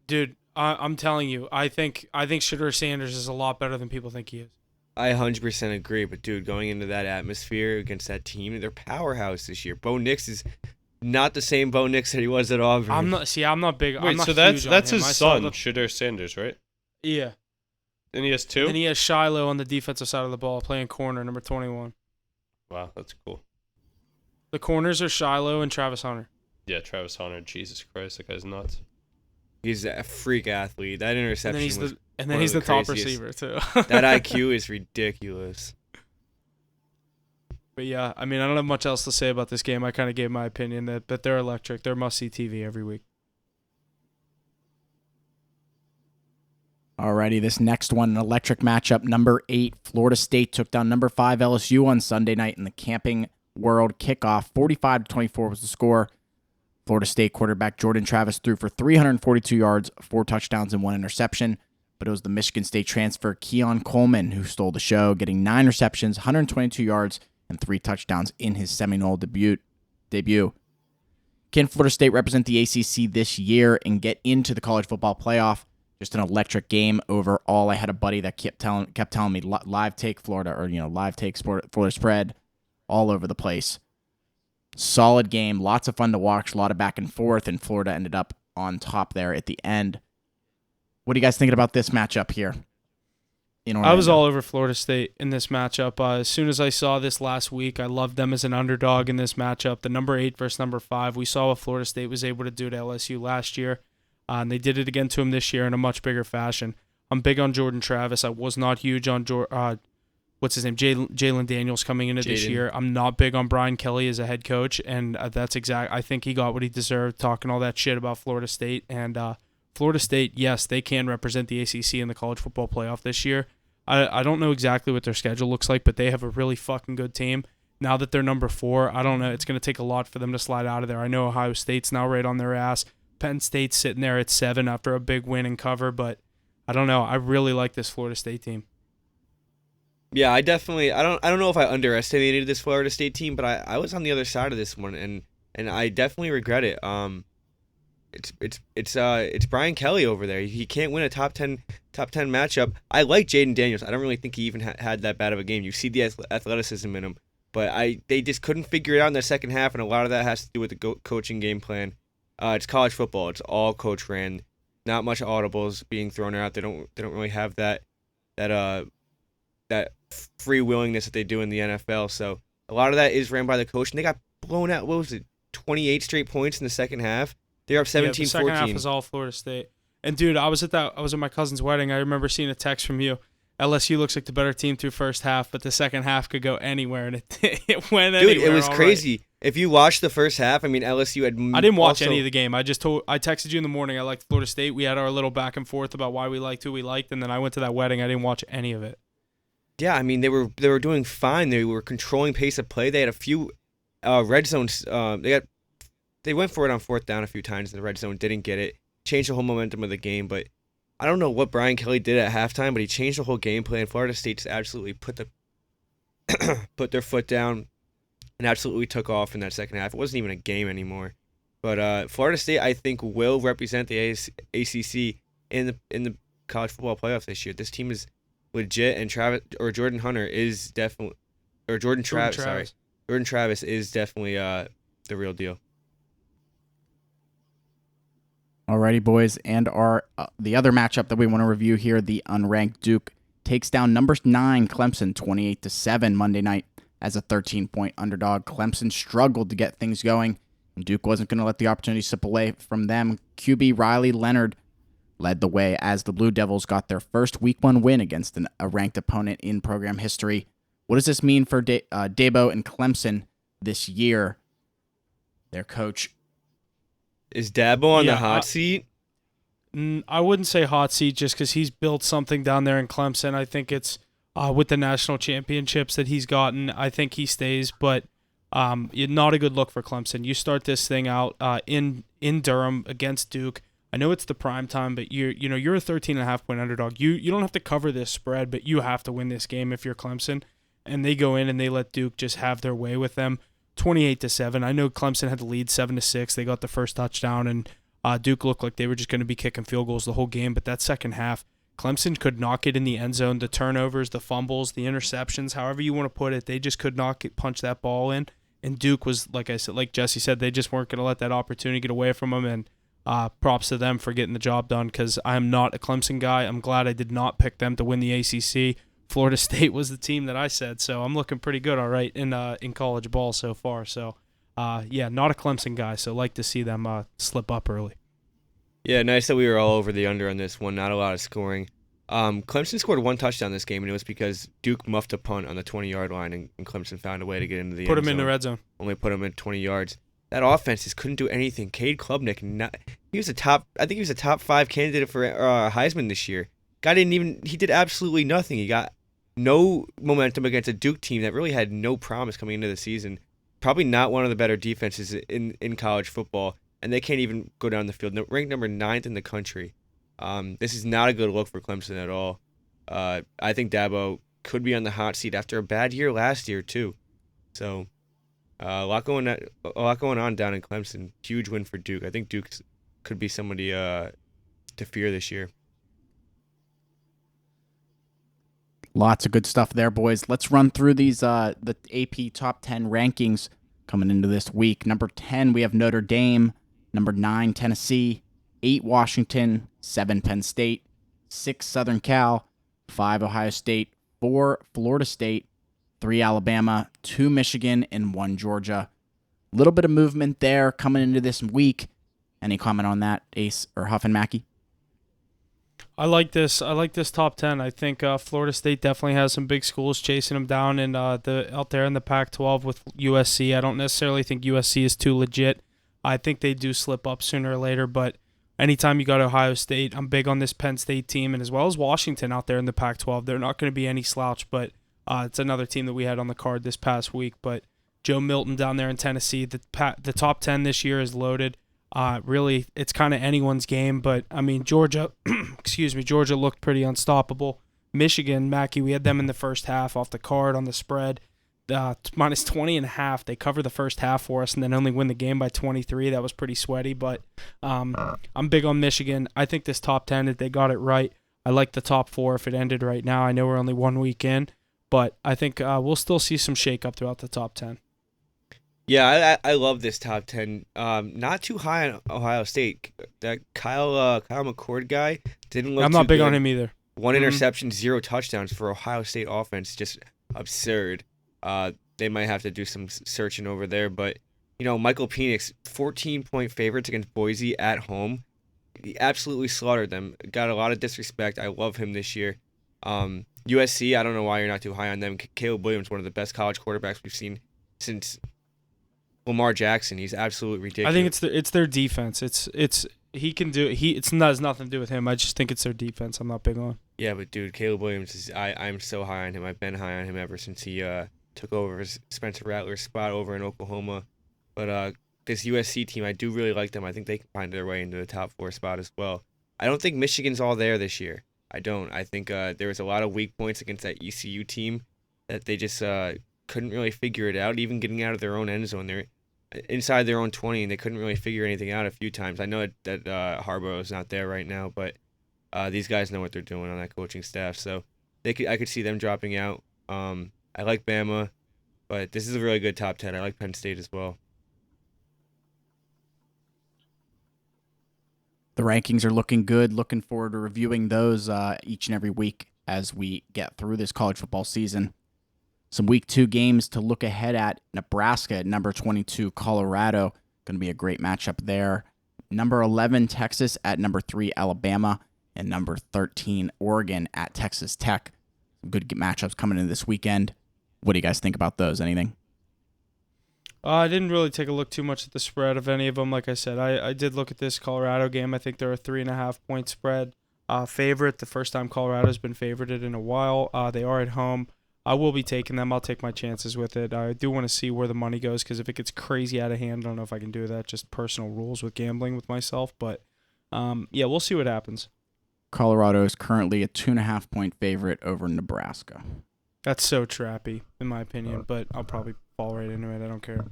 Dude, I'm telling you, I think Shedeur Sanders is a lot better than people think he is. I 100% agree, but dude, going into that atmosphere against that team, they're powerhouse this year. Bo Nix is not the same Bo Nix that he was at Auburn. I'm not big. Wait, I'm not so huge that's on him. his son, Shedeur Sanders, right? Yeah. And he has 2? And he has Shiloh on the defensive side of the ball playing corner, number 21. Wow, that's cool. The corners are Shiloh and Travis Hunter. Yeah, Travis Hunter. Jesus Christ, that guy's nuts. He's a freak athlete. That interception and then he's the top receiver too. That IQ is ridiculous. But yeah, I mean, I don't have much else to say about this game. I kind of gave my opinion that they're electric. They're must-see TV every week. Alrighty, this next one, an electric matchup. Number 8, Florida State took down number 5, LSU on Sunday night in the Camping World kickoff. 45-24 was the score. Florida State quarterback Jordan Travis threw for 342 yards, 4 touchdowns, and 1 interception. But it was the Michigan State transfer Keon Coleman who stole the show, getting 9 receptions, 122 yards, and 3 touchdowns in his Seminole debut. Can Florida State represent the ACC this year and get into the college football playoff? Just an electric game overall. I had a buddy that kept telling me live take Florida, or live take Florida spread all over the place. Solid game, lots of fun to watch, a lot of back and forth, and Florida ended up on top there at the end. What are you guys thinking about this matchup here? I was all over Florida State in this matchup. As soon as I saw this last week, I loved them as an underdog in this matchup. The number 8 versus number 5. We saw what Florida State was able to do to LSU last year, and they did it again to him this year in a much bigger fashion. I'm big on Jordan Travis. I was not huge on Jalen Daniels coming into this year. I'm not big on Brian Kelly as a head coach, and I think he got what he deserved, talking all that shit about Florida State. And Florida State, yes, they can represent the ACC in the college football playoff this year. I don't know exactly what their schedule looks like, but they have a really fucking good team. Now that they're number 4, I don't know. It's going to take a lot for them to slide out of there. I know Ohio State's now right on their ass. Penn State's sitting there at 7 after a big win and cover, but I don't know. I really like this Florida State team. Yeah, I don't know if I underestimated this Florida State team, but I was on the other side of this one, and I definitely regret it. it's Brian Kelly over there. He can't win a top 10 matchup. I like Jaden Daniels. I don't really think he even had that bad of a game. You see the athleticism in him, but they just couldn't figure it out in the second half, and a lot of that has to do with the coaching game plan. It's college football. It's all coach ran. Not much audibles being thrown out. They don't really have that free willingness that they do in the NFL. So a lot of that is ran by the coach, and they got blown out. What was it? 28 straight points in the second half. They're up 17-14. The second half was all Florida State. And dude, I was at my cousin's wedding. I remember seeing a text from you. LSU looks like the better team through first half, but the second half could go anywhere, and it went anywhere. Dude, it was crazy. Right. If you watched the first half, I mean, LSU had. I didn't watch any of the game. I texted you in the morning. I liked Florida State. We had our little back and forth about why we liked who we liked, and then I went to that wedding. I didn't watch any of it. Yeah, I mean, they were doing fine. They were controlling pace of play. They had a few red zones. They went for it on fourth down a few times in the red zone. Didn't get it. Changed the whole momentum of the game, but. I don't know what Brian Kelly did at halftime, but he changed the whole game plan. Florida State just absolutely put their foot down and absolutely took off in that second half. It wasn't even a game anymore. But Florida State, I think, will represent the ACC in the college football playoffs this year. This team is legit, and Jordan Travis is definitely the real deal. Alrighty, boys, and the other matchup that we want to review here, the unranked Duke takes down number 9 Clemson 28-7 Monday night as a 13-point underdog. Clemson struggled to get things going, and Duke wasn't going to let the opportunity slip away from them. QB Riley Leonard led the way as the Blue Devils got their first Week 1 win against a ranked opponent in program history. What does this mean for Dabo and Clemson this year? Their coach. Is Dabo on the hot seat? I wouldn't say hot seat just because he's built something down there in Clemson. I think it's with the national championships that he's gotten. I think he stays, but not a good look for Clemson. You start this thing out in Durham against Duke. I know it's the prime time, but you're a 13.5-point underdog. You don't have to cover this spread, but you have to win this game if you're Clemson. And they go in and they let Duke just have their way with them. 28-7. I know Clemson had the lead 7-6. They got the first touchdown, and Duke looked like they were just going to be kicking field goals the whole game. But that second half, Clemson could not get in the end zone. The turnovers, the fumbles, the interceptions, however you want to put it, they just could not punch that ball in. And Duke was, like Jesse said, they just weren't going to let that opportunity get away from them. And props to them for getting the job done, because I'm not a Clemson guy. I'm glad I did not pick them to win the ACC. Florida State was the team that I said, so I'm looking pretty good, all right, in college ball so far. So, not a Clemson guy, so like to see them slip up early. Yeah, nice that we were all over the under on this one. Not a lot of scoring. Clemson scored 1 touchdown this game, and it was because Duke muffed a punt on the 20-yard line, and Clemson found a way to get into the end zone. Put him in the red zone. Only put him at 20 yards. That offense just couldn't do anything. Cade Klubnik, he was a top 5 candidate for Heisman this year. He did absolutely nothing. He got no momentum against a Duke team that really had no promise coming into the season. Probably not one of the better defenses in college football, and they can't even go down the field. Ranked number 9th in the country. This is not a good look for Clemson at all. I think Dabo could be on the hot seat after a bad year last year too. So a lot going on down in Clemson. Huge win for Duke. I think Duke could be somebody to fear this year. Lots of good stuff there, boys. Let's run through these the AP Top 10 rankings coming into this week. Number 10, we have Notre Dame. Number 9, Tennessee. 8, Washington. 7, Penn State. 6, Southern Cal. 5, Ohio State. 4, Florida State. 3, Alabama. 2, Michigan. And 1, Georgia. A little bit of movement there coming into this week. Any comment on that, Ace or Huff and Mackey? I like this top 10. I think Florida State definitely has some big schools chasing them down, and out there in the Pac-12 with USC. I don't necessarily think USC is too legit. I think they do slip up sooner or later, but anytime you got Ohio State, I'm big on this Penn State team, and as well as Washington out there in the Pac-12. They're not going to be any slouch, but it's another team that we had on the card this past week. But Joe Milton down there in Tennessee, the top 10 this year is loaded. Really, it's kind of anyone's game, but I mean, Georgia, Georgia looked pretty unstoppable. Michigan, Mackey, we had them in the first half off the card on the spread. minus 20.5. They cover the first half for us and then only win the game by 23. That was pretty sweaty, but I'm big on Michigan. I think this top 10, if they got it right, I like the top 4 if it ended right now. I know we're only 1 week in, but I think we'll still see some shakeup throughout the top 10. Yeah, I love this top 10. Not too high on Ohio State. That Kyle McCord guy didn't look I'm not too big good. on him either. 1 interception, 0 touchdowns for Ohio State offense. Just absurd. They might have to do some searching over there. But, Michael Penix, 14-point favorites against Boise at home. He absolutely slaughtered them. Got a lot of disrespect. I love him this year. USC, I don't know why you're not too high on them. Caleb Williams, one of the best college quarterbacks we've seen since Lamar Jackson. He's absolutely ridiculous. I think it's their defense. He can do it. It has nothing to do with him. I just think it's their defense. I'm not big on. Yeah, but dude, Caleb Williams I'm so high on him. I've been high on him ever since he took over Spencer Rattler's spot over in Oklahoma. But this USC team, I do really like them. I think they can find their way into the top 4 spot as well. I don't think Michigan's all there this year. I don't. I think there was a lot of weak points against that ECU team that they just couldn't really figure it out, even getting out of their own end zone. They're inside their own 20, and they couldn't really figure anything out a few times. I know that Harbaugh is not there right now, but these guys know what they're doing on that coaching staff, so I could see them dropping out. I like Bama, but this is a really good top 10. I like Penn State as well. The rankings are looking good. Looking forward to reviewing those each and every week as we get through this college football season. Some week 2 games to look ahead at. Nebraska at number 22, Colorado. Going to be a great matchup there. Number 11, Texas at number 3, Alabama. And number 13, Oregon at Texas Tech. Some good matchups coming in this weekend. What do you guys think about those? Anything? I didn't really take a look too much at the spread of any of them. Like I said, I did look at this Colorado game. I think they're a 3.5-point spread favorite. The first time Colorado's been favorited in a while. They are at home. I will be taking them. I'll take my chances with it. I do want to see where the money goes because if it gets crazy out of hand, I don't know if I can do that. Just personal rules with gambling with myself. But, yeah, we'll see what happens. Colorado is currently a 2.5-point favorite over Nebraska. That's so trappy, in my opinion, but I'll probably fall right into it. I don't care.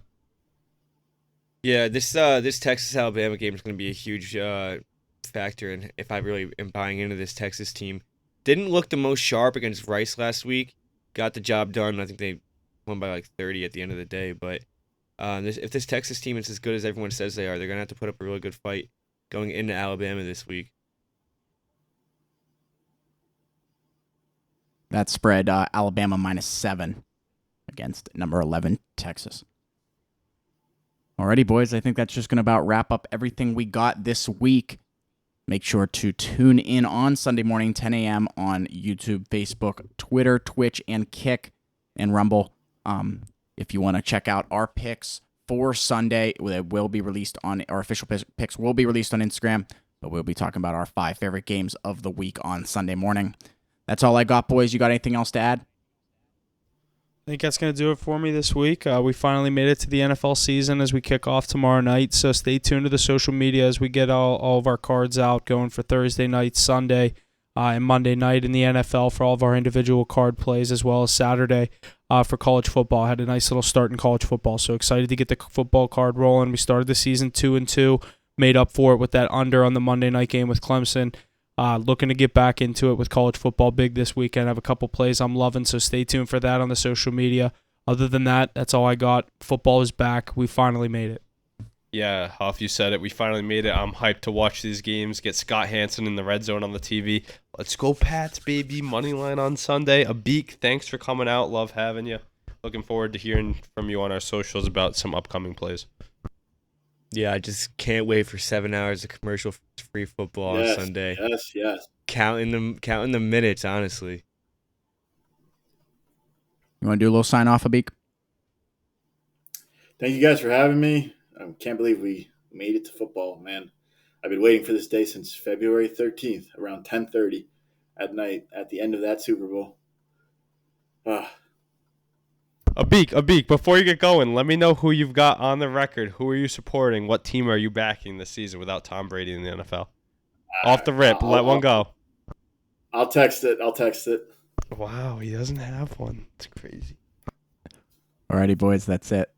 Yeah, this Texas-Alabama game is going to be a huge factor in if I really am buying into this Texas team. Didn't look the most sharp against Rice last week. Got the job done. I think they won by like 30 at the end of the day. But if this Texas team is as good as everyone says they are, they're going to have to put up a really good fight going into Alabama this week. That spread, Alabama -7 against number 11, Texas. Alrighty, boys, I think that's just going to about wrap up everything we got this week. Make sure to tune in on Sunday morning, 10 a.m. on YouTube, Facebook, Twitter, Twitch, and Kick and Rumble. If you want to check out our picks for Sunday, they will be released on our official picks will be released on Instagram, but we'll be talking about our 5 favorite games of the week on Sunday morning. That's all I got, boys. You got anything else to add? I think that's going to do it for me this week. We finally made it to the NFL season as we kick off tomorrow night, so stay tuned to the social media as we get all of our cards out going for Thursday night, Sunday, and Monday night in the NFL for all of our individual card plays, as well as Saturday for college football. I had a nice little start in college football, so excited to get the football card rolling. We started the season 2-2, made up for it with that under on the Monday night game with Clemson. Looking to get back into it with college football big this weekend. I have a couple plays I'm loving, so stay tuned for that on the social media. Other than that, that's all I got. Football is back. We finally made it. Yeah, Huff, you said it. We finally made it. I'm hyped to watch these games, get Scott Hansen in the red zone on the TV. Let's go Pats, baby. Moneyline on Sunday. Abik, thanks for coming out. Love having you. Looking forward to hearing from you on our socials about some upcoming plays. Yeah, I just can't wait for 7 hours of commercial-free football on Sunday. Yes. Counting the minutes, honestly. You want to do a little sign-off, Abik? Thank you guys for having me. I can't believe we made it to football, man. I've been waiting for this day since February 13th, around 10:30 at night at the end of that Super Bowl. Abik, before you get going, let me know who you've got on the record. Who are you supporting? What team are you backing this season without Tom Brady in the NFL? Off the rip, let one go. I'll text it. Wow, he doesn't have one. It's crazy. Alrighty, boys, that's it.